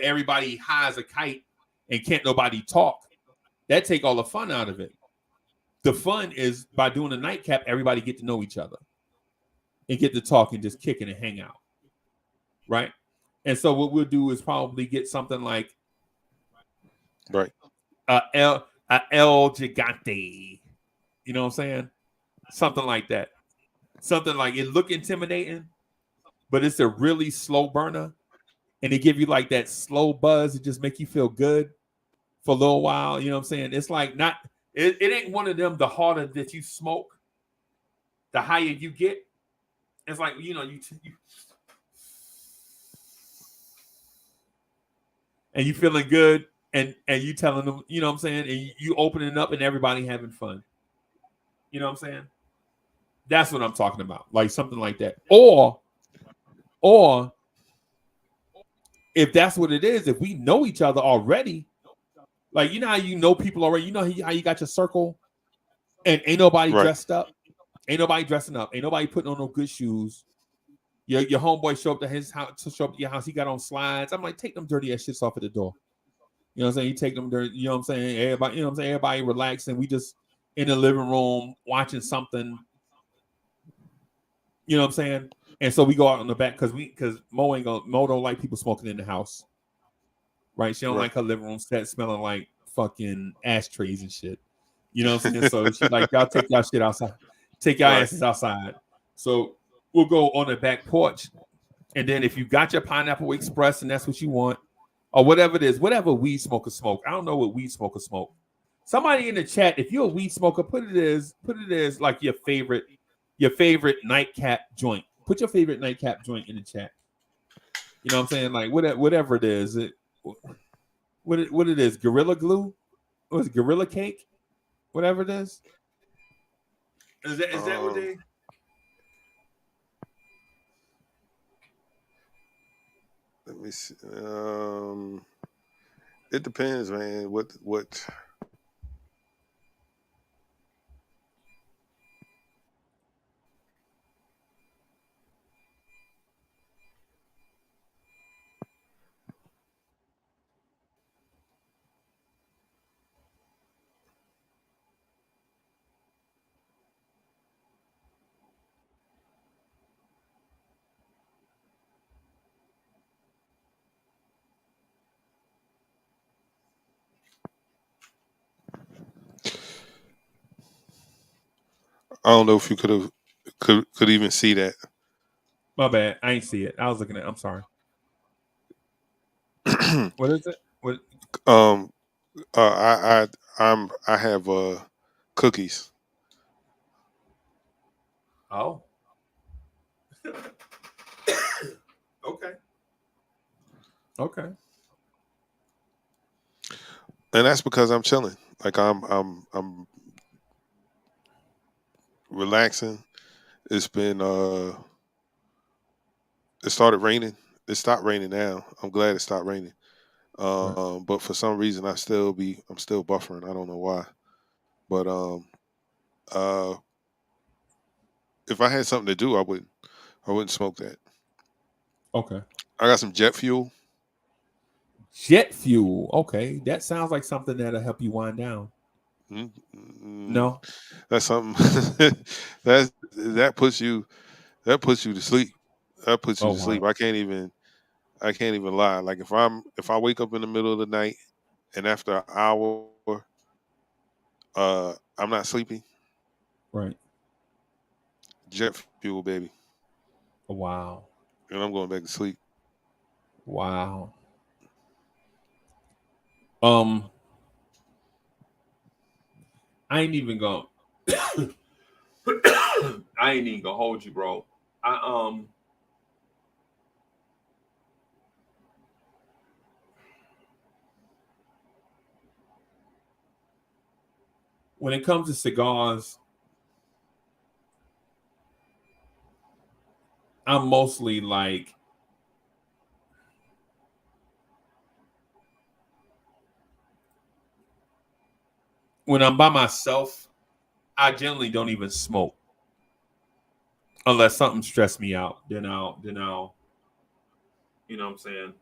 everybody hides a kite and can't nobody talk. That take all the fun out of it. The fun is by doing a nightcap, everybody get to know each other and get to talk and just kick it and hang out. Right? And so what we'll do is probably get something like El Gigante. You know what I'm saying? Something like that. Something like it look intimidating, but it's a really slow burner. And they give you like that slow buzz. It just make you feel good for a little while. You know what I'm saying? It's like it ain't one of them, the harder that you smoke, the higher you get. It's like, you know, you and you feeling good and you telling them, you know what I'm saying? And you opening up and everybody having fun. You know what I'm saying? That's what I'm talking about. Like something like that. Or if that's what it is, if we know each other already, like, you know how you know people already, you know how you got your circle and ain't nobody dressed up, ain't nobody dressing up, ain't nobody putting on no good shoes. Your homeboy show up to his house, to show up to your house, he got on slides. I'm like, take them dirty ass shits off at the door. You know what I'm saying? You take them dirty, you know what I'm saying? Everybody, you know what I'm saying? Everybody relaxing. We just in the living room watching something. You know what I'm saying? And so we go out on the back because Mo don't like people smoking in the house. Right? She don't Right. like her living room set smelling like fucking ashtrays and shit. You know what I'm saying? So she like, y'all take y'all shit outside. Take y'all Right. asses outside. So we'll go on the back porch. And then if you got your Pineapple Express and that's what you want, or whatever it is, whatever weed smoker smoke. I don't know what weed smoker smoke. Somebody in the chat, if you're a weed smoker, put it as like your favorite nightcap joint. Put your favorite nightcap joint in the chat. You know what I'm saying? Like whatever it is. What it is? Gorilla glue? What is it, Gorilla cake? Whatever it is. Is that what they? Let me see. It depends, man. What? I don't know if you could even see that. My bad. I ain't see it. I was looking at. I'm sorry. What is it? What? I have cookies. Oh. Okay. Okay. And that's because I'm chilling. Like I'm relaxing. It's been it started raining. It stopped raining now. I'm glad it stopped raining. Right. But for some reason I'm still buffering. I don't know why. But uh if I had something to do, I wouldn't smoke that. Okay. I got some jet fuel. Jet fuel. Okay. That sounds like something that'll help you wind down. Mm, No. that's something that puts you to sleep. That puts you Oh to sleep. wow. I can't even lie. Like if I wake up in the middle of the night and after an hour I'm not sleeping, Right. jet fuel, baby. Wow. And I'm going back to sleep. Wow. Um, I ain't even gonna I ain't even gonna hold you, bro. I when it comes to cigars, I'm mostly like when I'm by myself, I generally don't even smoke unless something stressed me out. Then I'll you know what I'm saying?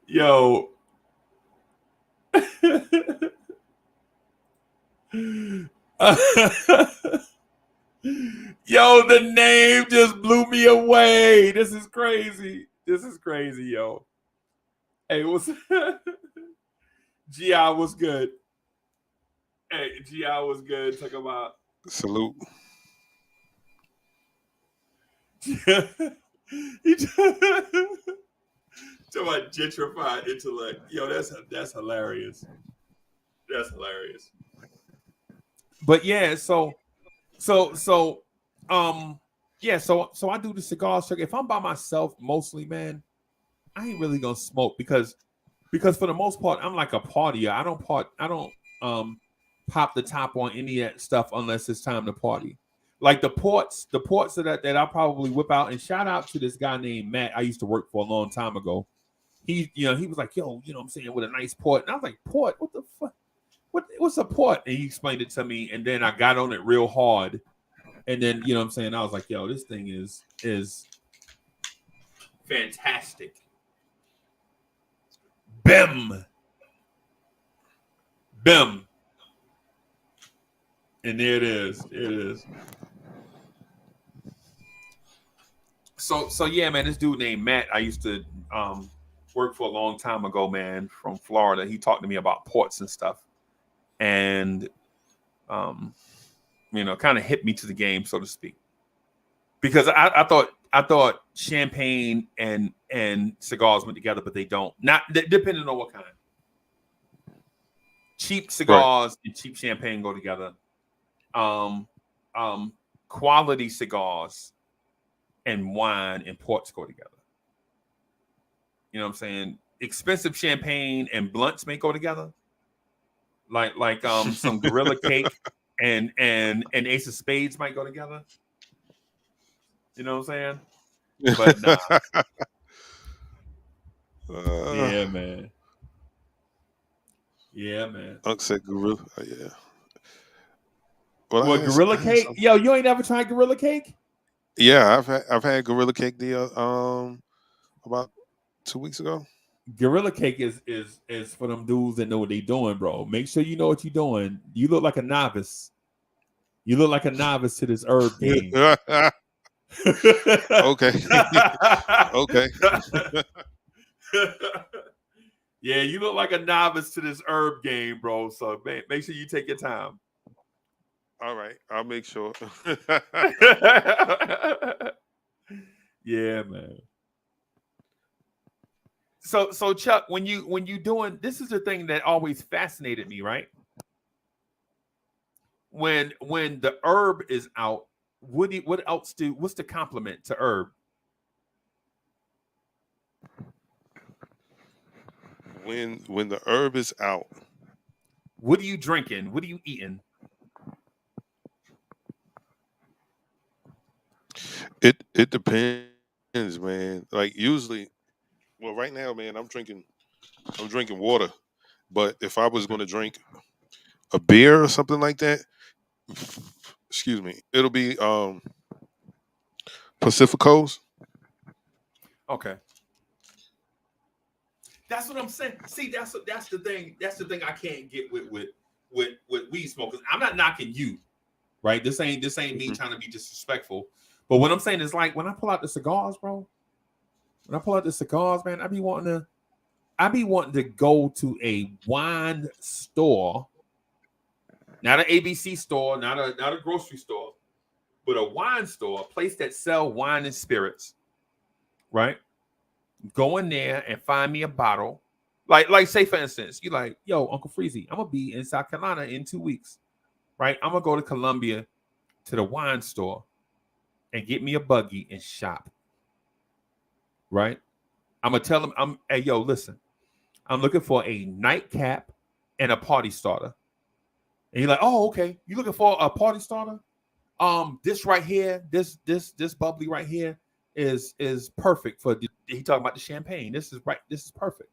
Yo. Yo, the name just blew me away. This is crazy. This is crazy, yo. Hey, what's GI was good. Hey, GI was good. Talk about Salute. he talk about gentrified intellect. Yo, that's hilarious. That's hilarious. But yeah, so um yeah, so I do the cigar circuit. If I'm by myself mostly, man, I ain't really gonna smoke because for the most part, I'm like a partier. I don't pop the top on any of that stuff unless it's time to party. Like the ports that I'll probably whip out. And shout out to this guy named Matt I used to work for a long time ago. He was like, yo, you know what I'm saying, with a nice port. And I was like, port? What the fuck? What's a port? And he explained it to me, and then I got on it real hard. And then, you know what I'm saying, I was like, yo, this thing is fantastic. Bim. Bim. And there it is. It is. So yeah, man. This dude named Matt, I used to work for a long time ago, man, from Florida. He talked to me about ports and stuff, and um, kind of hit me to the game, so to speak. Because I thought champagne and cigars went together, but they don't. Not depending on what kind. Cheap Right. cigars and cheap champagne go together. Um, Quality cigars and wine and ports go together. You know what I'm saying? Expensive champagne and blunts may go together. Like some Gorilla Cake and Ace of Spades might go together. You know what I'm saying? But nah. Yeah, man. Yeah, man. Unc said gorilla. Yeah. Well, What Gorilla I had Cake? some. Yo, you ain't never tried Gorilla Cake? Yeah, I've had gorilla cake the about 2 weeks ago. Gorilla Cake is for them dudes that know what they doing, bro. Make sure you know what you're doing. You look like a novice. You look like a novice to this herb game. Okay. Okay. Yeah, you look like a novice to this herb game, bro. So make sure you take your time. All right, I'll make sure. Yeah, man. So Chuck, when you doing this is the thing that always fascinated me, right? When the herb is out, what else what's the complement to herb? When the herb is out, What are you drinking? What are you eating? it depends, man. Like usually, well, right now, man, I'm drinking water. But if I was going to drink a beer or something like that, excuse me, it'll be Pacificos. Okay. That's what I'm saying. See, that's the thing. That's the thing I can't get with weed smokers. I'm not knocking you, right? This ain't me trying to be disrespectful. But what I'm saying is like when I pull out the cigars, bro. When I pull out the cigars, man, I be wanting to go to a wine store, not an ABC store, not a grocery store, but a wine store, a place that sell wine and spirits, right? Go in there and find me a bottle. Like say for instance, you like, yo, Uncle Freezy, I'm gonna be in South Carolina in 2 weeks, right? I'm gonna go to Columbia to the wine store and get me a buggy and shop, right? I'm gonna tell them, hey, yo, listen, I'm looking for a nightcap and a party starter. And you're like, oh, okay. You looking for a party starter? This right here, this bubbly right here is perfect for he talking about the champagne. This is right. This is perfect.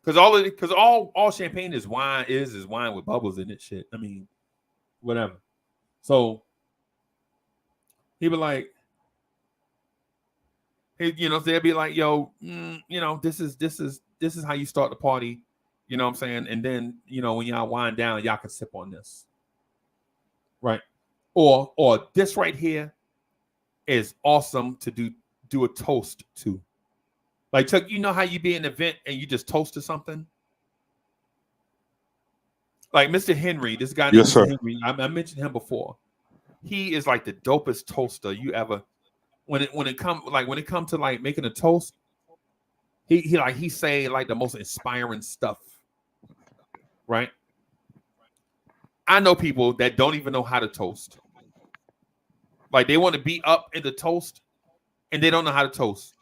Because all champagne is wine with bubbles in it. Shit. I mean, whatever. So he be like, hey, they'll be like, yo, this is how you start the party. You know what I'm saying? And then, when y'all wind down, y'all can sip on this. Right. Or this right here is awesome to do a toast to. Like, Chuck, you know how you be in an event and you just toast to something? Like Mr. Henry, this guy named Yes, Mr. sir. Henry, I mentioned him before. He is like the dopest toaster you ever. When it come to like making a toast, he say like the most inspiring stuff, right? I know people that don't even know how to toast. Like they want to be up in the toast and they don't know how to toast.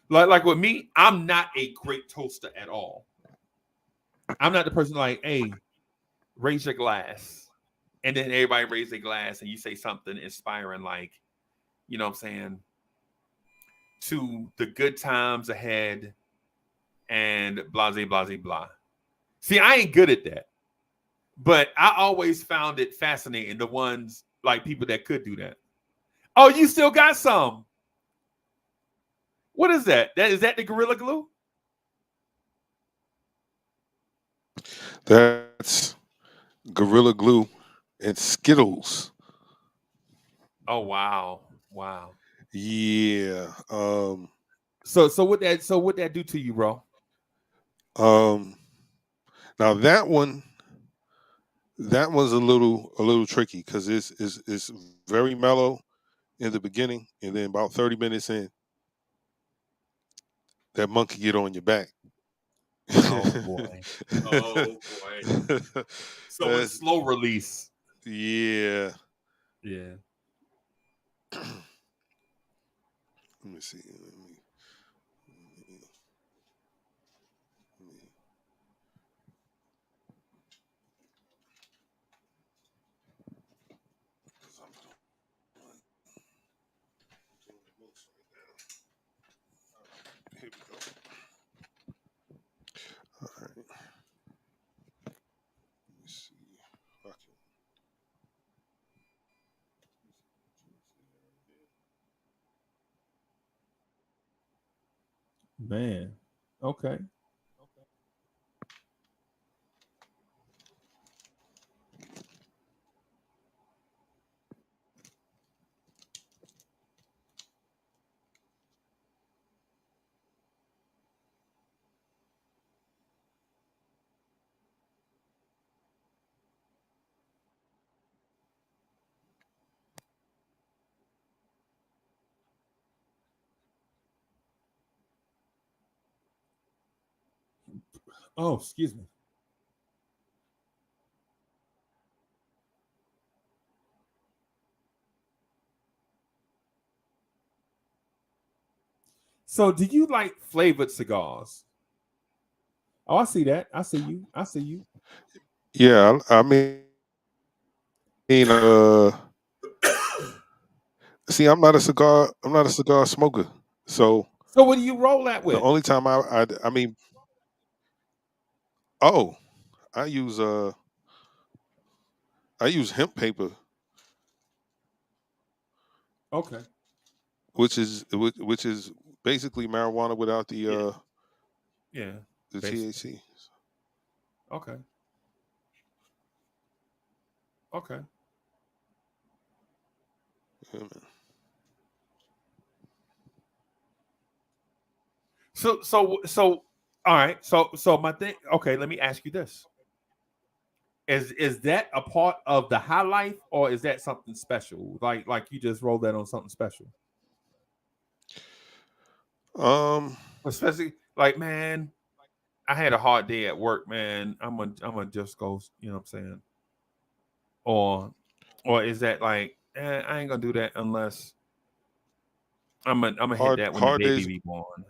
Like with me, I'm not a great toaster at all. I'm not the person like, hey, raise your glass. And then everybody raise their glass and you say something inspiring like, you know what I'm saying, to the good times ahead and blah, blah, blah, blah. See, I ain't good at that. But I always found it fascinating, the ones like people that could do that. Oh, you still got some. What is that? Is that the Gorilla Glue? That's Gorilla Glue and Skittles. Oh wow, wow. Yeah. What that do to you, bro? Um. Now that one's a little tricky because it's very mellow in the beginning, and then about 30 minutes in, that monkey get on your back. Oh boy. Oh boy. So it's That's slow release. yeah. Yeah. Let me see. Let me- 'cause I'm doing the most right now. Here we go. All right. Let me see. If I can- Man. Okay. Oh, excuse me. So do you like flavored cigars? Oh, I see that. I see you. I see you. Yeah, I mean, see, I'm not a cigar smoker. So So what do you roll that the with? only time I mean, oh, I use uh, I use hemp paper, Okay. which is basically marijuana without Yeah. the Yeah. the Basically. THC. Okay. Okay. Yeah, man. So all right. So my thing, okay, let me ask you this. Is that a part of the high life or is that something special? Like you just roll that on something special? Um, Especially like, man, I had a hard day at work, man. I'm gonna just go, you know what I'm saying? Or is that like, I ain't gonna do that unless I'm gonna hit hard that when the hard baby days be born.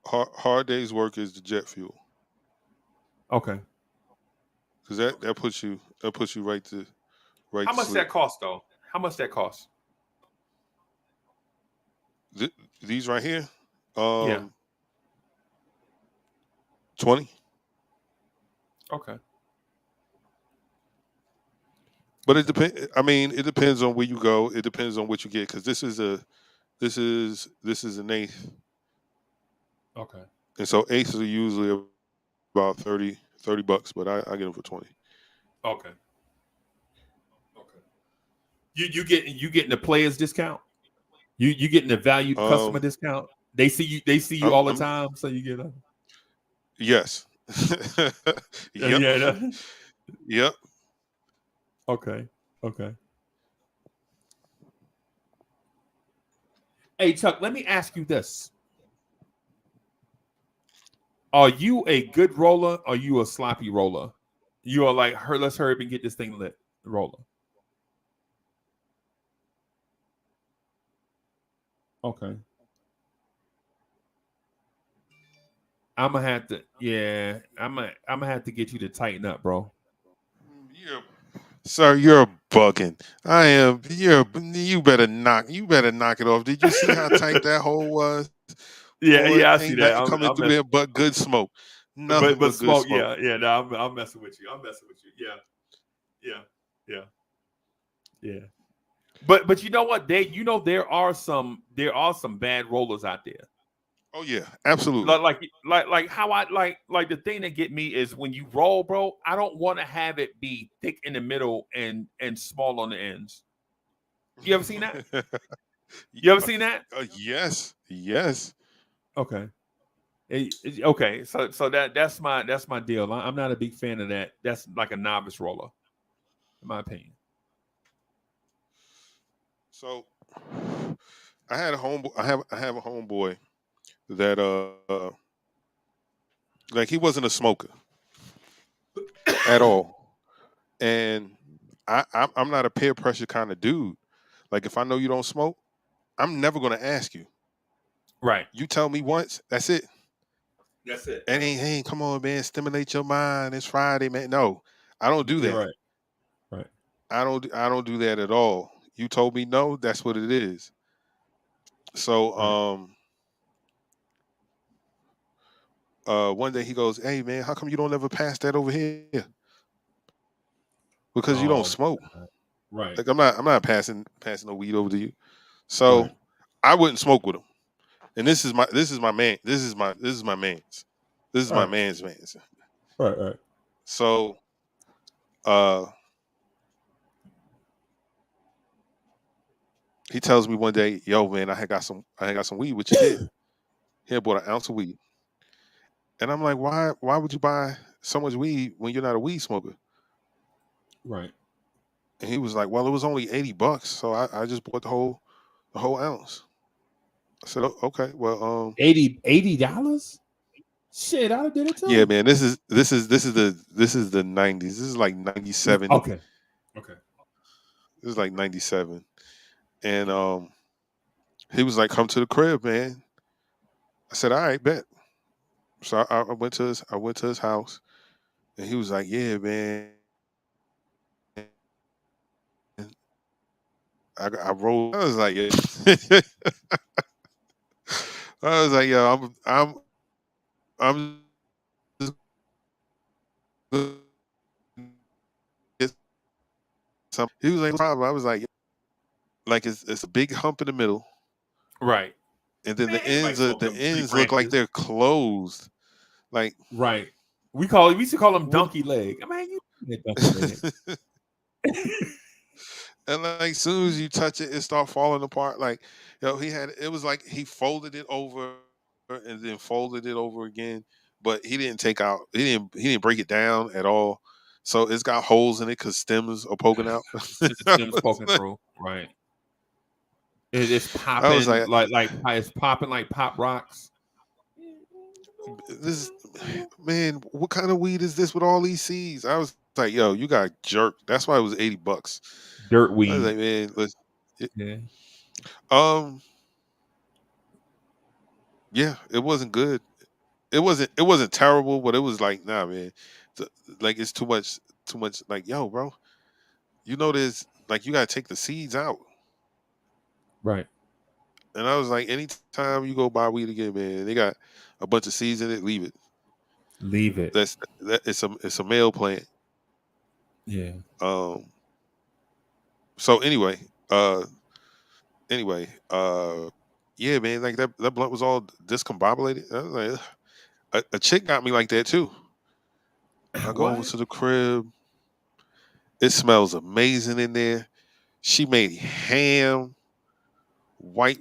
hard days work is the jet fuel Okay. because that puts you right How to much sleep. that cost though? How much that cost? Th- these right here, Yeah. um, 20. Okay. But it Okay. depends. I mean, it depends on where you go. It depends on what you get because this is an eighth, Okay. and so eighths are usually about 30 bucks, but I get them for 20. Okay. Okay. You getting the players discount? You getting the valued customer Um, discount? They see you I'm, all the I'm time, so you get a yes, yep, yeah. yep. Okay. Okay. Hey Chuck, let me ask you this: are you a good roller? Or are you a sloppy roller? You are like, let's hurry up and get this thing lit, roller. Okay. I'm gonna have to, yeah. I'm gonna have to get you to tighten up, bro. You're, sir, you're bugging. I am. You better knock it off. Did you see how tight that hole was? Yeah, Boy, yeah. I see ain't that. nothing coming I'm through messing, there but good smoke. but Nothing but but good smoke. smoke. Yeah, yeah. No, I'm messing with you. I'm messing with you. Yeah, yeah, yeah, yeah. But you know what? There are some bad rollers out there. Oh yeah, absolutely. Like how I like the thing that get me is when you roll, bro. I don't want to have it be thick in the middle and small on the ends. You ever seen that? You ever seen that? Yes, yes. Okay. Okay. So that's my deal. I'm not a big fan of that. That's like a novice roller, in my opinion. So I had a home. I have a homeboy that like he wasn't a smoker at all, and I'm not a peer pressure kind of dude. Like if I know you don't smoke, I'm never gonna ask you. Right. You tell me once, that's it. That's it. And hey, hey, come on, man, stimulate your mind. It's Friday, man. No, I don't do Yeah. that. Right. Right. I don't do that at all. You told me no, that's what it is. So Right. one day he goes, "Hey man, how come you don't ever pass that over here? Because you don't Oh smoke." my God. Right. Like I'm not passing no weed over to you. So Right. I wouldn't smoke with him. And this is my man. This is my man's. This is my Right. man's. Right. Right. So uh he tells me one day, "Yo man, I had got some weed. What you did? He had bought an ounce of weed." And I'm like, why would you buy so much weed when you're not a weed smoker? Right. And he was like, "Well, it was only $80, so I just bought the whole ounce." I said, Okay, well, 80 dollars. Shit, I did it yeah, too. man, this is the 90s. This is like 97. Okay. Okay. This is like 97. And he was like, "Come to the crib, man." I said, "All right, bet." So I went to his house, and he was like, "Yeah, man." I rolled. I was like, "Yeah." I was like, "Yo, I'm just gonna get some." He was like, "No problem." I was like it's a big hump in the middle, Right. and then Man, the ain't nobody ends are, smoke the them tree ends look like branches. they're closed. Like Right. We used to call them what? donkey leg. I mean, you that donkey leg. And like soon as you touch it, it start falling apart. Like, it was like he folded it over and then folded it over again, but he didn't take out he didn't break it down at all. So it's got holes in it because stems are poking out. Just the stems poking through. Right. It's I was popping like, like it's popping like pop rocks. this man, what kind of weed is this with all these seeds? I was like, yo, you got jerked. That's why it was $80. Dirt I was like, weed. man, it, Yeah. um, yeah, it wasn't good. It wasn't terrible, but it was like, nah, man. Th- Like it's too much. Like, yo, bro, there's like you gotta take the seeds out. Right. And I was like, anytime you go buy weed again, man, they got a bunch of seeds in it. Leave it. Leave it. It's a male plant. Yeah. Um. So yeah, man, like that blunt was all discombobulated. I was like, ugh. A chick got me like that too. I go over What? to the crib. It smells amazing in there. She made ham, white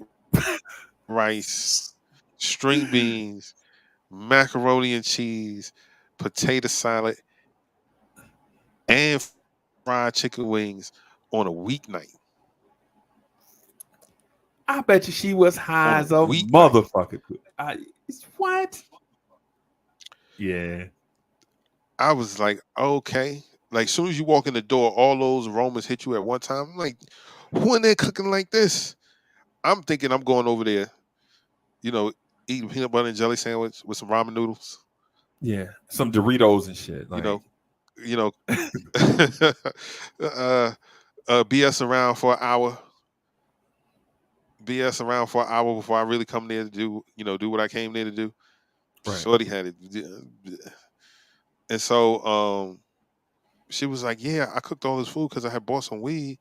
rice, string beans, macaroni and cheese, potato salad, and fried chicken wings on a weeknight. I bet you she was On a high as a weeknight. motherfucker. What? Yeah. I was like, okay. Like, soon as you walk in the door, all those aromas hit you at one time. I'm like, who in there cooking like this? I'm thinking I'm going over there, you know, eating peanut butter and jelly sandwich with some ramen noodles. Yeah. Some Doritos and shit. You Like, know, you know, uh, BS around for an hour, BS around for an hour before I really come there to do what I came there to do. right. Shorty had it, and so she was like, "Yeah, I cooked all this food because I had bought some weed.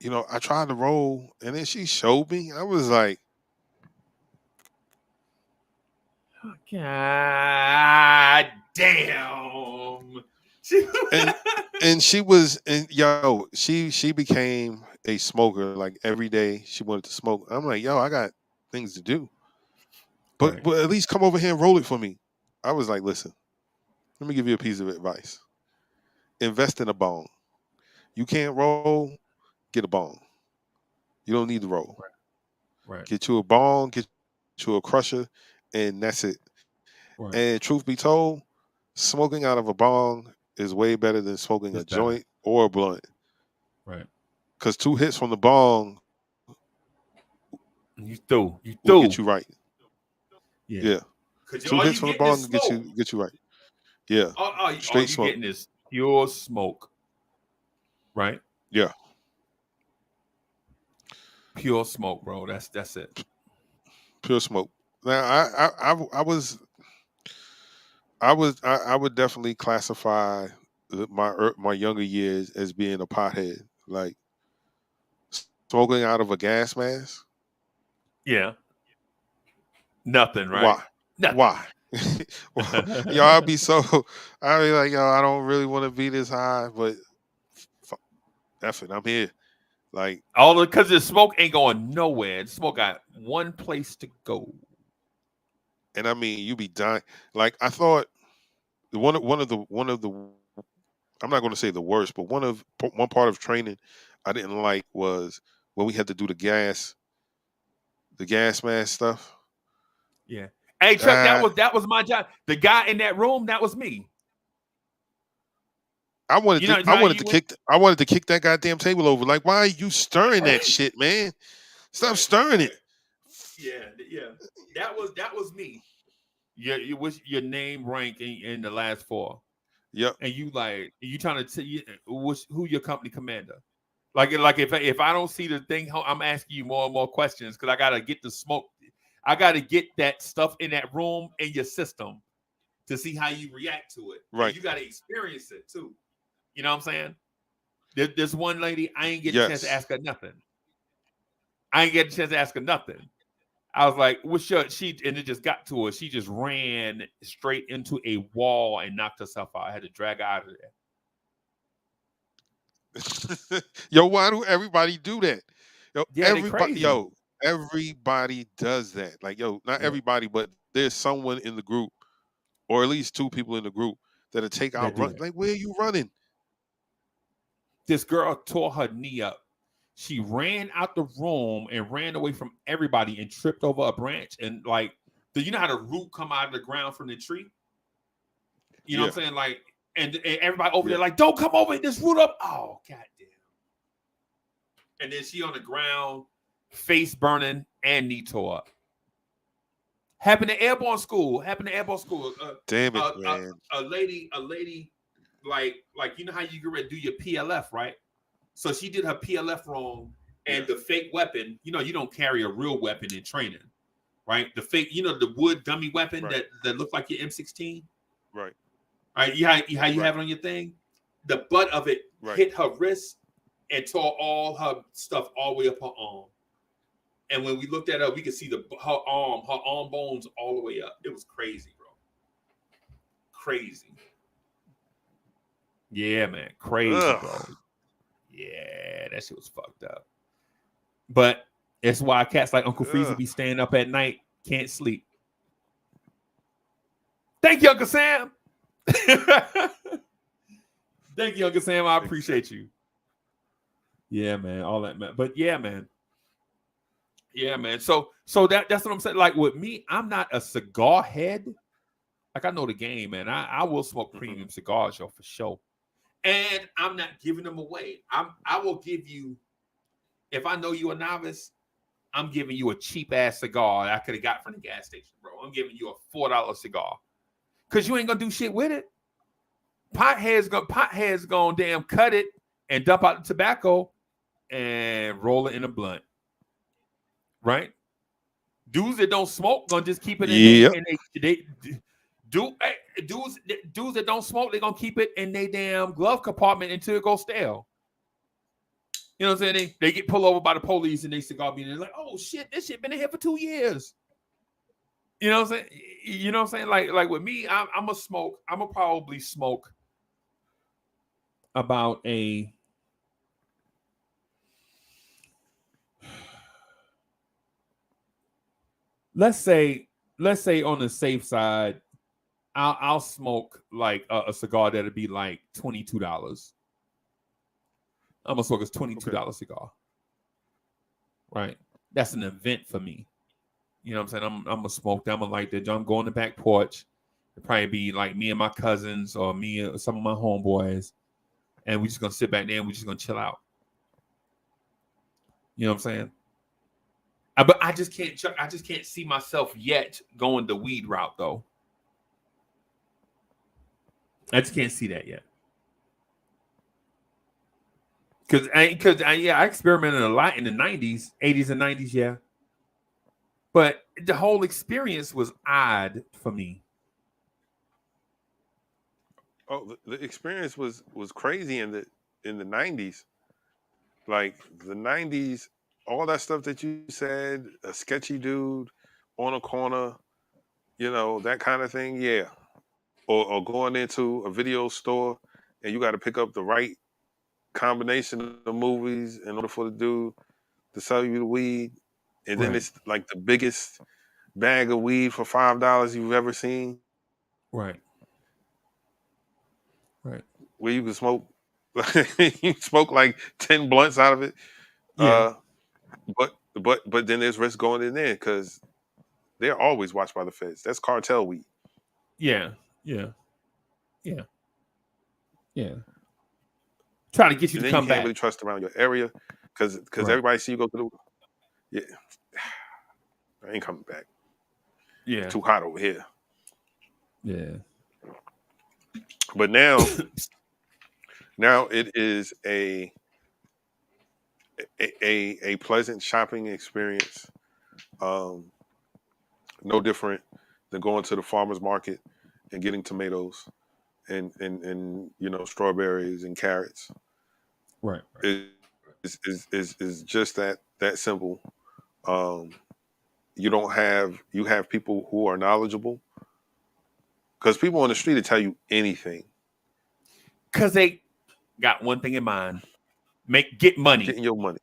I tried to roll, and then she showed me. I was like, God damn. She- And she was and yo, she became a smoker. Like every day she wanted to smoke. I'm like, yo, I got things to do. right, But at least come over here and roll it for me. I was like, listen, let me give you a piece of advice. Invest in a bong. You can't roll, get a bong. You don't need to roll. right, right, Get you a bong, get you a crusher, and that's it. And right. truth be told, smoking out of a bong is way better than smoking a It's better. joint or a blunt. Right. Because 2 hits from the bong You through. You will get through. you right. Yeah. Yeah. Cause Two all hits you from the getting bong is will smoke. get you right. Yeah. All Straight you smoke. getting is pure smoke. Right? Yeah. Pure smoke, bro. That's it. Pure smoke. Now I would definitely classify my younger years as being a pothead. Like smoking out of a gas mask. Yeah. Nothing, right? Why? Nothing. Why? Yo, I'd be so. I'd be like, yo, I don't really want to be this high, but F it, I'm here. Like, All because the smoke ain't going nowhere. The smoke got one place to go. and I mean, you be dying. Like, I thought one of the I'm not going to say the worst, but one part of training I didn't like was when we had to do the gas mask stuff. Yeah. Hey Chuck, Uh, that was my job. The guy in that room, that was me. You know I how wanted you to went? I wanted to kick that goddamn table over. Like, why are you stirring that Right. shit, man? Stop Right. stirring it. Right. Yeah. Yeah. That was me. Yeah, it was your name, rank, in the last four, Yep. and you trying to who your company commander. Like if I don't see the thing, I'm asking you more and more questions because I gotta get the smoke. I gotta get that stuff in that room in your system to see how you react to it, and Right. you gotta experience it too. You know what I'm saying? There's one lady I ain't get a chance to Yes. ask her nothing. I ain't get a chance to ask her nothing. I was like, "What's your?" She and it just got to her. She just ran straight into a wall and knocked herself out. I had to drag her out of there. Yo, why do everybody do that? Yeah, they crazy. Everybody does that. Like, yo, not Yeah, everybody, but there's someone in the group, or at least 2 people in the group that'll take that out do run. that. Like, where are you running? This girl tore her knee up. She ran out the room and ran away from everybody and tripped over a branch. And like, do you know how the root come out of the ground from the tree? You know what Yeah, I'm saying? Like, and everybody over yeah. there like, don't come over this root up. Oh, goddamn. And then she on the ground, face burning and knee tore up. Happened to airborne school. Happened to airborne school. Damn it, Uh, uh, man. a lady, like you know how you get ready to do your PLF, right? So she did her PLF wrong, Yeah, and the fake weapon. You know, you don't carry a real weapon in training, right? The fake, the wood dummy weapon right, that looked like your M16. right, Right? How you right, have it on your thing? The butt of it right. hit her wrist and tore all her stuff all the way up her arm. And when we looked at her, we could see her arm bones all the way up. It was crazy, bro. Crazy. Yeah, man. Crazy, bro. Ugh. Yeah, that shit was fucked up. But it's why cats like Uncle Freezy Ugh. be staying up at night, can't sleep. Thank you, Uncle Sam. Thank you, Uncle Sam. I Exactly. appreciate you. Yeah, man. All that, man. But yeah, man. Yeah, man. So that's what I'm saying. Like with me, I'm not a cigar head. Like I know the game, man. I will smoke Hmm. premium cigars, yo, for sure. And I'm not giving them away. I will give you, if I know you a novice, I'm giving you a cheap ass cigar I could have got from the gas station, bro. I'm giving you a $4 cigar. Cause you ain't gonna do shit with it. Potheads gonna damn cut it and dump out the tobacco and roll it in a blunt. Right? Dudes that don't smoke gonna just keep it in Yep. they do dudes that don't smoke, they're gonna keep it in their damn glove compartment until it goes stale. You know what I'm saying? They get pulled over by the police and they cigar be like, oh shit, this shit been in here for 2 years. You know what I'm saying? You know what I'm saying? Like with me, I'm a smoke. I'm gonna probably smoke about a let's say on the safe side, I'll smoke like a cigar that'll be like $22. I'm gonna smoke a Okay. $22 cigar. Right. That's an event for me. You know what I'm saying? I'm gonna smoke that. I'm gonna light that. I'm going to the back porch. It'll probably be like me and my cousins or me and some of my homeboys, and we're just gonna sit back there and we're just gonna chill out. You know what I'm saying? But I just can't. I just can't see myself yet going the weed route though. I just can't see that yet. Yeah, I experimented a lot in the '90s, '80s, and '90s. Yeah, but the whole experience was odd for me. Oh, the experience was crazy in the '90s. Like the '90s, all that stuff that you said, a sketchy dude on a corner, that kind of thing. Yeah, or going into a video store and you got to pick up the right combination of movies in order for the dude to sell you the weed, and then Right, it's like the biggest bag of weed for $5 you've ever seen, right, right. where you can smoke. You smoke like 10 blunts out of it. Yeah, Uh, but then there's risk going in there because they're always watched by the feds. That's cartel weed, yeah, yeah, yeah, yeah. Try to get you and to then you come can't back. really trust around your area because Right. everybody see you go to the. Yeah, I ain't coming back. Yeah, Too hot over here. yeah. But now it is a pleasant shopping experience. Um, no different than going to the farmer's market and getting tomatoes and strawberries and carrots. Right, Is just that simple. Um, you have people who are knowledgeable because people on the street will tell you anything. because they got one thing in mind: get money. Getting your money.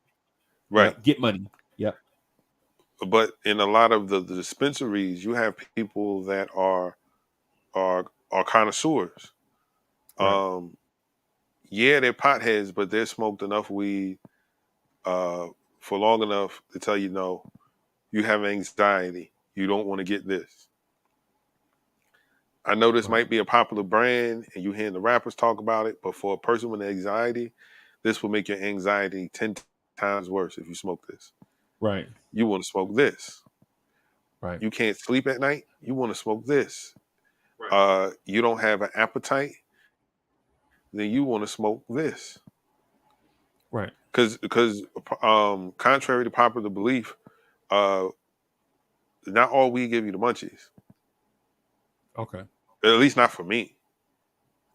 Right. Yep, get money. Yep. But in a lot of the dispensaries, you have people that are connoisseurs. Right, Um, yeah, they're potheads, but they've smoked enough weed uh, for long enough to tell you, no, you have anxiety. You don't want to get this. I know this right, might be a popular brand and you hearing the rappers talk about it, but for a person with anxiety, this will make your anxiety 10 times worse if you smoke this. right, You want to smoke this. right, You can't sleep at night. You want to smoke this. right, You don't have an appetite. Then you want to smoke this. right. Because contrary to popular belief, uh, not all weed give you the munchies. Okay, At least not for me.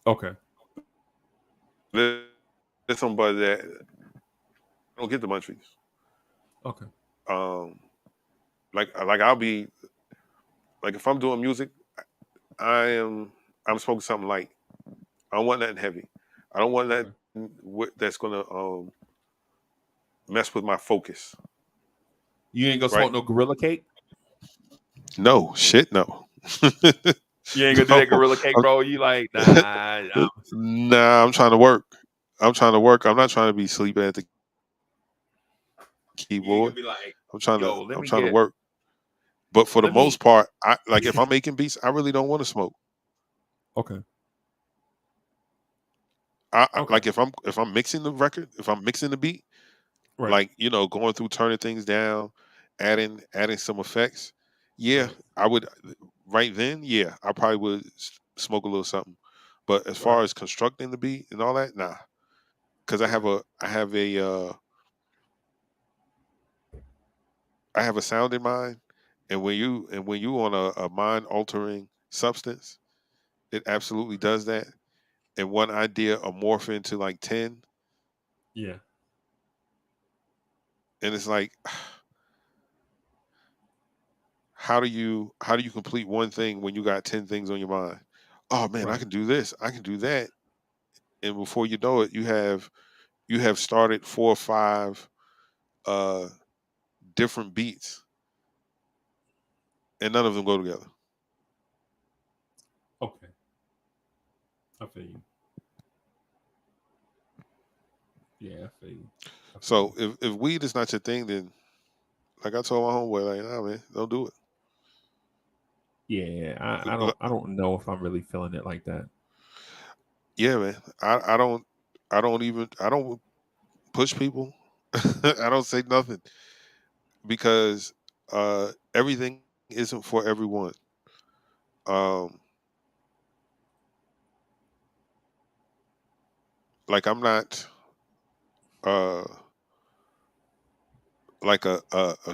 okay, There's somebody that don't get the munchies. okay. Um, like I'll be like if I'm doing music, I am I'm smoking something light. I don't want nothing heavy. I don't want Okay. that that's gonna mess with my focus. You ain't gonna Right? smoke no gorilla cake. No shit. No. You ain't gonna do No. that gorilla cake, I'm, bro. You like nah. nah. I'm trying to work. I'm trying to work. I'm not trying to be sleeping at the keyboard. You ain't gonna be like, I'm yo, trying to let me work. get, But for the let most me. part, I like if I'm making beats, I really don't want to smoke. Okay, okay, Like if I'm mixing the record, if I'm mixing the beat, right, like going through turning things down, adding some effects. Yeah, right, I would right then. Yeah, I probably would smoke a little something. But as right, far as constructing the beat and all that, nah, because okay, I have a sound in mind, and when you on a mind altering substance, it absolutely does that. And one idea will morph into like 10, yeah, and it's like, how do you complete one thing when you got 10 things on your mind? Oh man, I Right. can do this, I can do that, and before you know it, you have started 4 or 5 uh different beats, and none of them go together. Okay. I feel you. Yeah, I feel you. I feel So you. if weed is not your thing, then like I told my homeboy, like, nah, man, don't do it. Yeah, I L- don't know if I'm really feeling it like that. Yeah, man. I don't push people. I don't say nothing because everything isn't for everyone. Um, like I'm not uh like a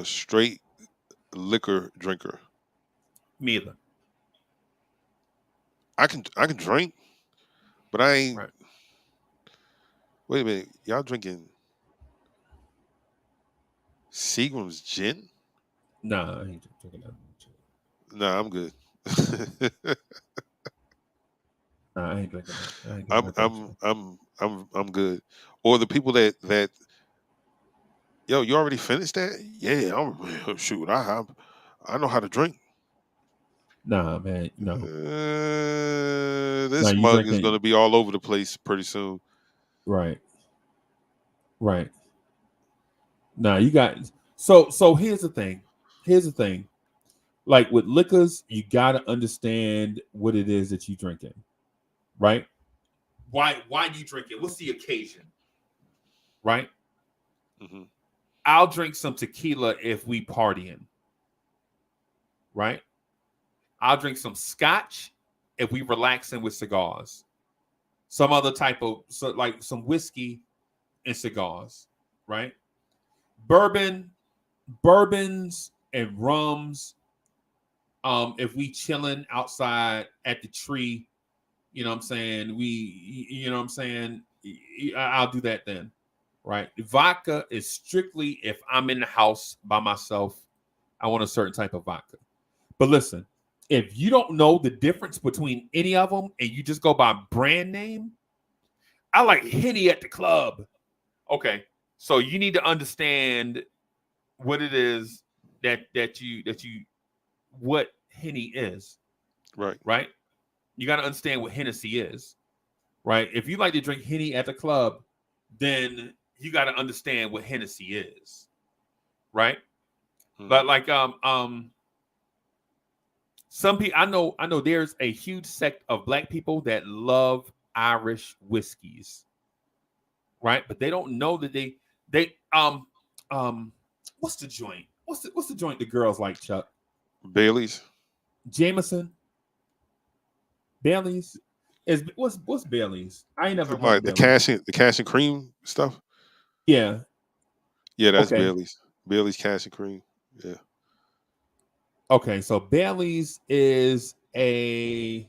straight liquor drinker. Me either. I can drink, but I ain't. Right. Wait a minute, y'all drinking Seagram's gin? Nah, I ain't drinking that. Nah, I'm good. Nah, I ain't drinking that. I ain't doing that bullshit. I'm good. Or the people that yo, you already finished that? Yeah, I'm shoot. I know how to drink. Nah, man, no. Nah, This you mug is drinking gonna be all over the place pretty soon. right, right. Nah, you got so here's the thing. Here's the thing. Like with liquors, you gotta understand what it is that you drinking, right? Why do you drink it? What's the occasion? Right? Hmm. I'll drink some tequila if we partying, right? I'll drink some scotch if we relaxing with cigars. Some other type of like some whiskey and cigars, right? Bourbon, bourbons and rums. If we chilling outside at the tree, you know what I'm saying? You know what I'm saying? I'll do that then, right? Vodka is strictly if I'm in the house by myself. I want a certain type of vodka. But listen, if you don't know the difference between any of them and you just go by brand name, I like Henny at the club. Okay, so you need to understand what it is that you what Henny is, Right. right? You got to understand what Hennessy is, right? If you like to drink Henny at the club, then you got to understand what Hennessy is, right? Hmm. But like some people I know there's a huge sect of black people that love Irish whiskeys, right? But they don't know that they what's the joint? What's the joint the girls like, Chuck? Bailey's, Jameson, Bailey's. Is what's Bailey's? I ain't never talking drunk about Bailey's. the cash and cream stuff. Yeah. Yeah, that's Okay. Bailey's. Bailey's cash and cream. Yeah. Okay. So Bailey's is a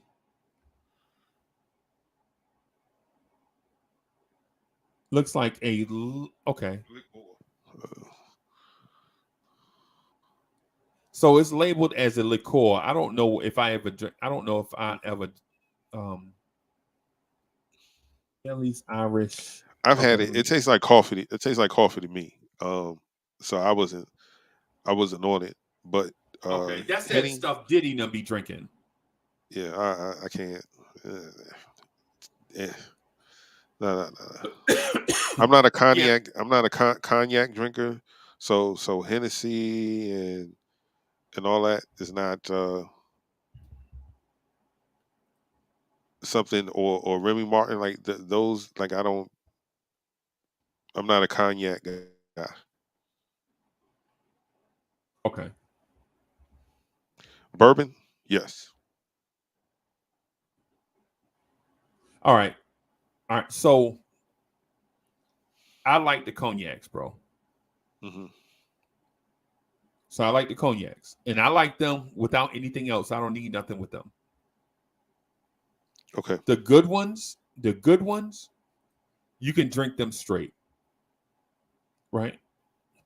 looks like okay. Uh, So it's labeled as a liqueur. I don't know if I ever drink. I don't know if I ever um Bailey's Irish. I've Okay, had let it. me It see. tastes like coffee. It tastes like coffee to me. So I wasn't on it, but Okay, that's that Henny, stuff Diddy done be drinking. yeah, I can't. Yeah, no, no, no. I'm not a Yeah. cognac. I'm not a cognac drinker. So Hennessy and all that is not something, or Remy Martin, like those. Like I don't. I'm not a cognac guy. Okay. Bourbon, yes. All right. All right. So I like the cognacs, bro. Hmm. So I like the cognacs, and I like them without anything else. I don't need nothing with them. Okay. The good ones, you can drink them straight, right?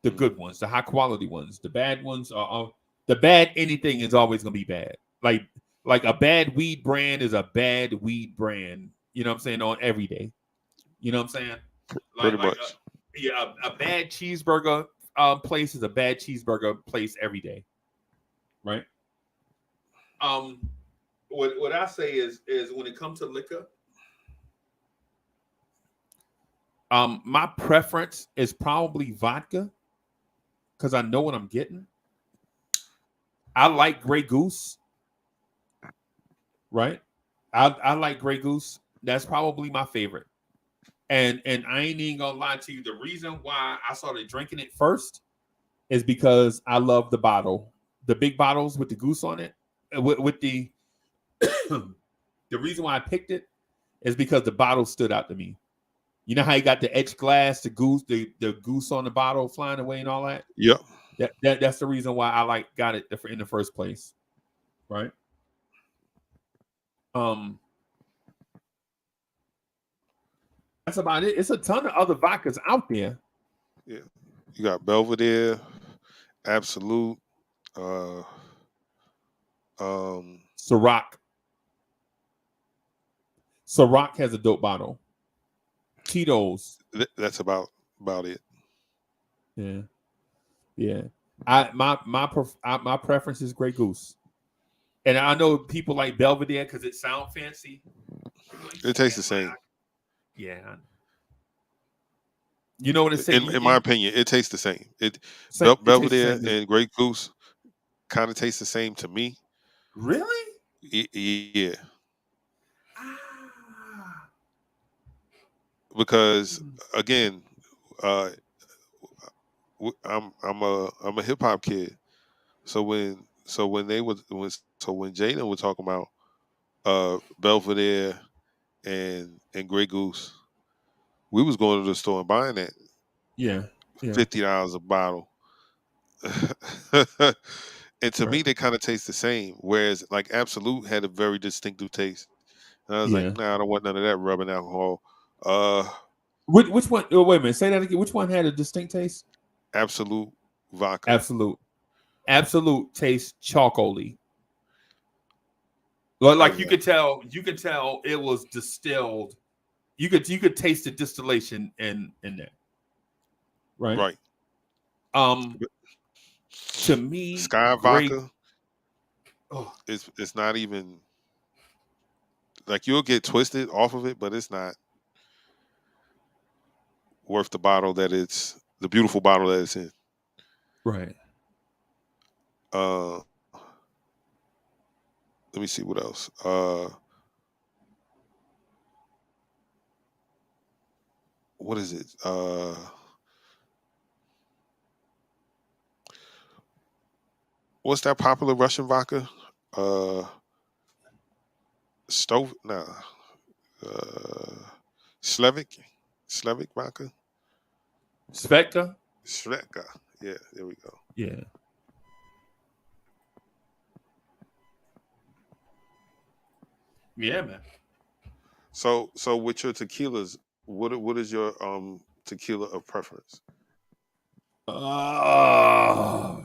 The Hmm. good ones, the high quality ones. The bad ones are. The bad anything is always gonna be bad. Like a bad weed brand is a bad weed brand. You know what I'm saying? On every day. You know what I'm saying? Pretty Like much. yeah, a bad cheeseburger place is a bad cheeseburger place every day, right? Um, what I say is when it comes to liquor, my preference is probably vodka because I know what I'm getting. I like Grey Goose, right? I like Grey Goose. That's probably my favorite. And I ain't even gonna lie to you. The reason why I started drinking it first is because I love the bottle, the big bottles with the goose on it. With the the reason why I picked it is because the bottle stood out to me. You know how you got the etched glass, the goose on the bottle flying away and all that. Yep. That's the reason why I got it in the first place, right? Um, that's about it. It's a ton of other vodkas out there. Yeah. You got Belvedere, Absolute, uh, um, Ciroc, Ciroc has a dope bottle. Tito's, that's about it. yeah, yeah. My preference is Grey Goose, and I know people like Belvedere because it sounds fancy. Like, It tastes yeah, the same. yeah. You know what it say? In my opinion, it tastes the same. It tastes the Belvedere same. and Grey Goose kind of taste the same to me. Really? Yeah, Ah. because again, uh, I'm a hip hop kid. So when Jaden was talking about Belvedere and Grey Goose, we was going to the store and buying that Yeah, yeah, $50 a bottle. And to right. me, they kind of taste the same. Whereas, like Absolute had a very distinctive taste, and I was like, Yeah. nah, I don't want none of that rubbing alcohol. Uh, Which one? Oh, wait a minute. Say that again. Which one had a distinct taste? Absolute vodka. Absolute. Absolute tastes charcoaly. Like Yeah, you could tell it was distilled. You could taste the distillation in there, right? right. Um, to me, Sky great. vodka Oh, it's not even like you'll get twisted off of it, but it's not worth the beautiful bottle that it's in. right. Uh, let me see what else. What is it? What's that popular Russian vodka? Uh, Stove? Nah. Uh, Slavic? Slavic vodka? Sveka. Svedka. Yeah, there we go. Yeah, yeah, man. So with your tequilas, what is your tequila of preference? Oh,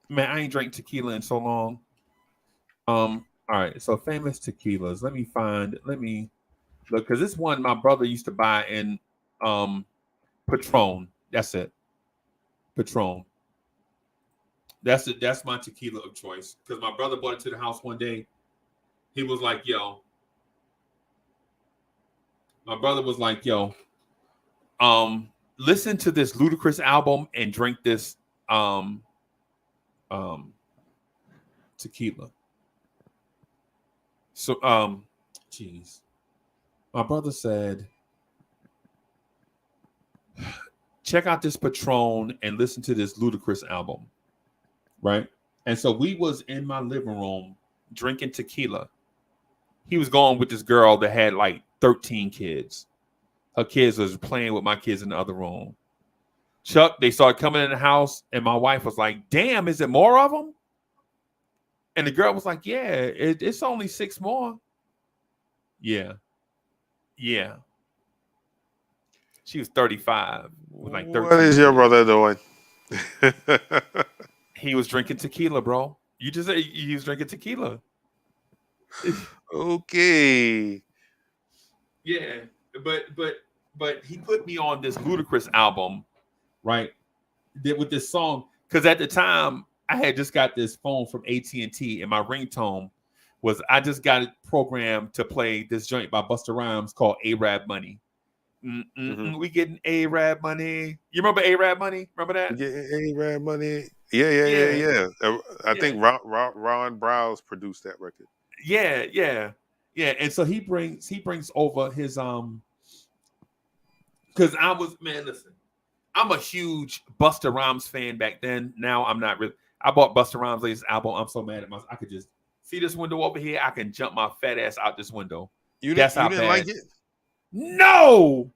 man, I ain't drank tequila in so long. All right. So famous tequilas. Let me look because this one my brother used to buy in um Patron. That's it. Patron. That's it. That's my tequila of choice. Because my brother brought it to the house one day. He was like, "Yo," my brother was like, "Yo, listen to this ludicrous album and drink this um um tequila." So jeez, my brother said, "Check out this Patron and listen to this ludicrous album." Right. And so we was in my living room drinking tequila. He was going with this girl that had like 13 kids. Her kids was playing with my kids in the other room. Chuck, they started coming in the house, and my wife was like, "Damn, is it more of them?" And the girl was like, "Yeah, it's only six more." Yeah, yeah. She was 35 with like What 13 is your kids. brother doing? He was drinking tequila, bro. You just said he was drinking tequila. Okay. Yeah, but but but he put me on this Ludacris album, right? Did with this song because at the time I had just got this phone from AT&T, and my ringtone was I just got it programmed to play this joint by Busta Rhymes called Arab Money. Hmm. We getting Arab money. You remember Arab money? Remember that? Yeah, Rad Money. Yeah, yeah, yeah, Yeah, yeah. I yeah, think Ron Browse produced that record. yeah, yeah, yeah. And so he brings over his because I was man, listen, I'm a huge Busta Rhymes fan back then. Now I'm not really. I bought Busta Rhymes' latest album. I'm so mad at myself. I could just see this window over here. I can jump my fat ass out this window. That's You how didn't like bad. it? No,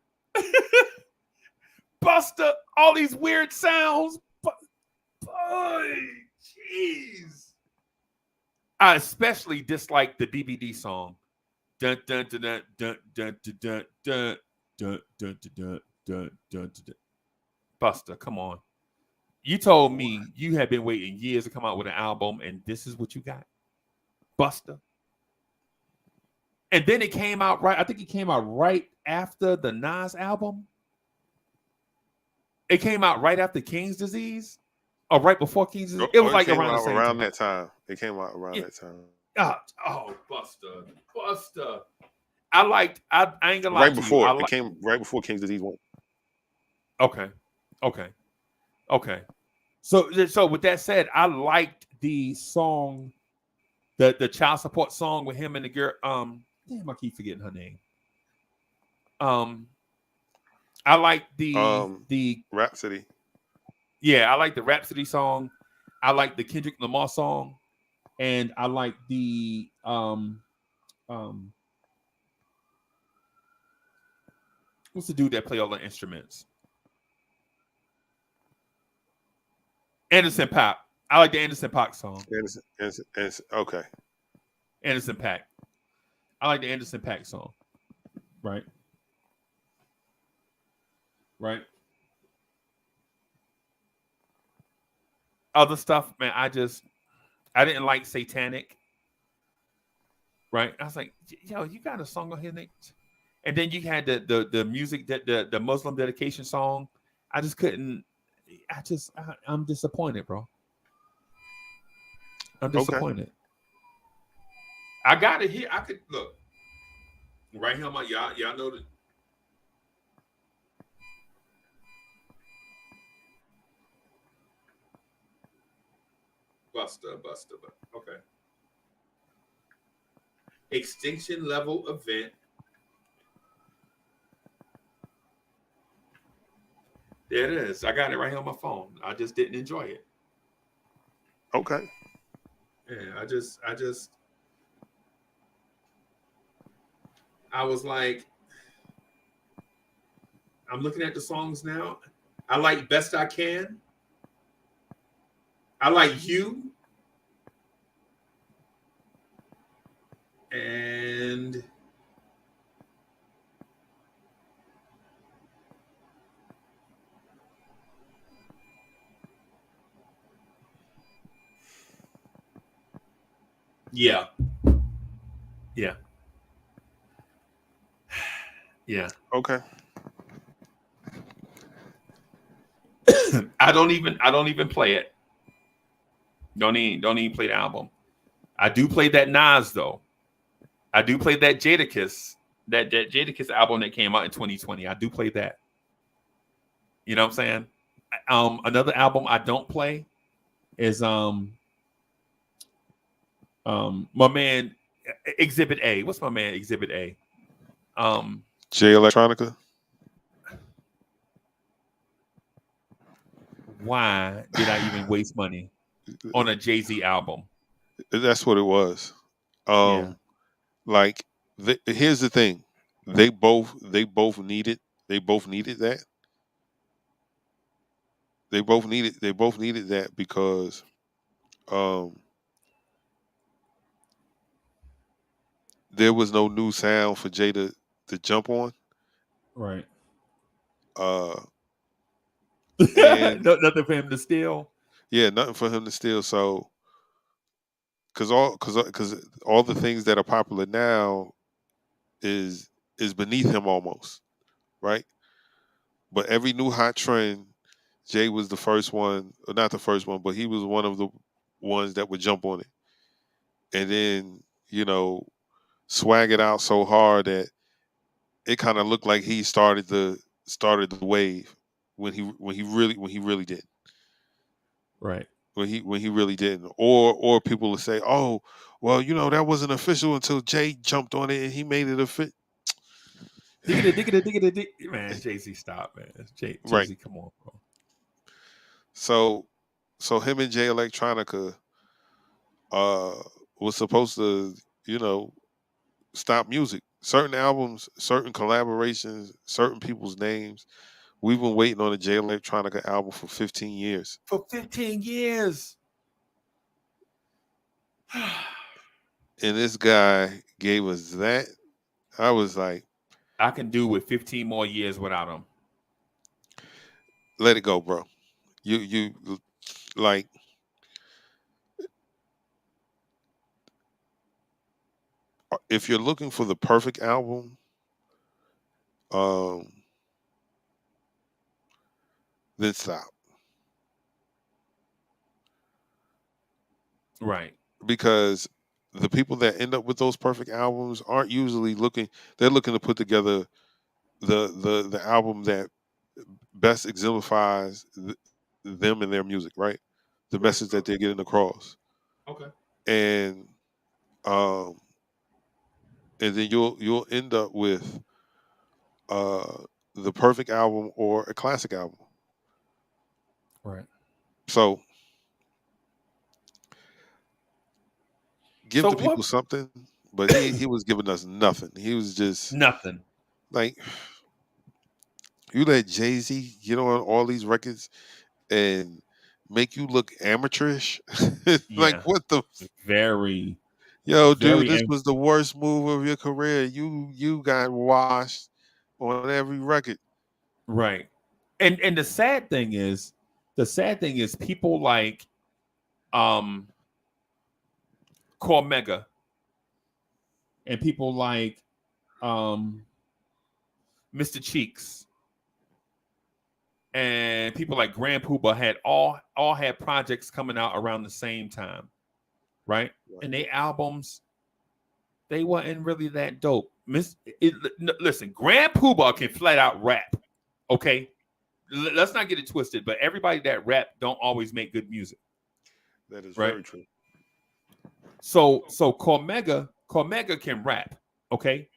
Busta, all these weird sounds. Boy, jeez. I especially dislike the BBD song. Dun dun dun dun dun dun dun dun dun dun dun dun dun dun. Busta, come on. You told me you had been waiting years to come out with an album, and this is what you got, Busta. And then it came out right. I think it came out right after the Nas album. It came out right after King's Disease, or right before King's Disease. It was It like came around the out same around time. that time. It came out around Yeah. that time. Busta, Busta. I liked. I ain't gonna lie to you. I It like. came right before King's Disease 1. Okay, okay, okay. So with that said, I liked the song, the child support song with him and the girl. Damn, I keep forgetting her name. Um, I like the Rhapsody. yeah, I like the Rhapsody song. I like the Kendrick Lamar song, and I like the um what's the dude that play all the instruments? Anderson Paak. I like the Anderson Paak song. Okay. Anderson Paak. I like the Anderson Paak song. Right. Right. Other stuff, man. I didn't like Satanic. Right. I was like, yo, you got a song on here, Nate? And then you had the music that the Muslim dedication song. I just couldn't. I'm disappointed, bro. I'm Okay. disappointed. I got it here. I could look right here on my y'all know that Buster. Okay. Extinction level event. There it is. I got it right here on my phone. I just didn't enjoy it. Okay. Yeah, I was like, I'm looking at the songs now. I like Best I Can. I like You. And yeah, yeah, yeah. Okay. I don't even play it. Don't even play the album. I do play that Nas though. I do play that Jadakiss, that Jadakiss album that came out in 2020. I do play that. You know what I'm saying? Another album I don't play is my man Exhibit A. What's my man Exhibit A? Um J Electronica. why did I even waste money on a Jay-Z album? That's what it was. Yeah. Um, like here's the thing. They both needed that. They both needed that because um there was no new sound for Jada to jump on. Right. Uh And Nothing for him to steal. yeah, nothing for him to steal. So because all the things that are popular now is beneath him almost, right? But every new hot trend, Jay was the first one, or not the first one, but he was one of the ones that would jump on it, and then swag it out so hard that it kind of looked like he started the wave when he really did, Right. when he really didn't. Or people would say, oh, well, that wasn't official until Jay jumped on it and he made it official. Diggity. Man, Jay-Z, stop, man. Right. Jay-Z, come on, bro. So him and Jay Electronica uh was supposed to, stop music. Certain albums, certain collaborations, certain people's names. We've been waiting on a Jay Electronica album for 15 years. For 15 years. And this guy gave us that. I was like, I can do with 15 more years without him. let it go, bro. You like, if you're looking for the perfect album, um, then stop. Right. Because the people that end up with those perfect albums aren't usually looking. They're looking to put together the album that best exemplifies them and their music, right? The message that they're getting across, Okay. and um, and then you'll end up with uh the perfect album or a classic album. Right. So give So the people what? something, but he was giving us nothing. He was just Nothing. like, you let Jay-Z get on all these records and make you look amateurish. Like, Yeah. what the Very, yo, dude, very this was the worst move of your career. You got washed on every record. right. And the sad thing is people like um Cormega and people like um Mr. Cheeks and people like Grand Pooba had all had projects coming out around the same time, right? Right. And they albums, they weren't really that dope. Listen, Grand Pooba can flat out rap, okay? Let's not get it twisted, but everybody that rap don't always make good music, That is right? very true. So Cormega can rap, okay?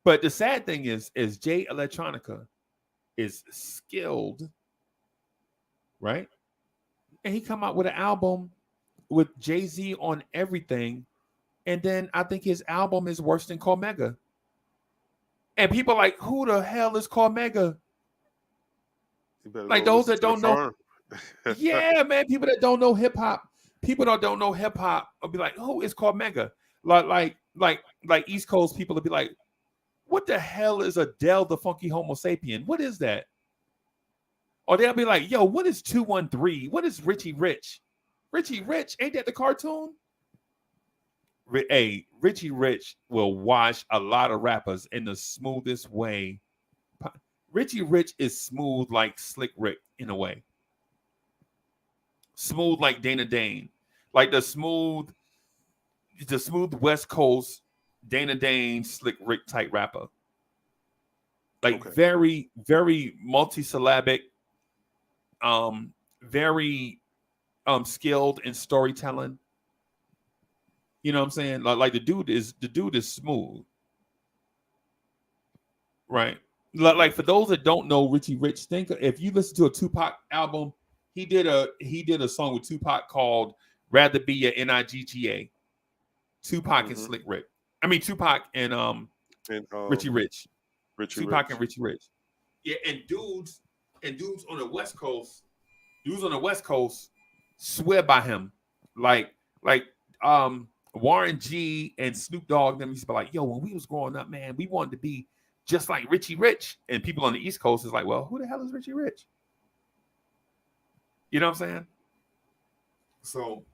But the sad thing is Jay Electronica is skilled, right? And he come out with an album with Jay-Z on everything, and then I think his album is worse than Cormega. And people are like, who the hell is Cormega? You better Like go those listen that to the don't know, farm. yeah, man, people that don't know hip hop, people that don't know hip hop will be like, who is Cormega? Like East Coast people will be like, what the hell is Adele the Funky Homo Sapien? What is that? Or they'll be like, yo, what is 213? What is Richie Rich? Richie Rich, ain't that the cartoon? Hey, Richie Rich will wash a lot of rappers in the smoothest way. Richie Rich is smooth like Slick Rick in a way. Smooth like Dana Dane. Like the smooth West Coast Dana Dane, Slick Rick type rapper. Like Okay. very, very multisyllabic, very skilled in storytelling. You know what I'm saying? Like the dude is smooth, right? Like for those that don't know Richie Rich, think if you listen to a Tupac album, he did a song with Tupac called "Rather Be a Nigga." Tupac and Hmm. Slick Rick. I mean Tupac and And Richie Rich. Richie Tupac Rich. and Richie Rich. Yeah, and dudes on the West Coast, dudes on the West Coast swear by him. Like Warren G and Snoop Dogg them used to be like, yo, when we was growing up, man, we wanted to be just like Richie Rich. And people on the East Coast is like, well, who the hell is Richie Rich? You know what I'm saying? So,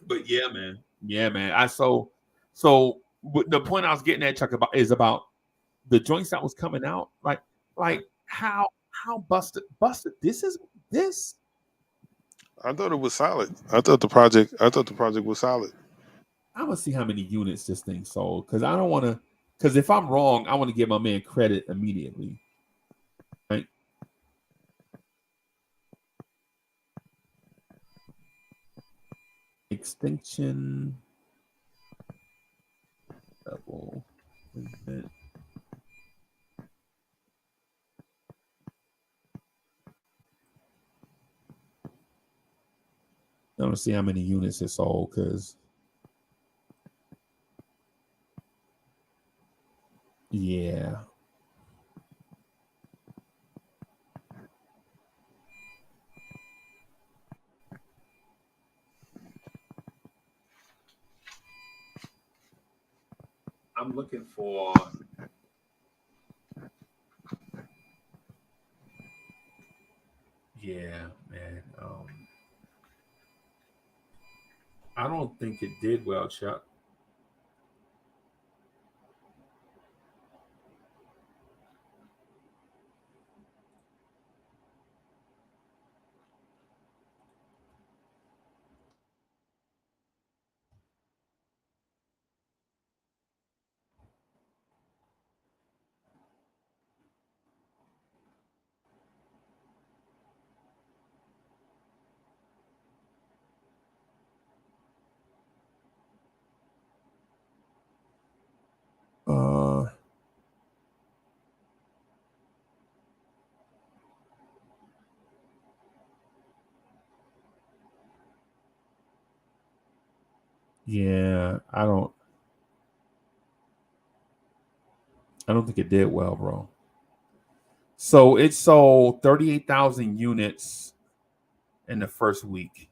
but yeah, man. The point I was getting at, Chuck, about is about the joints that was coming out. Like how busted. This. I thought it was solid. I thought the project was solid. I'm gonna see how many units this thing sold because I don't want to. Because if I'm wrong, I want to give my man credit immediately. Right? Extinction level event. I want to see how many units it sold because yeah. I'm looking for yeah, man. I don't think it did well, Chuck. Uh, yeah, I don't think it did well, bro. So it sold 38,000 units in the first week.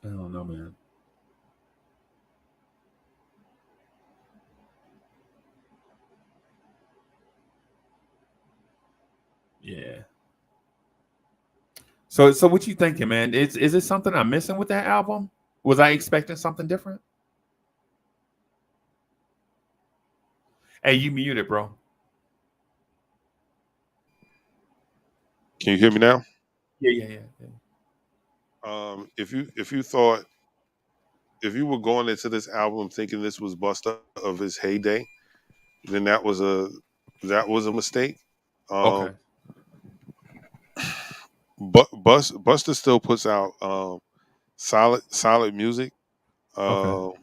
I don't know, man. Yeah. So what you thinking, man? Is it something I'm missing with that album? Was I expecting something different? Hey, you muted, bro. Can you hear me now? Yeah. If you were going into this album thinking this was Busta of his heyday, then that was a mistake. Um, Okay. but Busta still puts out solid music. Okay. Um,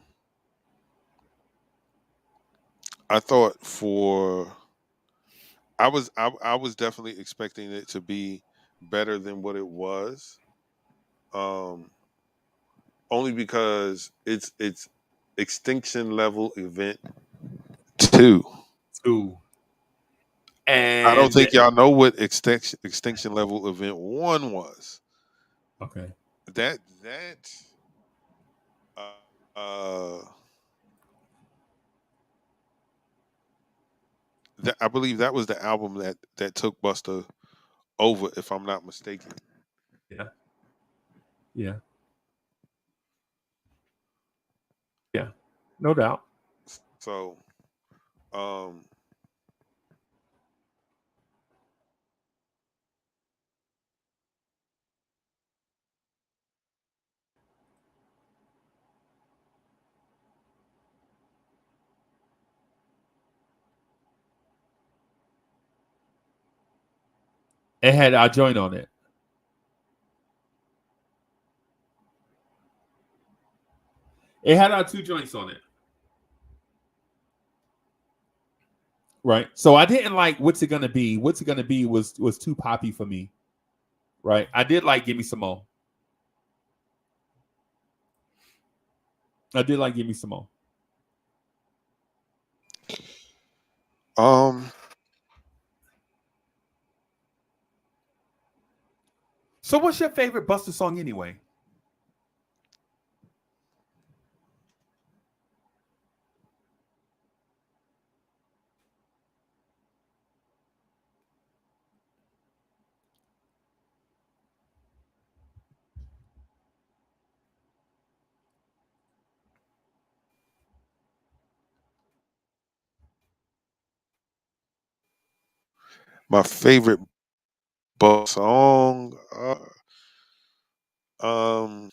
I thought for I was definitely expecting it to be better than what it was. Um, only because it's extinction level event 2. Two. I don't And think y'all know what extinction level event 1 was. okay. That uh, uh that I believe that was the album that took Buster over, if I'm not mistaken. Yeah. Yeah. Yeah. No doubt. So um It had our joint on it. It had our two joints on it. Right. So I didn't like what's it gonna be. What's it gonna be was too poppy for me. Right. I did like Give Me Some More. I did like Give Me Some More. um So what's your favorite Buster song anyway? My favorite song. Um.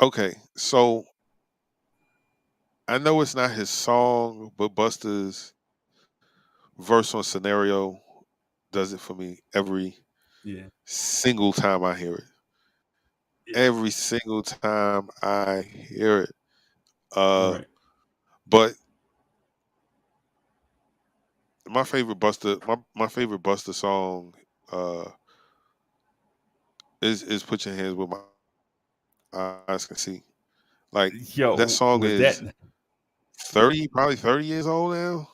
Okay, so I know it's not his song, but Busta's verse on Scenario does it for me every Yeah. single time I hear it. Yeah. Every single time I hear it. Uh, Right. but my favorite Busta song uh is Put Your Hands Where My Eyes Can See. Like that Yo, song was that? is 30, probably 30 years old now.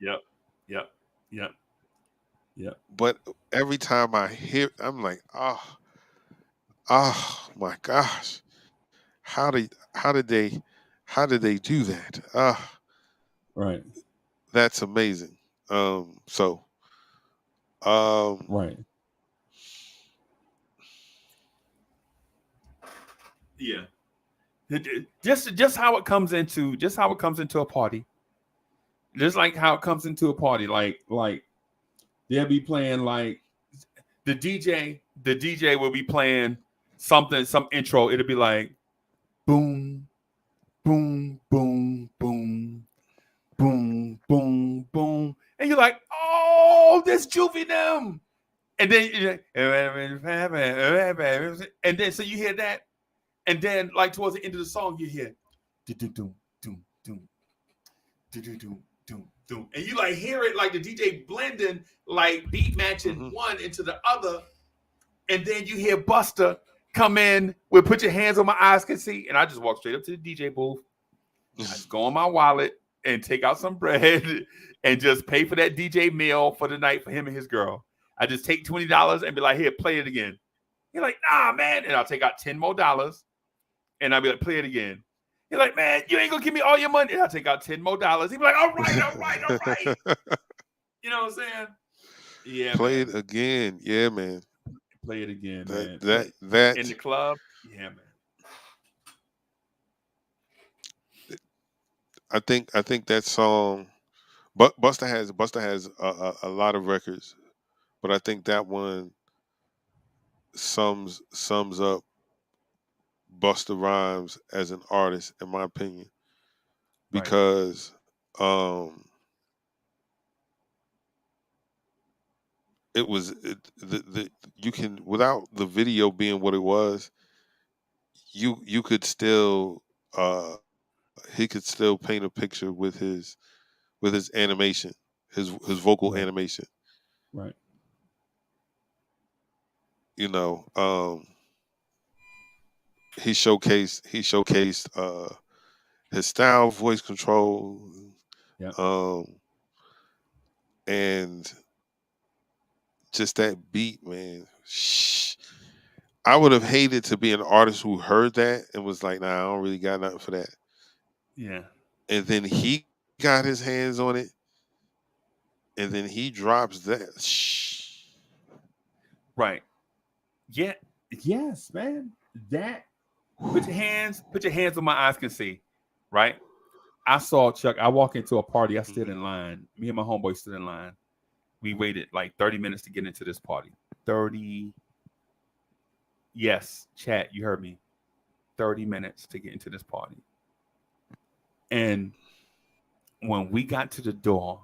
Yep. Yep. Yep. Yep. But every time I hear I'm like, oh my gosh. How did how did they how did they do that? Right. That's amazing. So um Right. Yeah. Just how it comes into a party. Just like how it comes into a party. Like they'll be playing like the DJ will be playing something, some intro. It'll be like boom, boom, boom, boom, boom, boom, boom. And you're like, oh, this Juvie them. And then and then so you hear that, and then like towards the end of the song, you hear doom, doom, doom, doom, doom, doom, doom, doom. And you like hear it like the DJ blending, like beat matching mhm. one into the other. And then you hear Buster come in with Put Your Hands on My Eyes Can See. And I just walk straight up to the DJ booth. I just go in my wallet and take out some bread and just pay for that DJ meal for the night for him and his girl. I just take $20 and be like, here, play it again. You're like, nah, man. And I'll take out $10 more and I'll be like, play it again. You're like, man, you ain't gonna give me all your money. And I'll take out $10 more. He'd be like, all right, all right, all right. You know what I'm saying? Yeah, Play man. it again. Yeah, man. Play it again, That man. that In the that club. Yeah, man. I think that song but Busta has a lot of records, but I think that one sums up Busta Rhymes as an artist in my opinion Right, because um the you can without the video being what it was, you could still he could still paint a picture with his animation, his vocal right, animation. right, You know, he showcased his style, voice control, yeah, um, and just that beat, man. Shh. I would have hated to be an artist who heard that and was like, "Nah, I don't really got nothing for that." yeah, And then he got his hands on it, and then he drops that. Shh. right. Yeah, yes, man. That put your hands on my eyes can see, right? I saw Chuck. I walk into a party. I stood Mhm. in line. Me and my homeboy stood in line. We waited like 30 minutes to get into this party. 30, yes, chat, you heard me. 30 minutes to get into this party. And when we got to the door,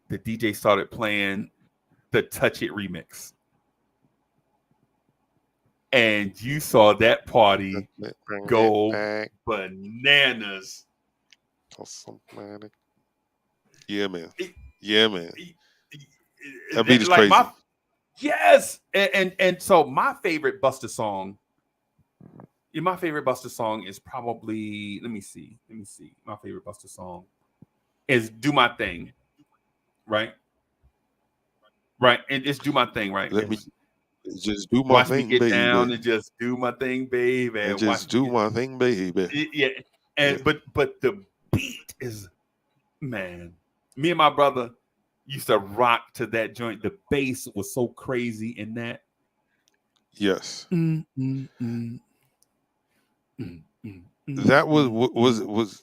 the DJ started playing the Touch It remix. And you saw that party Bring it go back bananas. to somebody. Yeah, man. It- Yeah, man. it- That beat is like crazy. my yes, and so my favorite Buster song. Yeah, my favorite Buster song is probably let me see. My favorite Buster song is "Do My Thing," right? Right, and it's "Do My Thing," right? Let me It's just do my watch me thing, get baby, down and just do my thing, baby. and Watch just me do get my thing, baby. yeah, Yeah. and but the beat is man. Me and my brother used to rock to that joint. The bass was so crazy in that. Yes. Mm, mm, mm, mm, mm, mm, That was mm,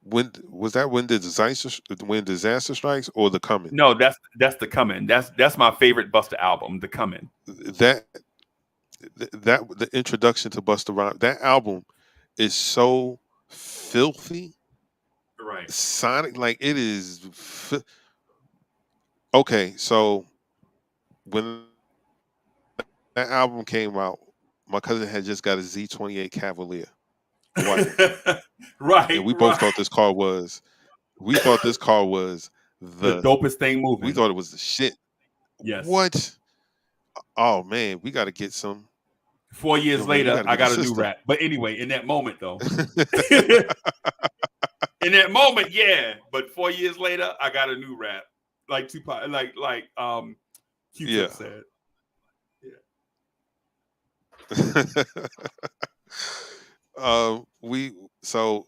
mm. was that when disaster strikes or the coming? No, that's the coming. That's my favorite Buster album, the coming. That the introduction to Busta Rhymes, that album is so filthy, Right. sonic, like it is. Okay, so when that album came out, my cousin had just got a Z28 Cavalier, the white one, and Right, we both right. thought this car was. We thought this car was The the. dopest thing We moving. thought it was the shit. Yes. What? Oh man, we got to get some. 4 years Yo man, you later, got to I get a got a new system. rap. But anyway, in that moment though, in that moment, yeah. But 4 years later, I got a new rap. Like Tupac, like Q-Tip Yeah. said. Yeah. We so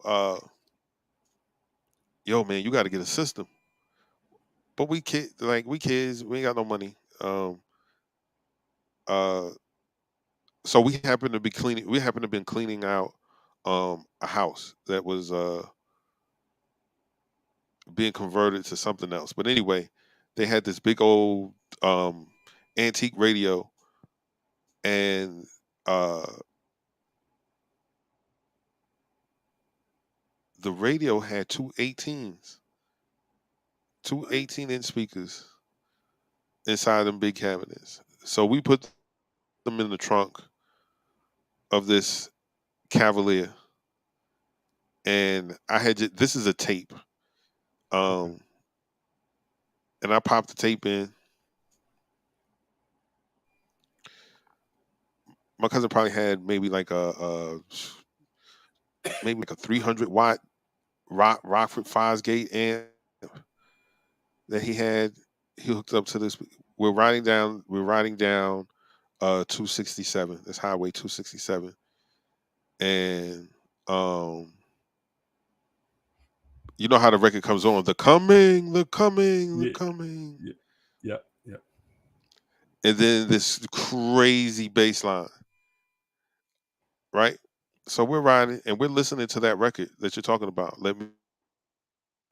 yo man, you got to get a system. But we kids, we ain't got no money. Uh, so we happened to be cleaning. We happened to been cleaning out a house that was being converted to something else. But anyway, they had this big old um antique radio, and uh the radio had two 18-inch speakers inside them big cabinets. So we put them in the trunk of this Cavalier, and this is a tape, Okay. um, and I popped the tape in. My cousin probably had maybe like a 300-watt Rockford Fosgate amp that he had. He hooked up to this. We're riding down 267. That's Highway 267, and um, you know how the record comes on, the coming, the coming, the Yeah, coming, yeah, yeah, yeah. and then this crazy bass line, right? So we're riding and we're listening to that record that you're talking about. Let me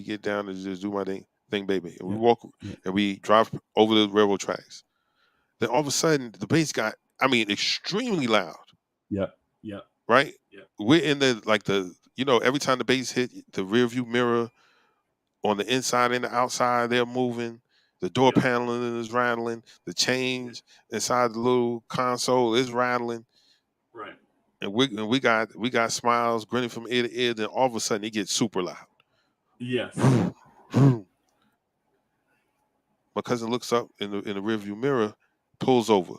get down and just do my thing, baby. And we walk and Yeah, we yeah, drive over the railroad tracks. Then all of a sudden, the bass got, I mean, extremely loud, yeah, yeah, right? yeah, We're in every time the bass hit the rear view mirror on the inside and the outside, they're moving. The door yeah, paneling is rattling. The yeah. change inside the little console is rattling. Right. And we got smiles grinning from ear to ear. Then all of a sudden, it gets super loud. Yes. Vroom, vroom. My cousin looks up in the rearview mirror, pulls over.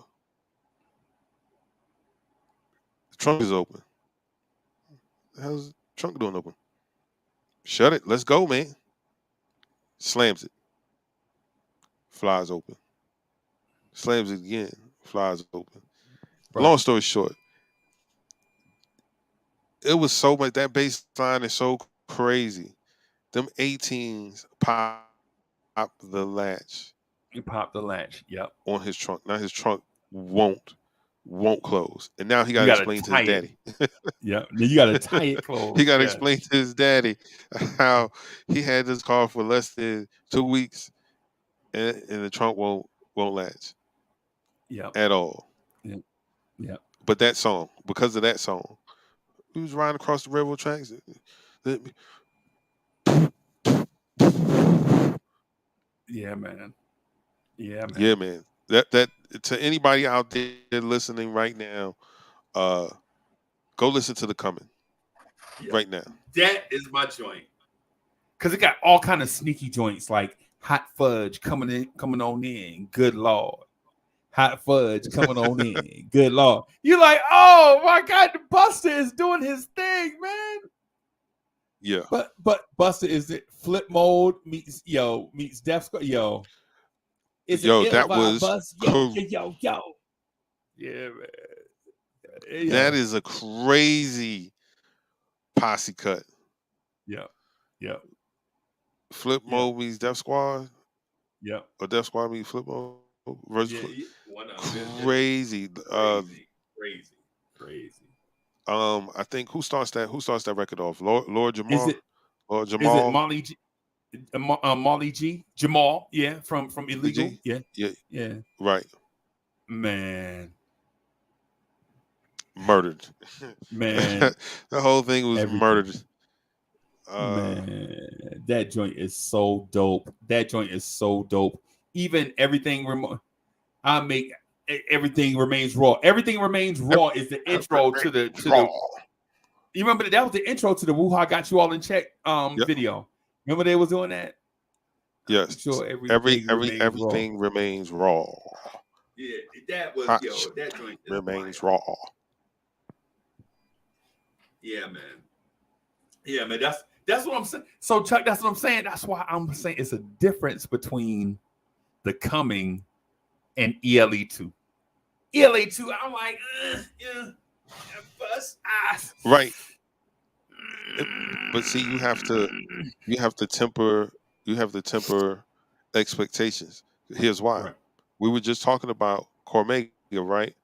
The trunk is open. How's the trunk doing open? Shut it. Let's go, man. Slams it. Flies open. Slams it again. Flies open. Long Right. story short, it was so much. That bass line is so crazy. Them 18s pop the latch You pop the latch. Yep. on his trunk. Now his trunk won't close. And now he got to You got to explain to his tie it. daddy. Yeah. Then you got to tie it He closed. got to Yes. explain to his daddy how he had this car for less than 2 weeks, and the trunk won't latch Yep. at all. Yep. Yep. But that song, because of that song, we was riding across the railroad tracks. Yeah, man. Yeah, Yeah, man. man. That to anybody out there listening right now, uh, go listen to the coming Yeah. right now. That is my joint. Cause it got all kind of sneaky joints like hot fudge coming on in. Good Lord. Hot fudge coming on in. Good Lord. You're like, oh my God, the Buster is doing his thing, man. Yeah. But Buster is it flip mode meets Death Squad. Yo, it's an Yo, ill that vibe was bus. Yo. Yeah, man. that Yo. is a crazy posse cut. Yeah. Yeah. Flip Yeah. mode meets Death Squad, Yeah. or Death Squad meets Flip mode versus Flip. Yeah. one of them. Crazy. Crazy. I think who starts that record off? Lord Is Jamal. it Lord is it Jamal. Molly G? Molly G? Jamal? Yeah, from The Illegal. G? Yeah, Yeah, yeah. right. Man, Murdered. man, The whole thing was everything. murdered. Uh Man, that joint is so dope. That joint is so dope. Even everything I make everything remains raw. Everything remains raw is the intro to the. raw. You remember that was the intro to the Wuha Got You All in Check Yep. video. Remember they was doing that? I'm Yes. sure everything remains raw. Everything remains raw. Yeah, that was Hot that joint is remains fire. raw. Yeah, man. Yeah, man. That's what I'm saying. So Chuck, that's what I'm saying. That's why I'm saying it's a difference between the Coming and ELE2. ELA2, I'm like, yeah, bust ass. Right. But see, you have to temper expectations. Here's why. Right, We were just talking about Cormega, right?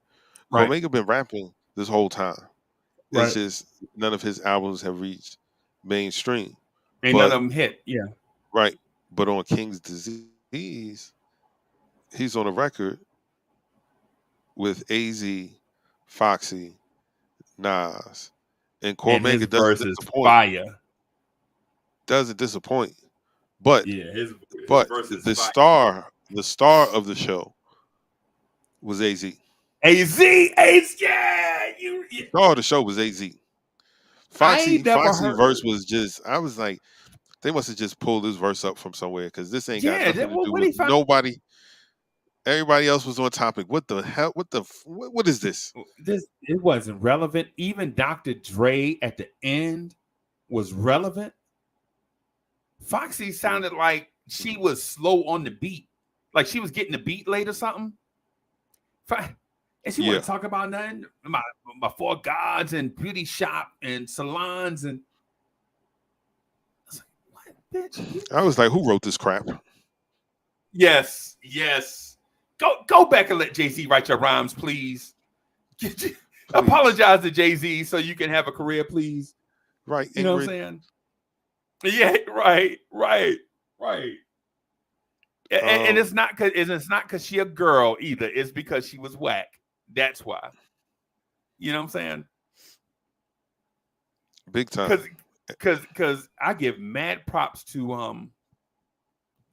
right, Cormega been rapping this whole time. It's right. just none of his albums have reached mainstream. Ain't none But of them hit. Yeah, right, but on King's Disease, he's on a record with AZ, Foxy, Nas, and and his Cormega doesn't verse is disappoint. fire. Doesn't disappoint. But Yeah, his verse is fire. the star of the show was AZ. AZ, yeah, yeah. Star of the show was AZ. I ain't never Foxy verse heard. was just, I was like, they must have just pulled this verse up from somewhere because this ain't got Yeah, nothing to do what with he found. nobody. Everybody else was on topic. What the hell? What is this? This it wasn't relevant. Even Dr. Dre at the end was relevant. Foxy sounded like she was slow on the beat, like she was getting the beat late or something. And she Yeah. want to talk about nothing. My four gods and beauty shop and salons and I was like, what, bitch? I was like, who wrote this crap? Yes. Go back and let Jay-Z write your rhymes, please. Please. Apologize to Jay-Z so you can have a career, please. Right, You know what I'm saying? Yeah, right. And it's not because she a girl either. It's because she was whack. That's why. You know what I'm saying? Big time. Because I give mad props to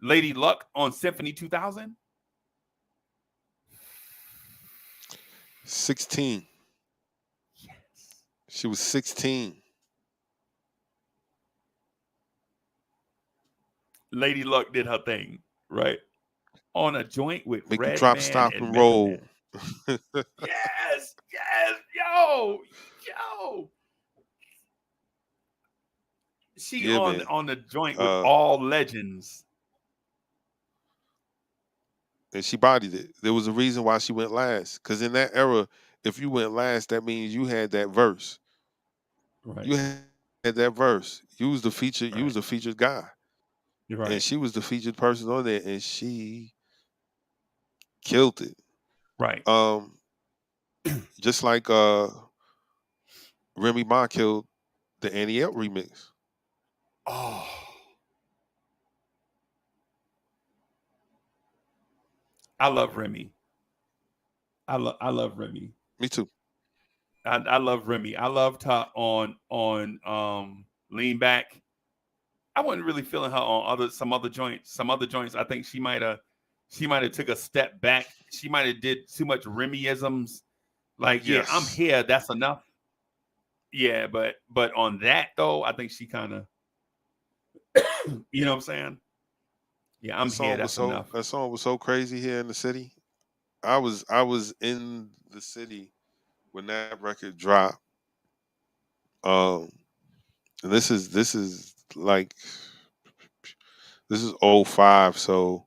Lady Luck on Symphony 2000. 16. Yes. She was 16. Lady Luck did her thing, right? On a joint with Make you drop, Redman stop, and and Method roll. Man. Yes, yo. She Yeah, man. on the joint with all legends. And she bodied it. There was a reason why she went last. Because in that era, if you went last, that means you had that verse. Right. You had that verse. You was the featured. You was the featured guy. You're right. And she was the featured person on there, and she killed it. Right. Just like Remy Ma killed the Annie L remix. Oh. I love Remy. I love Remy. Me too. I love Remy. I loved her on Lean Back. I wasn't really feeling her on some other joints. Some other joints, I think she might have took a step back. She might have did too much Remyisms. Like, yeah, I'm here. That's enough. Yeah, but on that though, I think she kind of, you know what I'm saying? Yeah, I'm here. That's enough. That song was so crazy here in the city. I was in the city when that record dropped. And this is like this is '05. So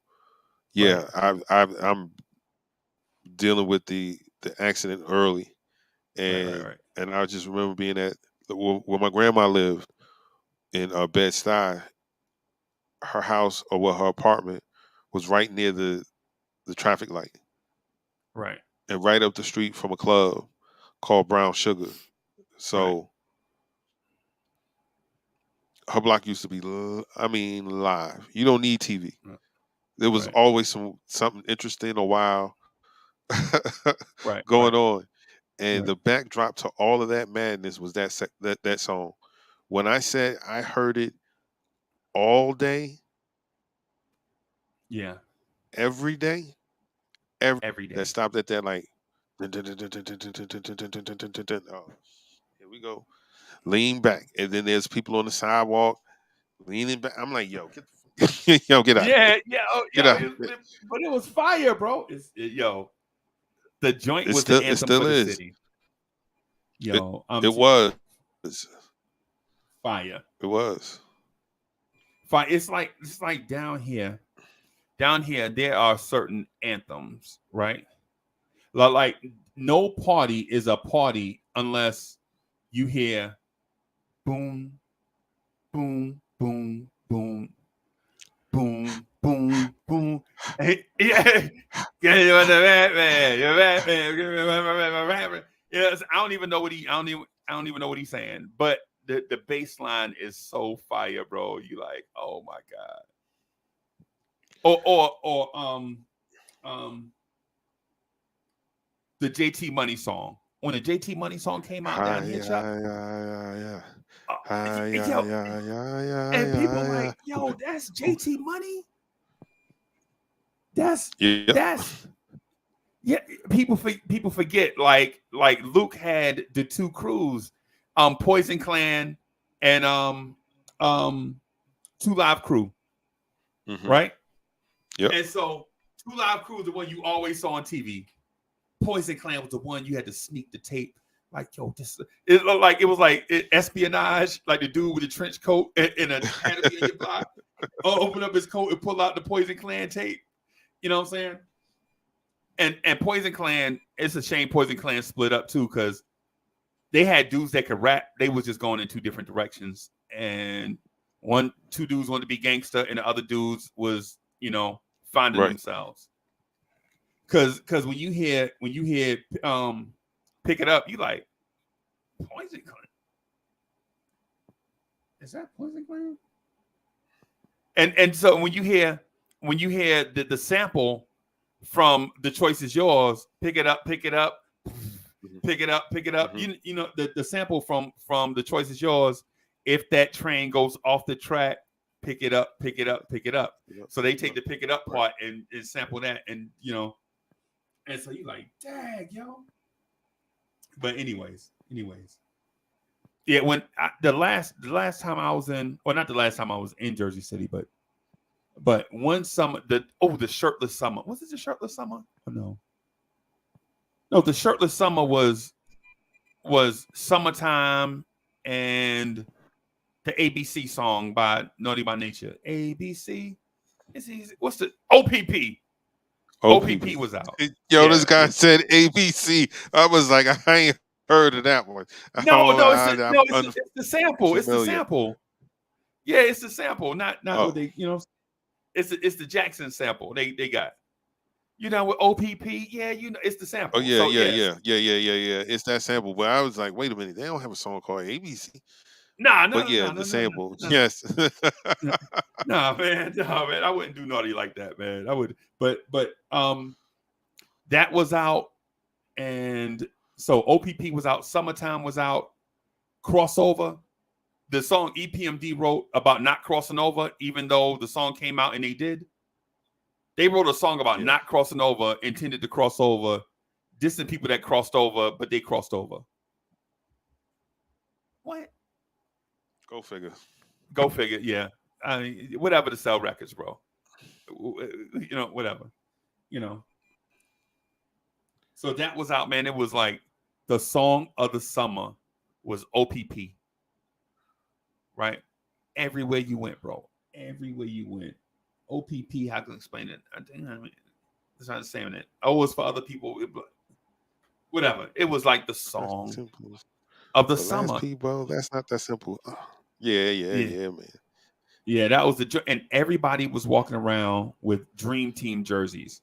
yeah, I'm dealing with the accident early, and Right. I just remember being at where my grandma lived in Bed Stuy. Her house or her apartment was right near the traffic light. Right. and right up the street from a club called Brown Sugar. Right. So her block used to be, live. You don't need TV. Right. There was Right. always something interesting or wild Right. going Right. on, and Right. the backdrop to all of that madness was that song. When I said I heard it all day, Yeah. every day, every Every that day. stopped at that like, oh, here we go, lean back, and then there's people on the sidewalk leaning back. I'm like, yo, yo, get out of here, Yeah. Yeah. Oh, get yo. out. Of here. But it was fire, bro. Yo. The joint was the It anthem for still the is. city. It Yo. it was. Fire. It was. Fire. It's like down here. Down here, there are certain anthems, right? Like no party is a party unless you hear boom, boom, boom, boom, boom, boom, boom. Yeah, yeah, you're the Batman, you're Batman, you're Batman. Yes, I don't even know what I don't even know what he's saying, but the bass line is so fire, bro. You like, oh my god. Or the JT Money song. When the JT Money song came out Hi, down here, Chuck, yeah, yeah, yeah. uh, Hi, yeah, yo, yeah, yeah, yeah, and people yeah, yeah. like, yo, that's Who- JT Money. That's Yep. that's yeah. People forget like Luke had the two crews, Poison Clan and Two Live Crew, Mm-hmm. right? Yep. And so Two Live Crew is the one you always saw on TV. Poison Clan was the one you had to sneak the tape. Like, yo, this it looked like it was like espionage, like the dude with the trench coat and a canopy in your block. Open up his coat and pull out the Poison Clan tape. You know what I'm saying? And Poison Clan, it's a shame Poison Clan split up too, because they had dudes that could rap. They was just going in two different directions. And two dudes wanted to be gangster, and the other dudes was, finding Right. themselves. Cause when you hear Pick It Up, you like Poison Clan. Is that Poison Clan? And so when you hear the sample from The Choice Is Yours, pick it up, pick it up, Mm-hmm. pick it up, pick it up. Mm-hmm. You know the sample from The Choice Is Yours. If that train goes off the track, pick it up, pick it up, pick it up. Yep. So they take the pick it up Right. part and sample that, and and so you like, dang, yo. But anyways, yeah. When the last time I was in, or not the last time I was in Jersey City, but one summer, the shirtless summer. Was it the shirtless summer? Oh, no, the shirtless summer was Summertime and the ABC song by Naughty by Nature. ABC. It's easy. What's the OPP? OPP was out. Yo, Yeah. this guy said ABC. I was like, I ain't heard of that one. No, it's I'm it's the sample. It's the unfamiliar. sample. Yeah, it's the sample. Not what Oh, they, it's the Jackson sample they got. With OPP, yeah, it's the oh sample. yeah, So yeah, yes. yeah, yeah, yeah, yeah, yeah. It's that sample. But I was like, wait a minute, they don't have a song called ABC. Nah, But no, yeah, no, the no, no, no, sample. no, Yes. no. Nah, man, nah, man. I wouldn't do naughty like that, man. I would, but that was out, and so OPP was out. Summertime was out. Crossover. The song EPMD wrote about not crossing over, even though the song came out and they did. They wrote a song about Yeah. not crossing over, intended to cross over, dissing people that crossed over, but they crossed over. What? Go figure. Go figure. Yeah. I mean, whatever to sell records, bro. Whatever. So that was out, man. It was like the song of the summer was OPP, right? Everywhere you went, bro. Everywhere you went. OPP, how can I explain it? It's not saying it. Oh, it's for other people. Whatever. It was like the song Simple. of the But last summer. people, that's not that simple. Yeah, man. Yeah, that was and everybody was walking around with Dream Team jerseys.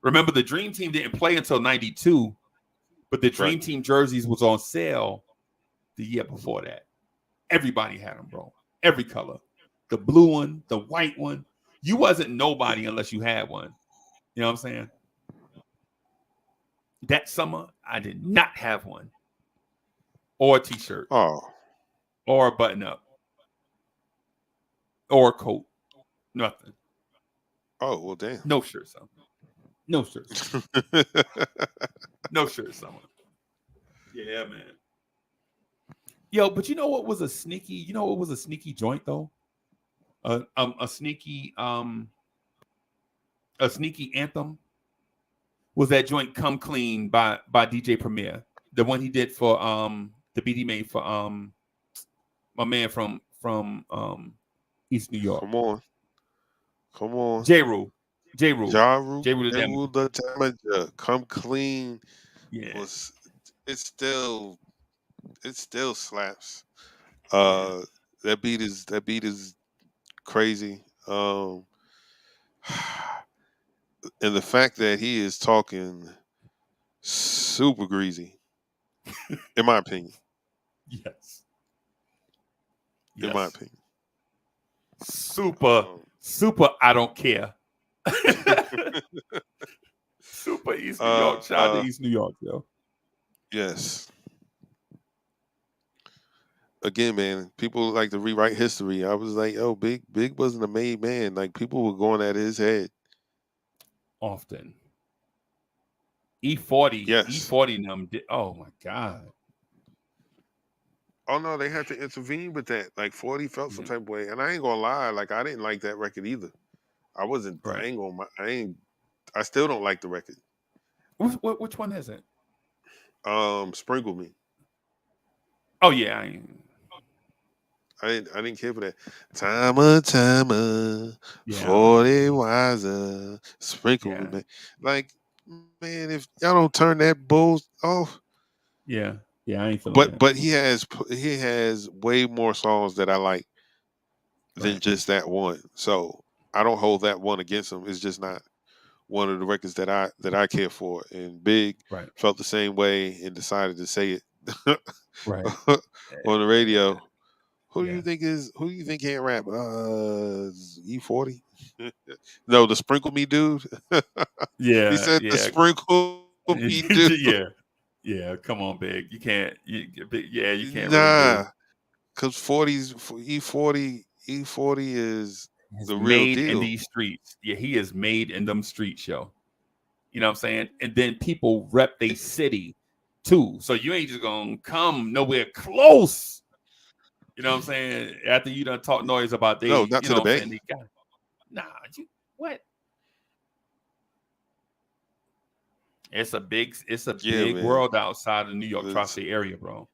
Remember, the Dream Team didn't play until 92, but the Dream Right. Team jerseys was on sale the year before that. Everybody had them, bro. Every color. The blue one, the white one. You wasn't nobody unless you had one. You know what I'm saying? That summer, I did not have one. Or a t-shirt. Oh. Or a button-up. Or a coat. Nothing. Oh, well, damn. No shirt summer. No shirt summer. No shirt summer. Yeah, man. Yo, but you know what was a sneaky joint though? A sneaky anthem was that joint "Come Clean" by DJ Premier, the one he did for the beat he made for my man from East New York, Come on. J. Rule Ja Rule, the Ja Damage. Rule the Damager. Come Clean Yeah, it still slaps. yeah, That beat is crazy. And the fact that he is talking super greasy, in my opinion. yes, In my yes. opinion. Super, Um, super. I don't care. Super East New York. Shout out to East New York, yo. yes. Again, man, people like to rewrite history. I was like, oh, Big wasn't a made man. Like people were going at his head. Often. E40 Yes. and them did. Oh my god. Oh no, they had to intervene with that. Like 40 felt some Yeah. type of way. And I ain't gonna lie, like I didn't like that record either. Right. I still don't like the record. Which one is it? Sprinkle Me. Oh yeah, I ain't. I didn't care for that. Timer, Yeah, I don't like that 40 one. wiser, sprinkle me, Yeah, man. Like, man, if y'all don't turn that bull off. yeah, yeah. I ain't feeling that. But he has way more songs that I like than Right, just that one. So I don't hold that one against him. It's just not one of the records that I care for. And Big right, felt the same way and decided to say it right. on the radio. Yeah, Who do you think can't rap? E40? No, the Sprinkle Me dude. He yeah, said the yeah, Sprinkle Me dude. yeah, yeah. Come on, big. You can't. Yeah, you can't really do. Nah, because 40's E40 is Is the real made in deal. these streets. Yeah, he is made in them streets, yo. You know what I'm saying? And then people rep they city too. So you ain't just gonna come nowhere close. You know what I'm saying? After you done talk noise about No, they, not you to know the what I'm saying? Bay. They got nah, what? It's a Yeah, big man. world outside of New York It's- tri-state area, bro.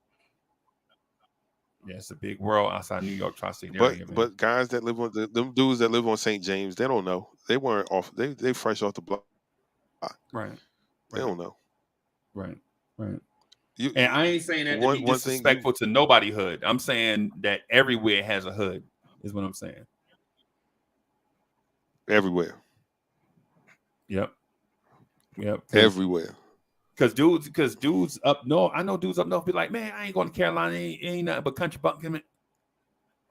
Yeah, it's a big world outside New York tri-state area, man. but guys that live on them dudes that live on St. James, they don't know. They weren't off. They fresh off the block. Right, They right, don't know. right, right. You And I ain't saying that to be one thing you disrespectful to nobody hood. I'm saying that everywhere has a hood, is what I'm saying. everywhere, Yep. Yep. everywhere. Because dudes up north, I know dudes up north be like, man, I ain't going to Carolina, ain't nothing but country bumpkin.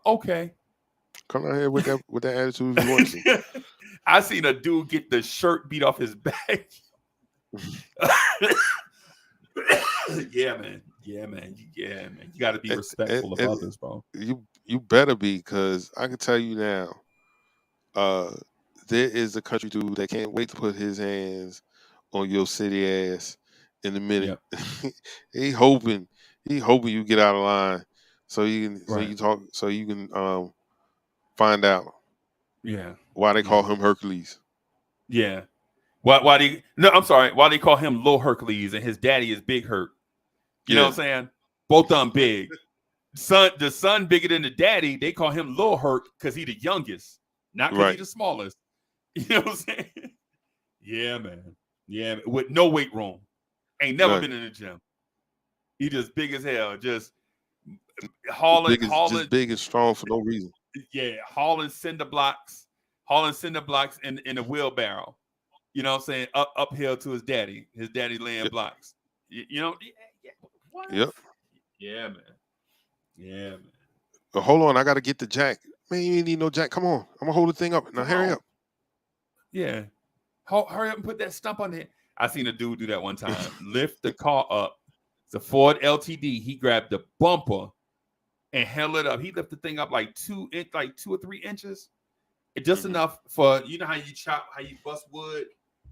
Okay. Come out here with that attitude if you want to. I seen a dude get the shirt beat off his back. Yeah, man. Yeah, man. Yeah, man. You got to be respectful of And others, bro. you better be, because I can tell you now, uh, there is a country dude that can't wait to put his hands on your city ass in a minute. Yep. he hoping he hoping you get out of line so Right. you talk so you can find out Yeah. why they Yeah. call him Hercules. Yeah. Why they no, I'm sorry. Why they call him Lil Hercules and his daddy is Big Hurt. You know what Yeah, I'm saying? Both of them big. The son bigger than the daddy. They call him Lil Hurt because he the youngest, not because he right, the smallest. You know what I'm saying? Yeah, man. Yeah, man. With no weight room. Ain't never none. been in the gym. He just big as hell. Just Just hauling, big and strong for no reason. yeah, hauling cinder blocks in a wheelbarrow. You know what I'm saying? Uphill to his daddy. His daddy laying Yep. blocks. You know, yeah, what? Yep. Yeah, man. Yeah, man. But hold on, I gotta get the jack. Man, you ain't need no jack. Come on. I'm gonna hold the thing up. Now Come hurry on. up. Yeah. Hurry up and put that stump on there. I seen a dude do that one time. Lift the car up. It's a Ford LTD. He grabbed the bumper and held it up. He lifted the thing up like 2 or 3 inches. Just Mhm. enough for, you know how you bust wood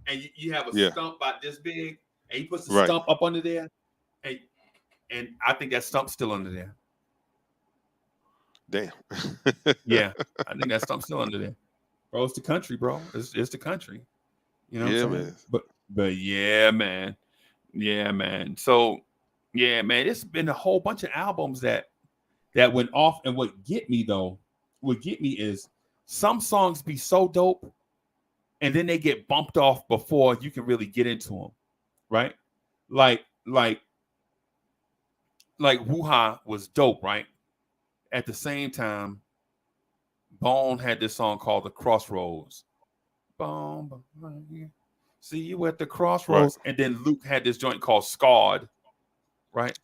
and you have a Yeah. stump about this big, and he puts the Right. stump up under there. And, and I think that stump's still under there. Damn. Yeah. I think that stump's still under there. Bro, it's the country, bro. It's the country. You know what Yeah, I'm saying? man. But yeah, man. Yeah, man. So yeah, man, it's been a whole bunch of albums that went off. And what get me is some songs be so dope, and then they get bumped off before you can really get into them, right? Like like like Wuha was dope, right? At the same time, Bone had this song called The Crossroads. Boom, boom, see you at the Right. crossroads. And then Luke had this joint called Scarred, right?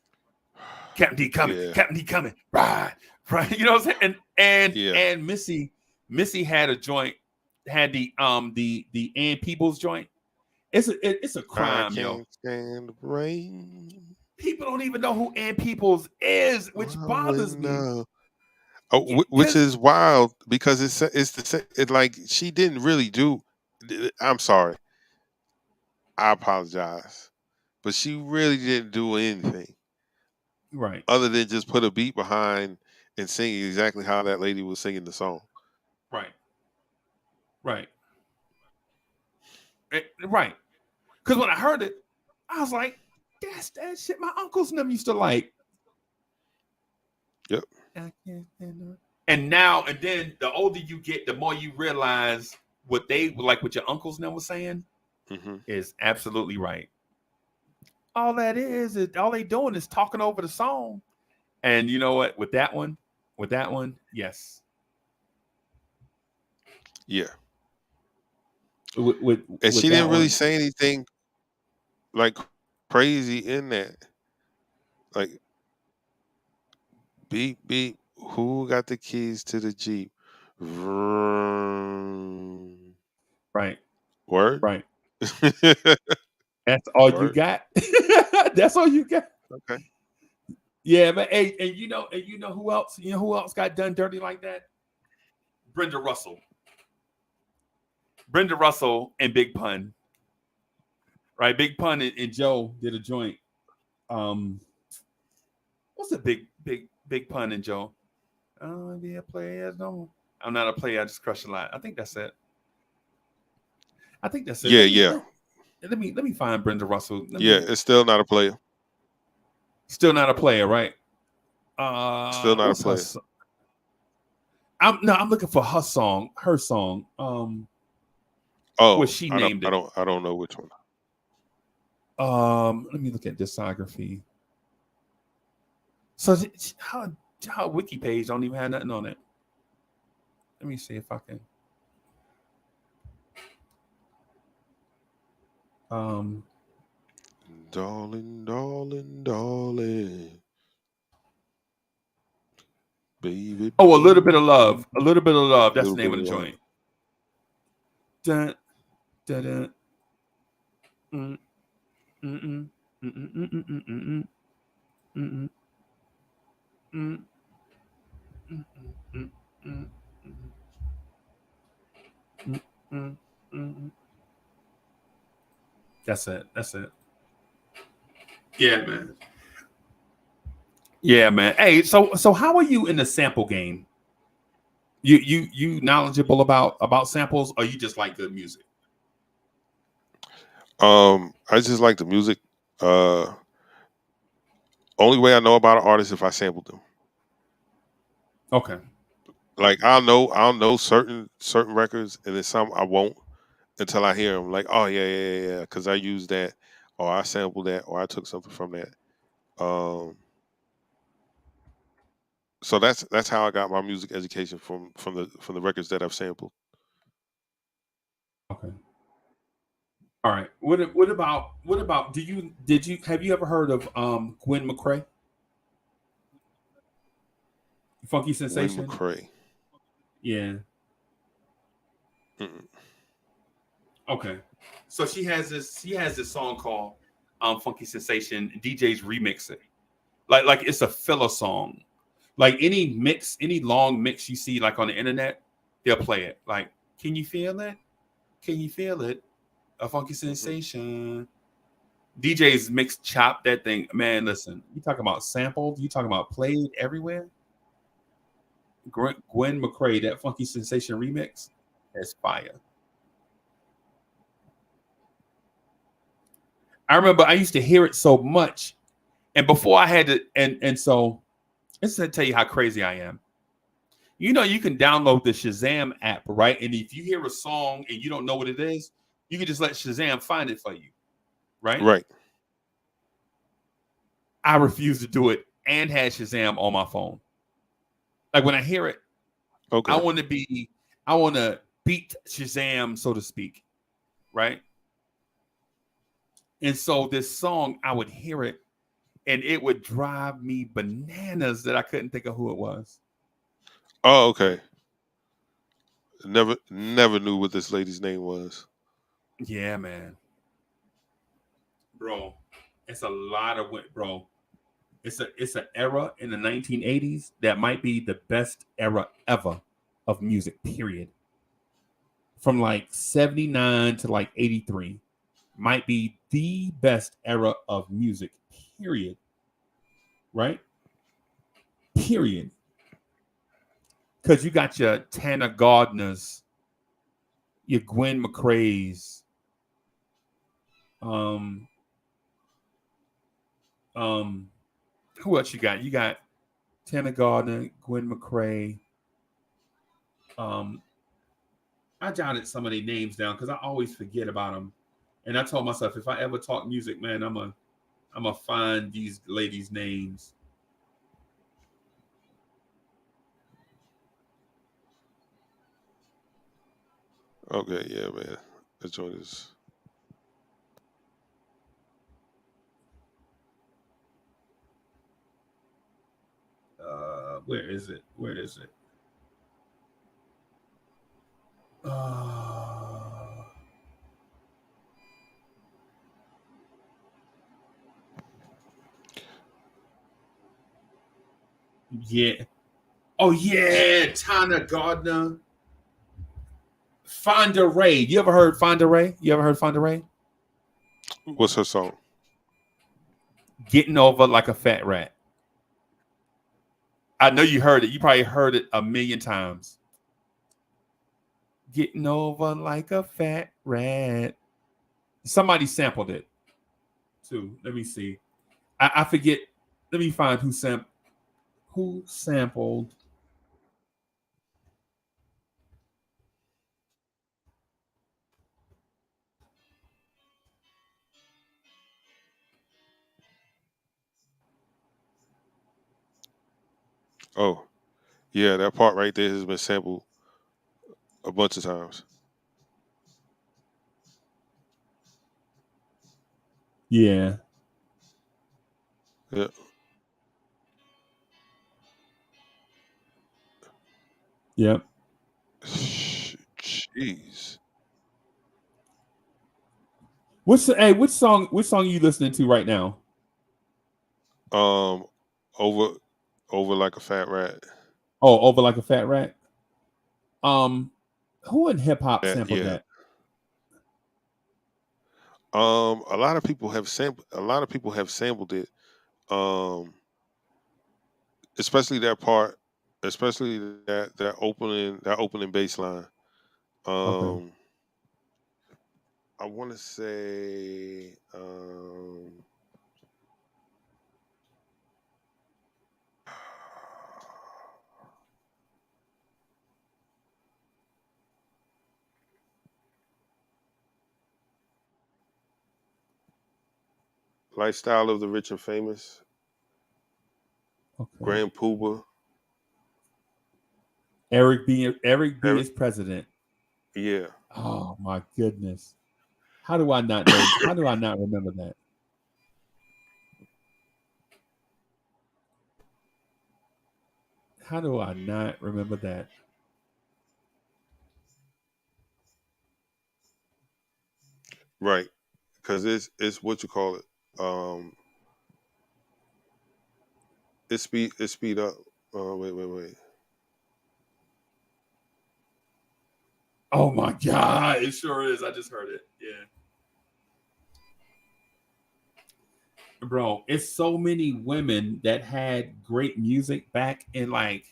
Captain D coming, Yeah. Captain D coming, right, right. You know what I'm saying? Yeah. And Missy had a joint, had the Ann Peoples joint. It's a I crime, yo. can't stand the rain. People don't even know who Ann Peoples is, which bothers When, me. which Because is wild because it like she didn't really do. I'm sorry, I apologize, but she really didn't do anything right, other than just put a beat behind and sing exactly how that lady was singing the song. right, right, right. Because when I heard it, I was like, that's that shit my uncles and them used to like. Yep. And now, and then the older you get, the more you realize what they like, what your uncles and them were saying Hmm. is absolutely right. All that is all they doing is talking over the song. And you know what? With that one, yes. Yeah. With with, And with she that didn't really one, say anything like crazy in that. Like beep beep. Who got the keys to the Jeep? Vroom. right, Word. right. That's all you Word. got. That's all you got. Okay. Yeah, but hey, and you know who else? You know who else got done dirty like that? Brenda Russell. Brenda Russell and Big Pun. Right? Big Pun and Joe did a joint. Um, what's the big Pun and Joe? I don't want to be a player no more. I'm not a player, I just crush a lot. I think that's it. I think that's it. Yeah. Yeah. Let me find Brenda Russell. Let Yeah. me It's still not a player. still not a player, right? Still not a What's her player. I'm looking for her song. What Oh, she named it. I don't know which one. Let me look at discography. So how wiki page don't even have nothing on it. Let me see if I can. Um, Darling, darling, darling, baby, oh, a little bit baby, of love. A little bit of love. a That's little the name bit of of the love. joint. Dun, dun, dun, mm, mm, mm, mm, mm, mm, mm, mm, mm, mm, mm, mm, mm, mm, mm, mm, mm. That's it. That's it. Yeah, man. Yeah, man. Hey, so how are you in the sample game? You knowledgeable about samples, or you just like good music? I just like the music. Uh, Only way I know about an artist if I sampled them. Okay. Like I'll know certain records, and then some I won't until I hear them. Like, oh yeah, because I used that, or I sampled that, or I took something from that. Um, so that's how I got my music education from the records that I've sampled. Okay. All right. What about have you ever heard of Gwen McCrae? Funky Win Sensation? McCrae. Yeah. Mm-mm. Okay. So she has this song called Funky Sensation. DJs remix it. Like it's a filler song. Like any long mix you see like on the internet, they'll play it. Like, can you feel it? Can you feel it? A funky Mhm. sensation. DJs mix chop that thing. Man, listen, you talking about sampled, you talking about played everywhere. Gwen McCrae, that funky sensation remix, that's fire. I remember I used to hear it so much, and before I had to, and so this is to tell you how crazy I am. You know, you can download the Shazam app, right? And if you hear a song and you don't know what it is, you can just let Shazam find it for you, right? Right. I refuse to do it and had Shazam on my phone. Like when I hear it, I Okay. want to be, I want to beat Shazam, so to speak, right? And so this song, I would hear it and it would drive me bananas that I couldn't think of who it was. Oh, okay. Never knew what this lady's name was. Yeah, man, bro, it's a lot of bro. It's an era in the 1980s that might be the best era ever of music. Period. From like 79 to like 83 might be the best era of music. Period. Right? Period. Because you got your Tanner Gardners, your Gwen McCrae's, um, um, who else you got? You got Tanner Gardner, Gwen McCrae. Um, I jotted some of their names down because I always forget about them. And I told myself, if I ever talk music, man, I'm gonna find these ladies' names. Okay, yeah, man. That joint is Where is it? Where is it? Uh, yeah. Oh yeah, Tana Gardner, Fonda Ray. You ever heard Fonda Ray? You ever heard Fonda Ray? what's her song? Getting over like a fat rat. I know you heard it. You probably heard it a million times. Getting over like a fat rat. Somebody sampled it too. Let me see. I forget. Let me find who sampled. Oh, yeah, that part right there has been sampled a bunch of times. Yeah. Yeah. Yep. Jeez. Which song are you listening to right now? Um, over over like a fat rat. Oh, over like a fat rat. Um, who in hip hop That sampled yeah. that? A lot of people have sampled. A lot of people have sampled it. Um, especially that part, especially that opening bass line. Okay. Um, I want to say "Lifestyle of the Rich and Famous," Okay. Grand Pooba. Eric B. Every, is president. yeah, Oh my goodness. How do I not know? How do I not remember that? How do I not remember that? Right, because it's what you call it. It speed up. Wait. Oh my God, it sure is. I just heard it. Yeah. Bro, it's so many women that had great music back in like,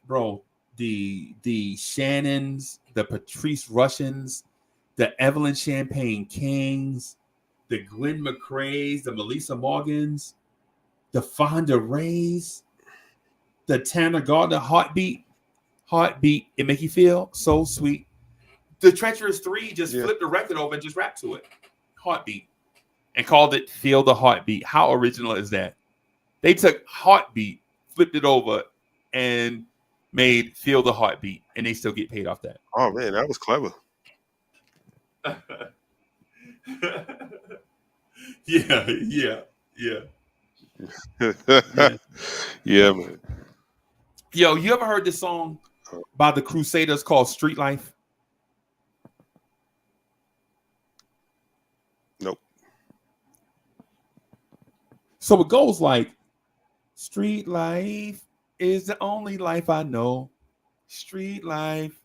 bro, the Shannons, the Patrice Russians, the Evelyn Champagne Kings, the Glenn McCrae's, the Melissa Morgans, the Fonda Rays, the Tanner Gardner Heartbeat. It make you feel so sweet. The Treacherous Three just Yeah. flipped the record over and just rapped to it. Heartbeat. And called it Feel the Heartbeat. How original is that? They took Heartbeat, flipped it over, and made Feel the Heartbeat, and they still get paid off that. Oh man, that was clever. Yeah. Yeah. Yeah, man. Yo, you ever heard this song by the Crusaders called Street Life? Nope. So it goes like, Street life is the only life I know. Street life.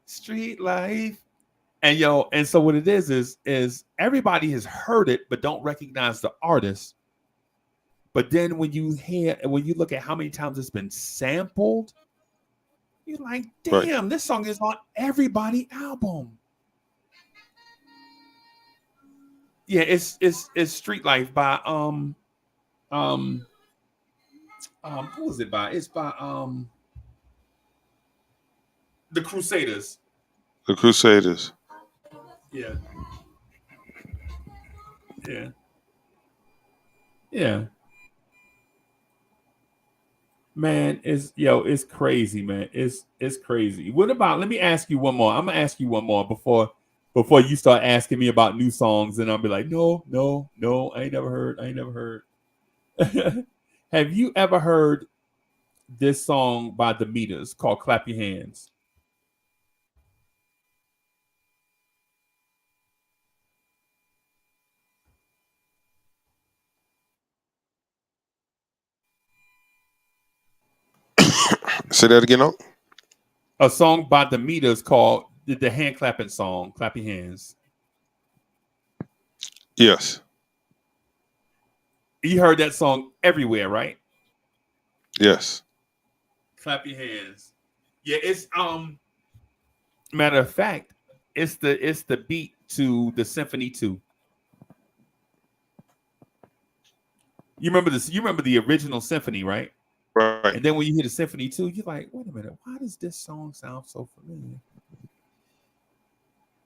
Street life. And so what it is everybody has heard it but don't recognize the artist. But then when you look at how many times it's been sampled, you're like, Right. damn, this song is on everybody album. Yeah, it's Street Life by who is it by? It's by the Crusaders. The Crusaders. Yeah. Yeah. Yeah. Man, it's crazy, man. It's crazy. What about, let me ask you one more. I'm gonna ask you one more before you start asking me about new songs, and I'll be like, no, I ain't never heard. Have you ever heard this song by the Meters called Clap Your Hands? Say that again. Oh, A song by the Meters called the hand clapping song, Clap Your Hands. yes, You heard that song everywhere, right? yes. Clap your hands. Yeah, it's matter of fact, it's the beat to the Symphony 2. You remember this? You remember the original Symphony, right? Right. And then when you hear the Symphony 2, you're like, wait a minute, why does this song sound so familiar?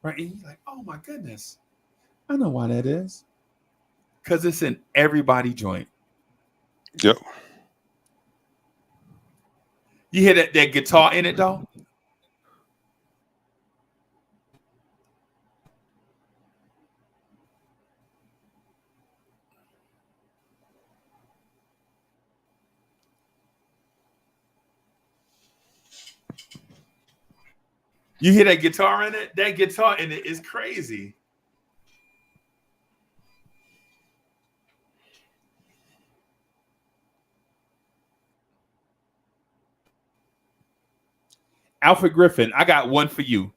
Right? And you're like, oh my goodness, I know why that is. Because it's in everybody joint. Yep. You hear that guitar in it though? You hear that guitar in it? That guitar in it is crazy. Alfred Griffin, I got one for you.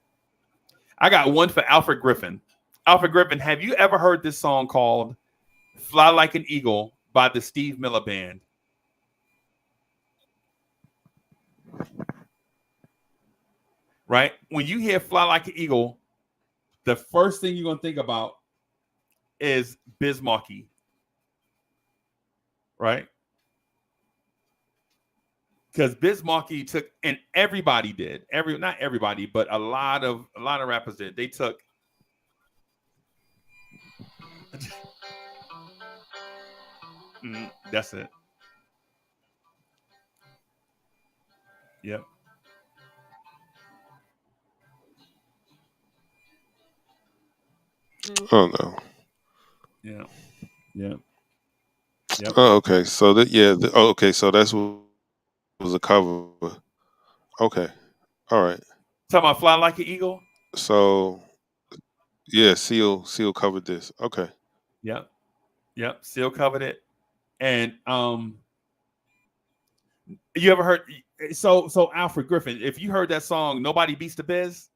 I got one for Alfred Griffin. Alfred Griffin, have you ever heard this song called Fly Like an Eagle by the Steve Miller Band? Right? When you hear Fly Like an Eagle, the first thing you're going to think about is Bismarcky. Right? Because Bismarcky took, and everybody did. Not everybody, but a lot of rappers did. They took that's it. Yep. Oh no. Yeah, yeah, yep. Oh, okay. So that yeah. Oh, okay. So that's what was a cover. Okay. All right. Talking about Fly Like an Eagle. So yeah, Seal covered this. Okay. Yep, yep. Still covered it. And you ever heard? So Alfred Griffin. If you heard that song, "Nobody Beats the Biz,"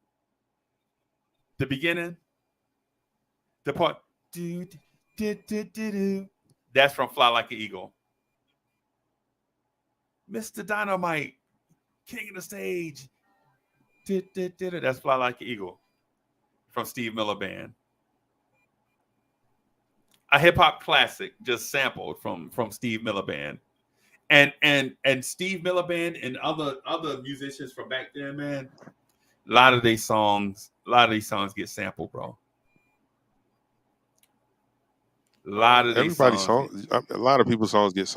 the beginning, the part, do do do do do. That's from Fly Like an Eagle. Mr. Dynamite, king of the stage. That's Fly Like an Eagle from Steve Miller Band. A hip hop classic, just sampled from Steve Miller Band. And Steve Miller Band and other musicians from back then, man. A lot of these songs get sampled, bro. A lot of these Everybody's songs song. get, A lot of people's songs get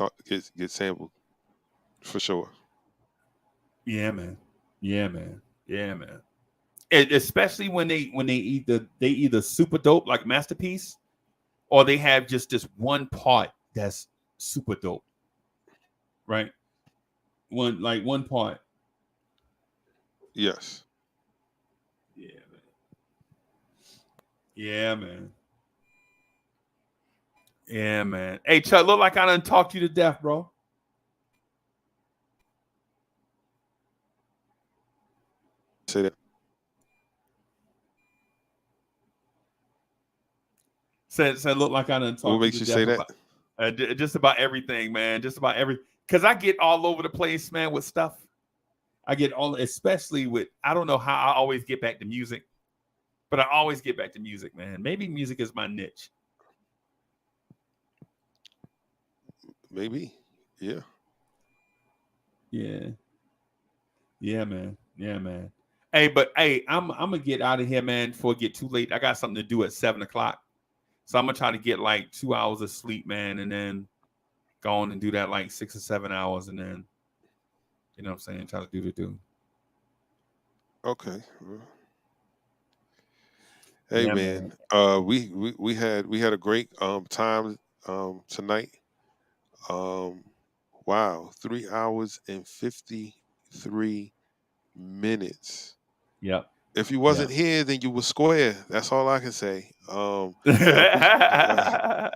sampled for sure. yeah, man, yeah, man, yeah, man. Especially when they either super dope like Masterpiece, or they have just this one part that's super dope, right? One part. Yes. Yeah, man. Yeah, man. Yeah, man. Hey, Chuck, look like I done talked you to death, bro. Say that. Said look like I done What talked you makes to you say death that? about just about everything, man. Just about every because I get all over the place, man, with stuff. I get all, especially with I don't know how I always get back to music, but I always get back to music, man. Maybe music is my niche. Maybe. Yeah. Yeah, yeah, man. Yeah, man. Hey, but hey, I'm gonna get out of here, man, before it get too late. I got something to do at 7 o'clock. So I'm gonna try to get like 2 hours of sleep, man, and then go on and do that like 6 or 7 hours, and then you know what I'm saying, try to do the do. Okay. Well, hey Yeah, man. man. We had a great time tonight. Um wow. 3 hours and 53 minutes. Yep. If you Yep. wasn't here, then you were square. That's all I can say. I appreciate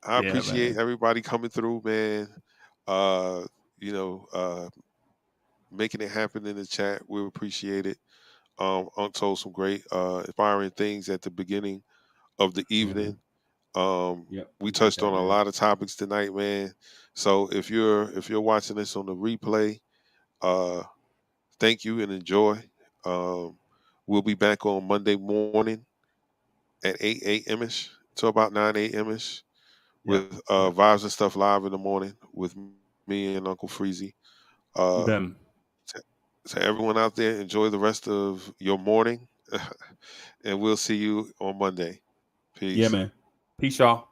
I Yeah, appreciate man. everybody coming through, man. Uh, you know, making it happen in the chat. We appreciate it. Untold some great, inspiring things at the beginning of the Yeah, man. evening. Yep. We Appreciate touched that, on a man. lot of topics tonight, man. So if you're watching this on the replay, uh, thank you and enjoy. Um, we'll be back on Monday morning at 8 a.m. ish to about 9 a.m. ish Yep. with Yep. Vibes and Stuff live in the morning with me and Uncle Freezy. Uh, Them. to, to everyone out there, enjoy the rest of your morning, and we'll see you on Monday. Yeah, Peace. man. Peace, y'all.